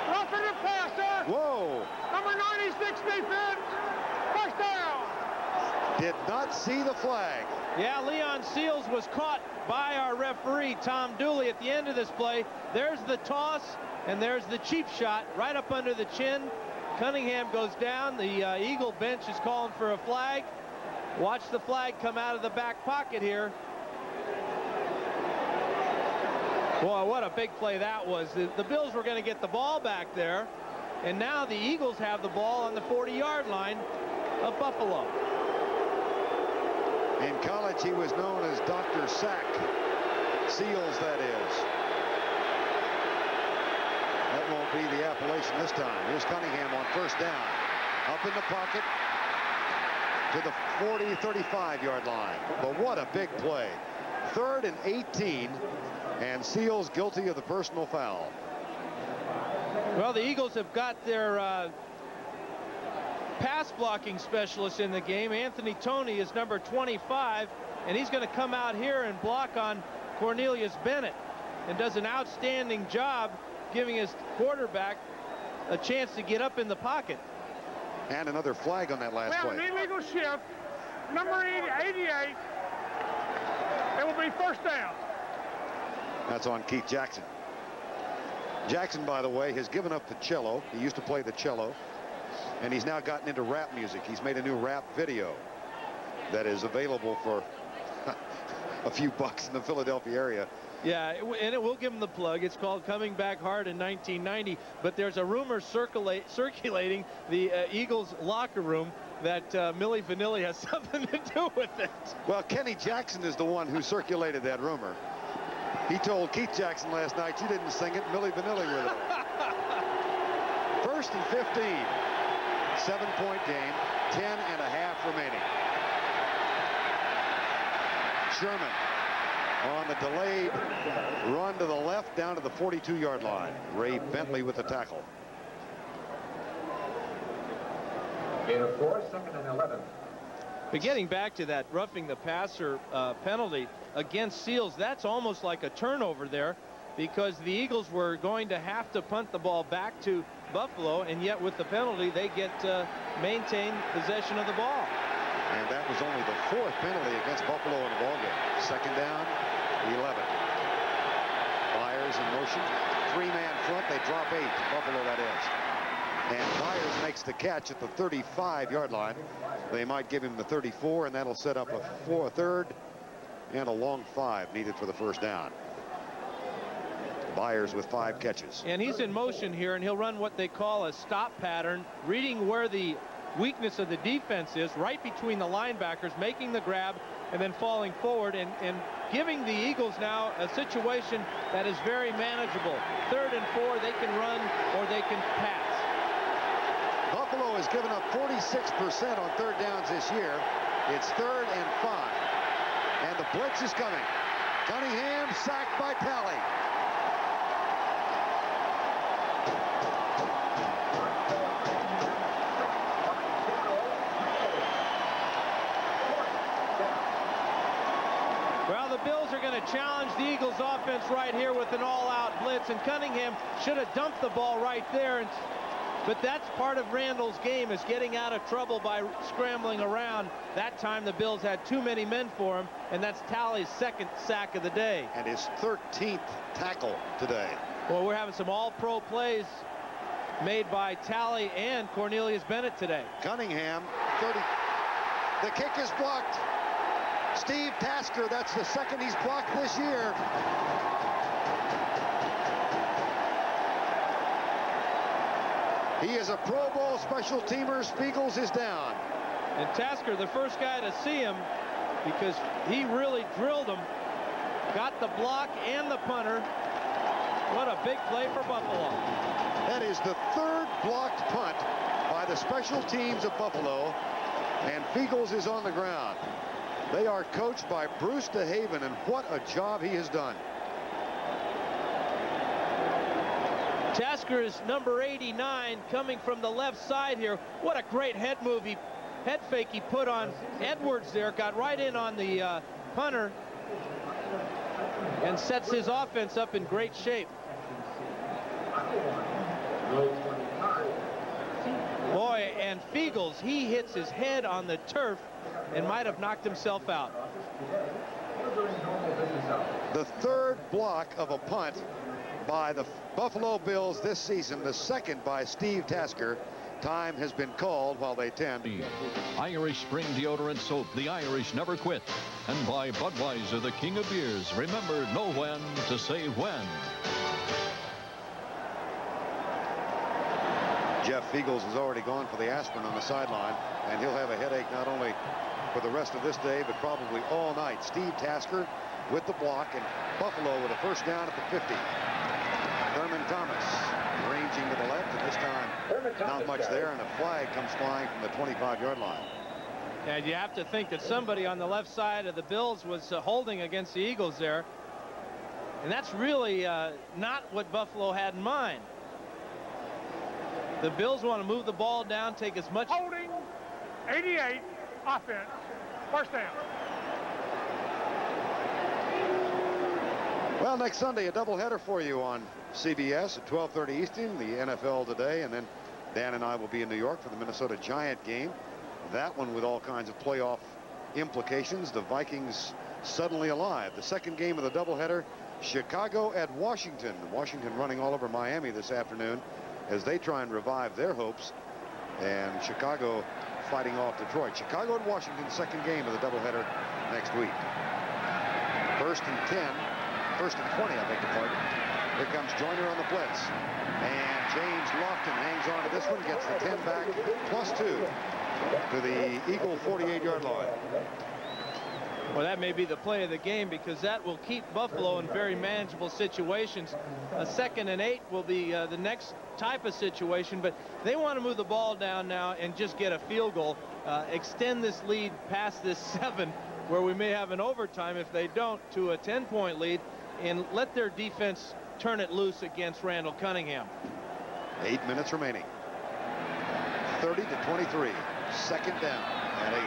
Roughing the passer. Whoa. Number 96 defense. First down. Did not see the flag. Yeah, Leon Seals was caught by our referee, Tom Dooley, at the end of this play. There's the toss, and there's the cheap shot right up under the chin. Cunningham goes down. The Eagle bench is calling for a flag. Watch the flag come out of the back pocket here. Boy, what a big play that was. The Bills were going to get the ball back there, and now the Eagles have the ball on the 40-yard line of Buffalo. In college, he was known as Dr. Sack. Seals, that is. That won't be the appellation this time. Here's Cunningham on first down. Up in the pocket to the 40, 35-yard line. But what a big play. 3rd and 18, and Seals guilty of the personal foul. Well, the Eagles have got their pass blocking specialist in the game. Anthony Toney is number 25, and he's going to come out here and block on Cornelius Bennett, and does an outstanding job giving his quarterback a chance to get up in the pocket. And another flag on that last Well, play. an illegal shift. Number 88. It will be first down. That's on Keith Jackson. Jackson, by the way, has given up the cello. He used to play the cello, and he's now gotten into rap music. He's made a new rap video that is available for a few bucks in the Philadelphia area. Yeah, and it will give him the plug. It's called Coming Back Hard in 1990. But there's a rumor circulating the Eagles locker room that Milli Vanilli has something to do with it. Well, Kenny Jackson is the one who circulated that rumor. He told Keith Jackson last night, you didn't sing it, Milli Vanilli with it. 1st and 15. 7-point game. 10.5 remaining. Sherman on the delayed run to the left down to the 42-yard line. Ray Bentley with the tackle. Gain of 4, 2nd and 11. But getting back to that roughing the passer penalty against Seals, that's almost like a turnover there, because the Eagles were going to have to punt the ball back to Buffalo, and yet with the penalty they get maintain possession of the ball. And that was only the 4th penalty against Buffalo in the ballgame. 2nd down, 11. Byers in motion. 3-man front. They drop 8. Buffalo, that is. And Byers makes the catch at the 35-yard line. They might give him the 34, and that'll set up a 3rd and a long 5 needed for the first down. Byers with 5 catches. And he's in motion here, and he'll run what they call a stop pattern, reading where the weakness of the defense is, right between the linebackers, making the grab and then falling forward, and giving the Eagles now a situation that is very manageable. 3rd and 4, they can run or they can pass. Buffalo has given up 46% on 3rd downs this year. It's 3rd and 5. And the blitz is coming. Cunningham sacked by Talley. Well, the Bills are going to challenge the Eagles offense right here with an all-out blitz, and Cunningham should have dumped the ball right there and But that's part of Randall's game, is getting out of trouble by scrambling around. That time the Bills had too many men for him, and that's Talley's second sack of the day. And his 13th tackle today. Well, we're having some all-pro plays made by Talley and Cornelius Bennett today. Cunningham, 30. The kick is blocked. Steve Tasker, that's the second he's blocked this year. He is a Pro Bowl special teamer. Spiegels is down. And Tasker, the first guy to see him, because he really drilled him. Got the block and the punter. What a big play for Buffalo. That is the third blocked punt by the special teams of Buffalo. And Spiegels is on the ground. They are coached by Bruce DeHaven, and what a job he has done. Tasker is number 89, coming from the left side here. What a great head fake he put on Edwards there. Got right in on the punter and sets his offense up in great shape. Boy, and Spiegels, he hits his head on the turf and might have knocked himself out. The third block of a punt by the Buffalo Bills this season, the second by Steve Tasker. Time has been called while they tend. Irish Spring Deodorant Soap, the Irish never quit. And by Budweiser, the king of beers. Remember, know when to say when. Jeff Spiegels has already gone for the aspirin on the sideline, and he'll have a headache not only for the rest of this day, but probably all night. Steve Tasker with the block, and Buffalo with a first down at the 50. Thurman Thomas ranging to the left, and this time not much there, and a flag comes flying from the 25-yard line. And you have to think that somebody on the left side of the Bills was holding against the Eagles there. And that's really not what Buffalo had in mind. The Bills want to move the ball down, take as much. Holding, 88, offense, first down. Well, next Sunday, a doubleheader for you on CBS at 12:30 Eastern, the NFL Today, and then Dan and I will be in New York for the Minnesota Giant game. That one with all kinds of playoff implications. The Vikings suddenly alive. The second game of the doubleheader, Chicago at Washington. Washington running all over Miami this afternoon as they try and revive their hopes. And Chicago fighting off Detroit. Chicago at Washington, second game of the doubleheader next week. First and 10. First and 20, I beg your pardon. Here comes Joyner on the blitz. And James Lofton hangs on to this one, gets the 10 back, +2 to the Eagle 48-yard line. Well, that may be the play of the game, because that will keep Buffalo in very manageable situations. A 2nd and 8 will be the next type of situation, but they want to move the ball down now and just get a field goal, extend this lead past this 7, where we may have an overtime if they don't, to a 10-point lead, and let their defense turn it loose against Randall Cunningham. 8 minutes remaining. 30-23. Second down at 8.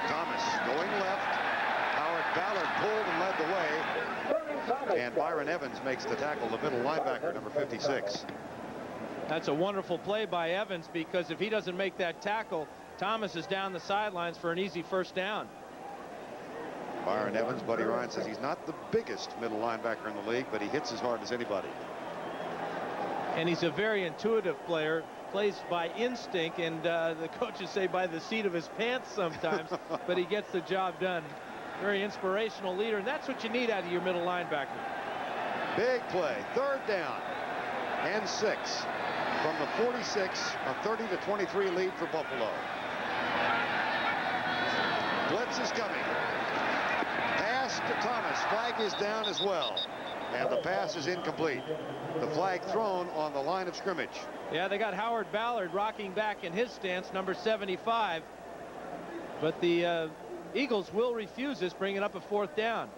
Thomas going left. Howard Ballard pulled and led the way. And Byron Evans makes the tackle, the middle linebacker, number 56. That's a wonderful play by Evans, because if he doesn't make that tackle, Thomas is down the sidelines for an easy first down. Byron Evans, Buddy Ryan says he's not the biggest middle linebacker in the league, but he hits as hard as anybody. And he's a very intuitive player, plays by instinct, and the coaches say by the seat of his pants sometimes, but he gets the job done. Very inspirational leader, and that's what you need out of your middle linebacker. Big play, third down and 6 from the 46, a 30-23 lead for Buffalo. Blitz is coming. Pass to Thomas. Flag is down as well. And the pass is incomplete. The flag thrown on the line of scrimmage. Yeah, they got Howard Ballard rocking back in his stance, number 75. But the Eagles will refuse this, bringing up a 4th down.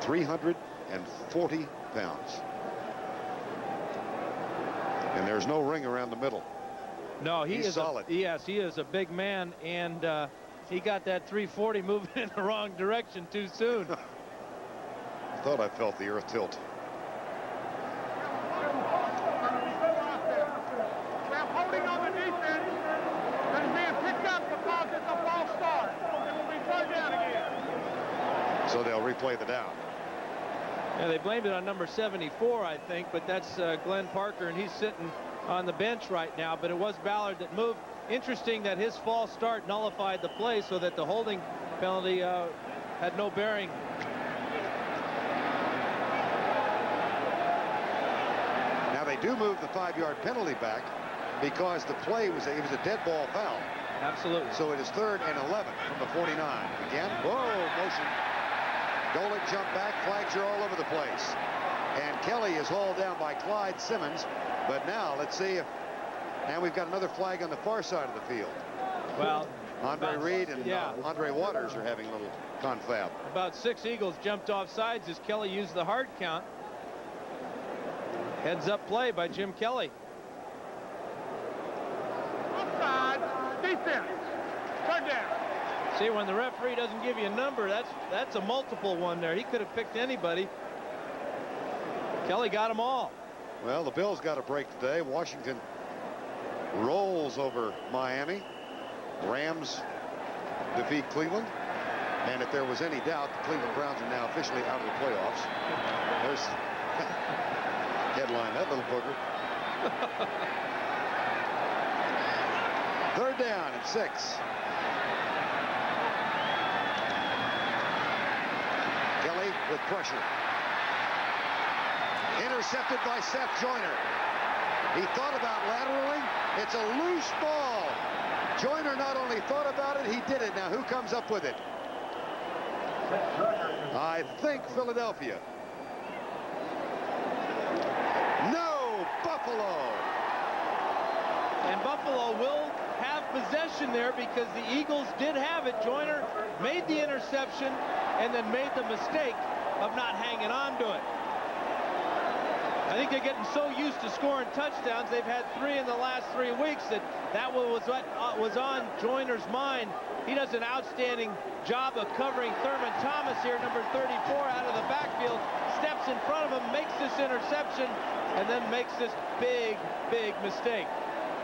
340 pounds. And there's no ring around the middle. No, he's solid. Yes, he is a big man, and he got that 340 moving in the wrong direction too soon. I thought I felt the earth tilt. So they'll replay the down. Yeah, they blamed it on number 74, I think, but that's Glenn Parker, and he's sitting on the bench right now. But it was Ballard that moved. Interesting that his false start nullified the play so that the holding penalty had no bearing. Now they do move the 5-yard penalty back because the play was it was a dead ball foul. Absolutely. So it is 3rd and 11 from the 49. Again, whoa, motion. Dolan jumped back, flags are all over the place. And Kelly is hauled down by Clyde Simmons. But now let's see if, and we've got another flag on the far side of the field. Well, Andre Reed and Andre Waters are having a little confab. About 6 Eagles jumped off sides as Kelly used the hard count. Heads up play by Jim Kelly. Offside, defense, 3rd down. See, when the referee doesn't give you a number, that's a multiple one there. He could have picked anybody. Kelly got them all. Well, the Bills got a break today. Washington rolls over Miami. Rams defeat Cleveland. And if there was any doubt, the Cleveland Browns are now officially out of the playoffs. There's headline, that little booger. 3rd down and 6. Kelly with pressure. Intercepted by Seth Joyner. He thought about lateraling. It's a loose ball. Joyner not only thought about it, he did it. Now who comes up with it? I think Philadelphia. No, Buffalo. And Buffalo will have possession there because the Eagles did have it. Joyner made the interception and then made the mistake of not hanging on to it. I think they're getting so used to scoring touchdowns. They've had 3 in the last 3 weeks that was what was on Joyner's mind. He does an outstanding job of covering Thurman Thomas here, number 34, out of the backfield, steps in front of him, makes this interception, and then makes this big mistake.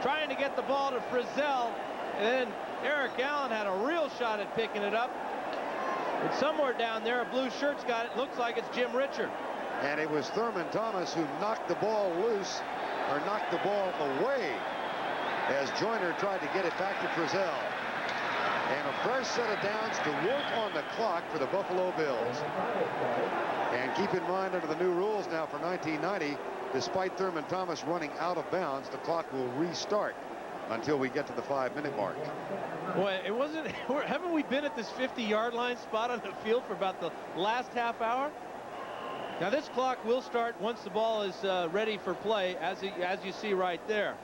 Trying to get the ball to Frizzell, and then Eric Allen had a real shot at picking it up. And somewhere down there, a blue shirt's got it. Looks like it's Jim Richard. And it was Thurman Thomas who knocked the ball loose, or knocked the ball away, as Joyner tried to get it back to Frizzell. And a fresh set of downs to work on the clock for the Buffalo Bills. And keep in mind, under the new rules now for 1990, despite Thurman Thomas running out of bounds, the clock will restart until we get to the 5-minute mark. Boy, it wasn't. Haven't we been at this 50-yard line spot on the field for about the last half hour? Now this clock will start once the ball is ready for play, as you see right there,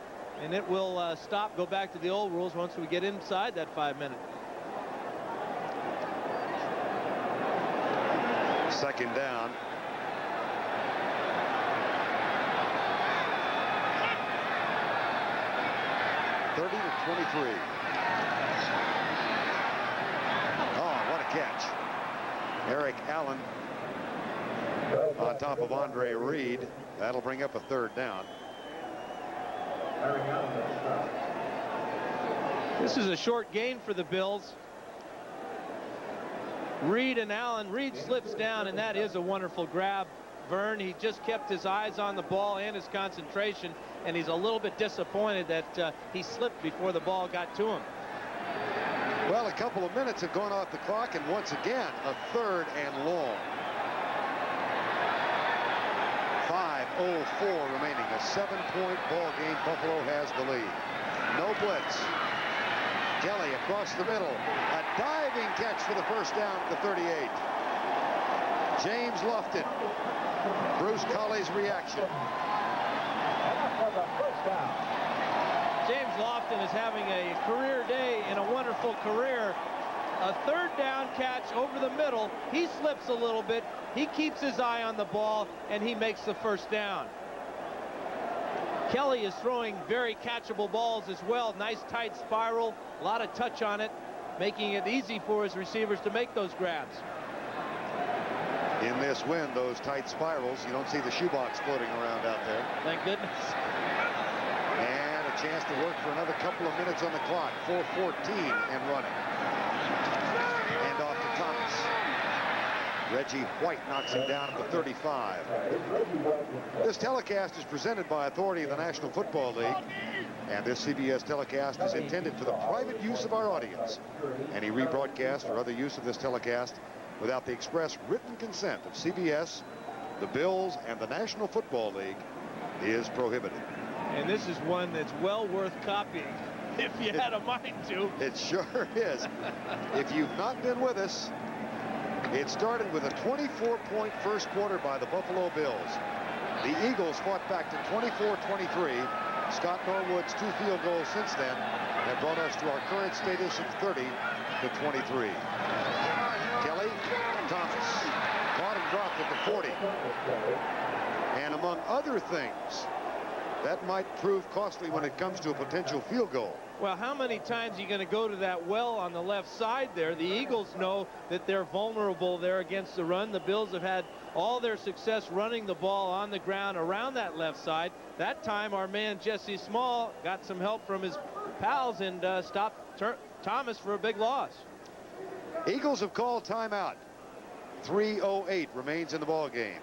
and it will stop, go back to the old rules once we get inside that 5-minute. 2nd down. (30 to 23). Oh, what a catch! Eric Allen on top of Andre Reed. That'll bring up a 3rd down. This is a short gain for the Bills. Reed and Allen. Reed slips down, and that is a wonderful grab. Vern, he just kept his eyes on the ball and his concentration, and he's a little bit disappointed that he slipped before the ball got to him. Well, a couple of minutes have gone off the clock, and once again, a 3rd and long. 5:04 remaining. A 7-point ball game. Buffalo has the lead. No blitz. Kelly across the middle. A diving catch for the 1st down at the 38. James Lofton. Bruce Colley's reaction. James Lofton is having a career day and a wonderful career. A 3rd down catch over the middle. He slips a little bit. He keeps his eye on the ball, and he makes the 1st down. Kelly is throwing very catchable balls as well. Nice tight spiral, a lot of touch on it, making it easy for his receivers to make those grabs. In this wind, those tight spirals, you don't see the shoebox floating around out there. Thank goodness. And a chance to work for another couple of minutes on the clock. 4:14 and running. And off to Thomas. Reggie White knocks him down at the 35. This telecast is presented by authority of the National Football League, and this CBS telecast is intended for the private use of our audience. Any rebroadcast or other use of this telecast without the express written consent of CBS, the Bills, and the National Football League is prohibited. And this is one that's well worth copying if you had a mind to. It sure is. If you've not been with us, it started with a 24-point first quarter by the Buffalo Bills. The Eagles fought back to 24-23. Scott Norwood's 2 field goals since then have brought us to our current status of 30-23. Kelly, Thomas, caught and dropped at the 40. And among other things, that might prove costly when it comes to a potential field goal. Well, how many times are you going to go to that well on the left side there? The Eagles know that they're vulnerable there against the run. The Bills have had all their success running the ball on the ground around that left side. That time, our man Jesse Small got some help from his pals and stopped Thomas for a big loss. Eagles have called timeout. 3:08 remains in the ball game.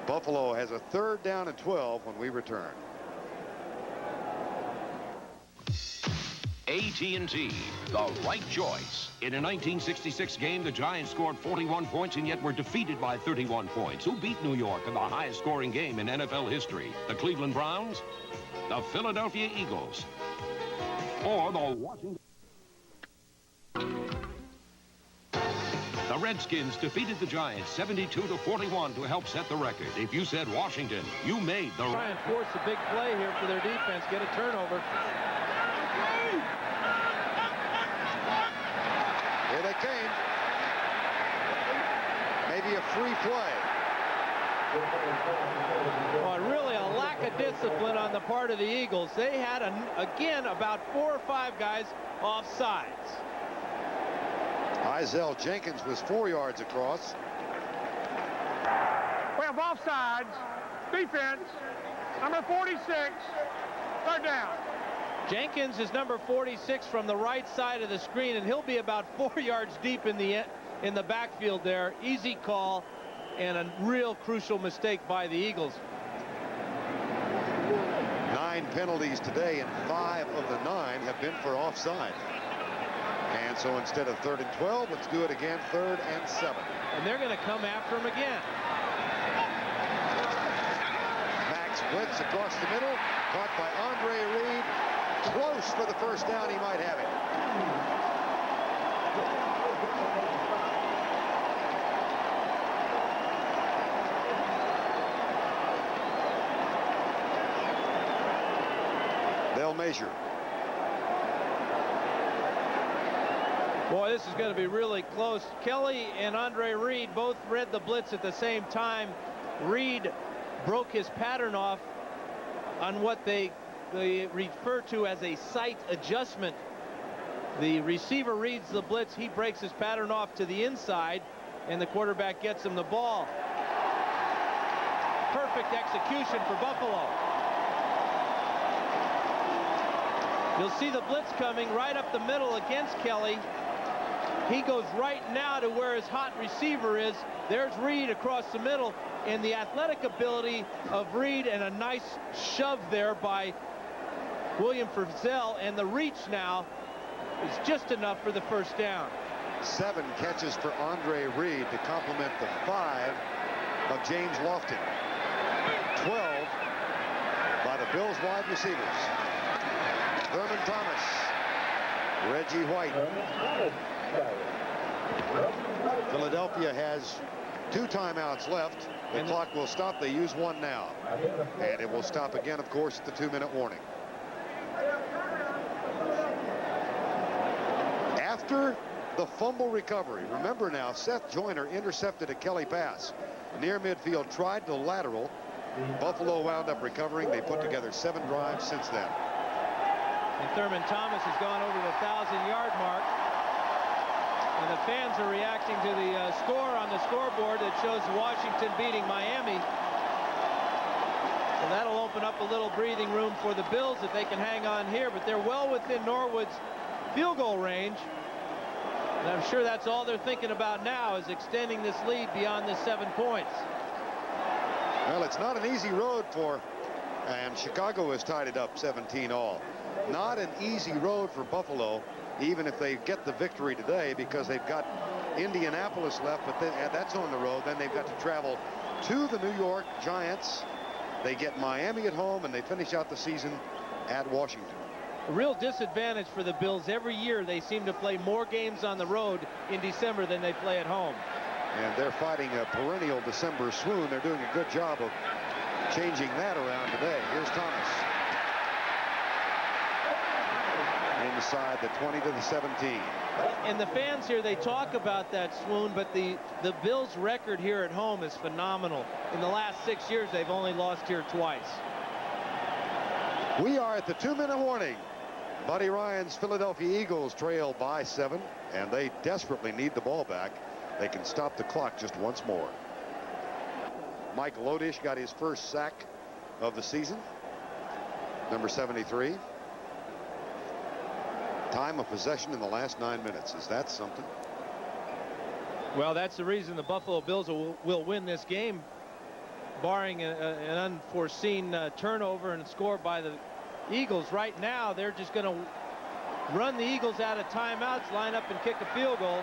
Buffalo has a 3rd down and 12 when we return. AT&T, the right choice. In a 1966 game, the Giants scored 41 points and yet were defeated by 31 points. Who beat New York in the highest scoring game in NFL history? The Cleveland Browns, the Philadelphia Eagles, or the Washington... The Redskins defeated the Giants 72-41 to help set the record. If you said Washington, you made the... Try and force a big play here for their defense, get a turnover. Here they came. Maybe a free play. Well, really a lack of discipline on the part of the Eagles. They had, again, about 4 or 5 guys offsides. Izell Jenkins was 4 yards across. We have offsides. Defense. Number 46. 3rd down. Jenkins is number 46 from the right side of the screen, and he'll be about 4 yards deep in the backfield there. Easy call and a real crucial mistake by the Eagles. 9 penalties today, and 5 of the 9 have been for offside. And so instead of 3rd and 12, let's do it again, 3rd and 7. And they're going to come after him again. Max blitz across the middle, caught by Andre Reed. Close for the first down. He might have it. They'll measure. Boy, this is going to be really close. Kelly and Andre Reed both read the blitz at the same time. Reed broke his pattern off on what they refer to as a sight adjustment. The receiver reads the blitz, he breaks his pattern off to the inside, and the quarterback gets him the ball. Perfect execution for Buffalo. You'll see the blitz coming right up the middle against Kelly. He goes right now to where his hot receiver is. There's Reed across the middle, and the athletic ability of Reed and a nice shove there by William Frizzell, and the reach now is just enough for the first down. 7 catches for Andre Reed to complement the 5 of James Lofton. 12 by the Bills wide receivers. Thurman Thomas, Reggie White. Philadelphia has 2 timeouts left. The clock will stop. They use 1 now. And it will stop again, of course, at the 2-minute warning. After the fumble recovery, remember now, Seth Joyner intercepted a Kelly pass. Near midfield, tried to lateral. Buffalo wound up recovering. They put together 7 drives since then. And Thurman Thomas has gone over the 1,000-yard mark. And the fans are reacting to the score on the scoreboard that shows Washington beating Miami. So that'll open up a little breathing room for the Bills if they can hang on here. But they're well within Norwood's field goal range. And I'm sure that's all they're thinking about now, is extending this lead beyond the 7 points. Well, it's not an easy road for, and Chicago has tied it up 17-all. Not an easy road for Buffalo, even if they get the victory today, because they've got Indianapolis left, but that's on the road. Then they've got to travel to the New York Giants. They get Miami at home, and they finish out the season at Washington. A real disadvantage for the Bills. Every year they seem to play more games on the road in December than they play at home. And they're fighting a perennial December swoon. They're doing a good job of changing that around today. Here's Thomas. Inside the 20 to the 17. And the fans here, they talk about that swoon, but the Bills' record here at home is phenomenal. In the last 6 years, they've only lost here twice. We are at the 2-minute warning. Buddy Ryan's Philadelphia Eagles trail by 7, and they desperately need the ball back. They can stop the clock just once more. Mike Lodish got his first sack of the season, number 73. Time of possession in the last 9 minutes. Is that something? Well, that's the reason the Buffalo Bills will win this game, barring an unforeseen turnover and score by the Eagles. Right now, they're just going to run the Eagles out of timeouts, line up and kick a field goal.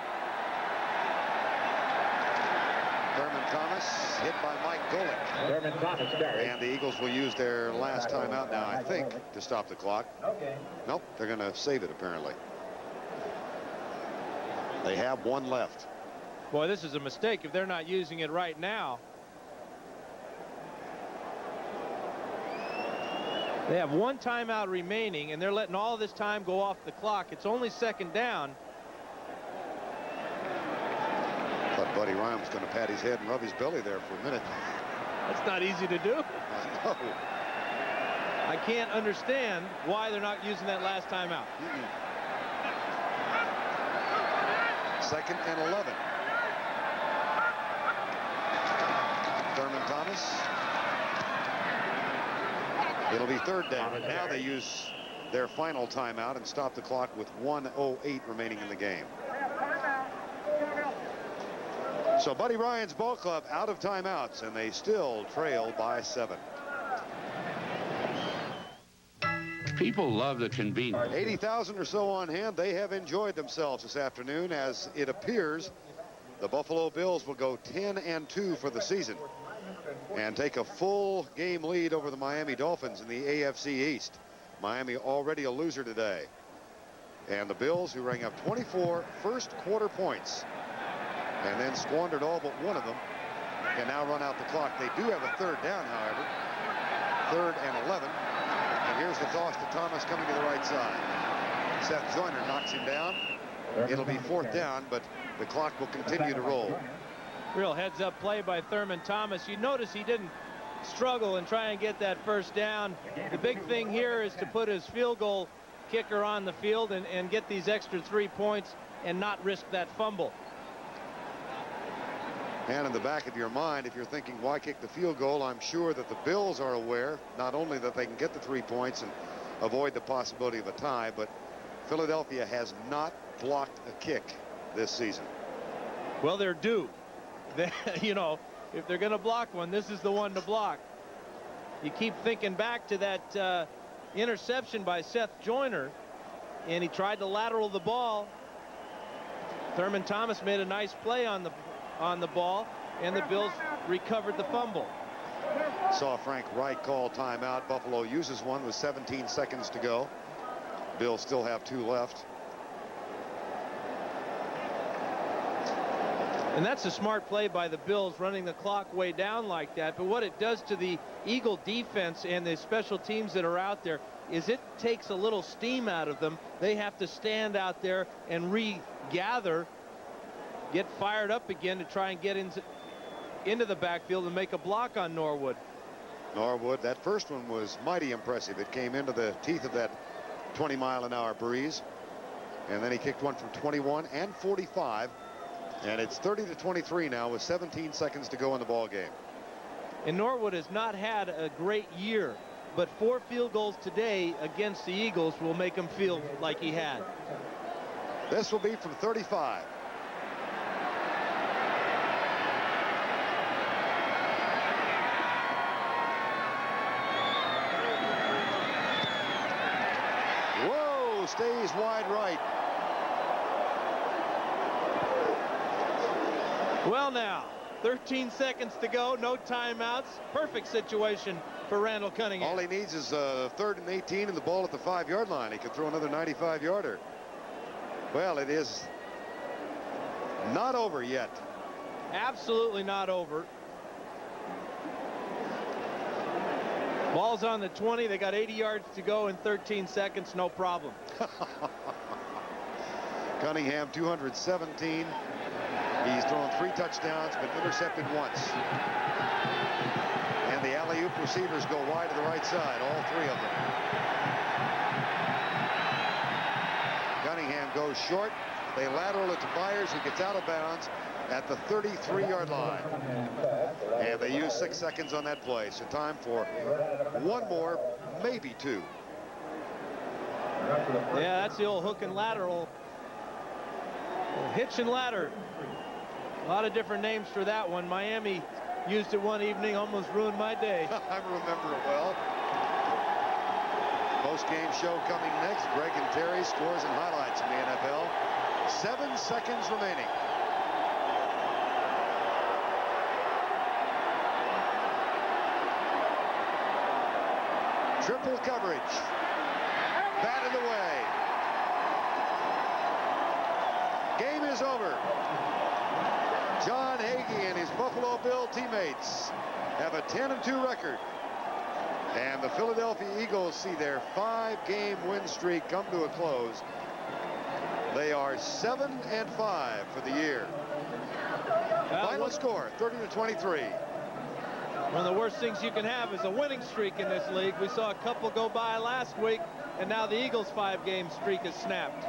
Thurman Thomas hit by Mike Golick. Thurman Thomas carries. And the Eagles will use their last timeout now, I think, to stop the clock. Okay. Nope, they're going to save it, apparently. They have one left. Boy, this is a mistake if they're not using it right now. They have one timeout remaining, and they're letting all this time go off the clock. It's only second down. Thought Buddy Ryan was going to pat his head and rub his belly there for a minute. That's not easy to do. I know. I can't understand why they're not using that last timeout. Second and 11. Thurman Thomas. It'll be third down, and now they use their final timeout and stop the clock with 1:08 remaining in the game. So Buddy Ryan's ball club out of timeouts, and they still trail by 7. People love the convenience. 80,000 or so on hand. They have enjoyed themselves this afternoon, as it appears the Buffalo Bills will go 10-2 for the season and take a full game lead over the Miami Dolphins in the AFC East. Miami already a loser today. And the Bills, who rang up 24 first quarter points and then squandered all but one of them, can now run out the clock. They do have a third down, however. Third and 11. And here's the toss to Thomas coming to the right side. Seth Joyner knocks him down. It'll be fourth down, but the clock will continue to roll. Real heads-up play by Thurman Thomas. You notice he didn't struggle and try and get that first down. The big thing here is to put his field goal kicker on the field and get these extra 3 points and not risk that fumble. And in the back of your mind, if you're thinking, why kick the field goal, I'm sure that the Bills are aware not only that they can get the 3 points and avoid the possibility of a tie, but Philadelphia has not blocked a kick this season. Well, they're due. You know, if they're going to block one, this is the one to block. You keep thinking back to that interception by Seth Joyner, and he tried to lateral the ball. Thurman Thomas made a nice play on the ball, and the Bills recovered the fumble. Saw Frank Reich call timeout. Buffalo uses one with 17 seconds to go. Bills still have 2 left. And that's a smart play by the Bills, running the clock way down like that. But what it does to the Eagle defense and the special teams that are out there is it takes a little steam out of them. They have to stand out there and regather, get fired up again to try and get into the backfield and make a block on Norwood. Norwood, that first one was mighty impressive. It came into the teeth of that 20-mile-an-hour breeze. And then he kicked one from 21 and 45. And it's 30-23 now with 17 seconds to go in the ball game. And Norwood has not had a great year, but 4 field goals today against the Eagles will make him feel like he had. This will be from 35. Whoa, stays wide right. Well, now, 13 seconds to go, no timeouts. Perfect situation for Randall Cunningham. All he needs is 3rd and 18 and the ball at the 5-yard line. He can throw another 95-yarder. Well, it is not over yet. Absolutely not over. Ball's on the 20. They got 80 yards to go in 13 seconds. No problem. Cunningham, 217. He's thrown 3 touchdowns, but intercepted once. And the alley-oop receivers go wide to the right side, all 3 of them. Cunningham goes short. They lateral it to Byers, who gets out of bounds at the 33-yard line. And they use 6 seconds on that play. So time for 1 more, maybe 2. Yeah, that's the old hook and lateral. Hitch and ladder. A lot of different names for that one. Miami used it one evening, almost ruined my day. I remember it well. Post-game show coming next. Greg and Terry, scores and highlights in the NFL. 7 seconds remaining. Triple coverage. Batted away. Game is over. John Hagee and his Buffalo Bill teammates have a 10-2 record. And the Philadelphia Eagles see their 5-game win streak come to a close. They are 7-5 for the year. Final score, 30-23. One of the worst things you can have is a winning streak in this league. We saw a couple go by last week, and now the Eagles' 5-game streak is snapped.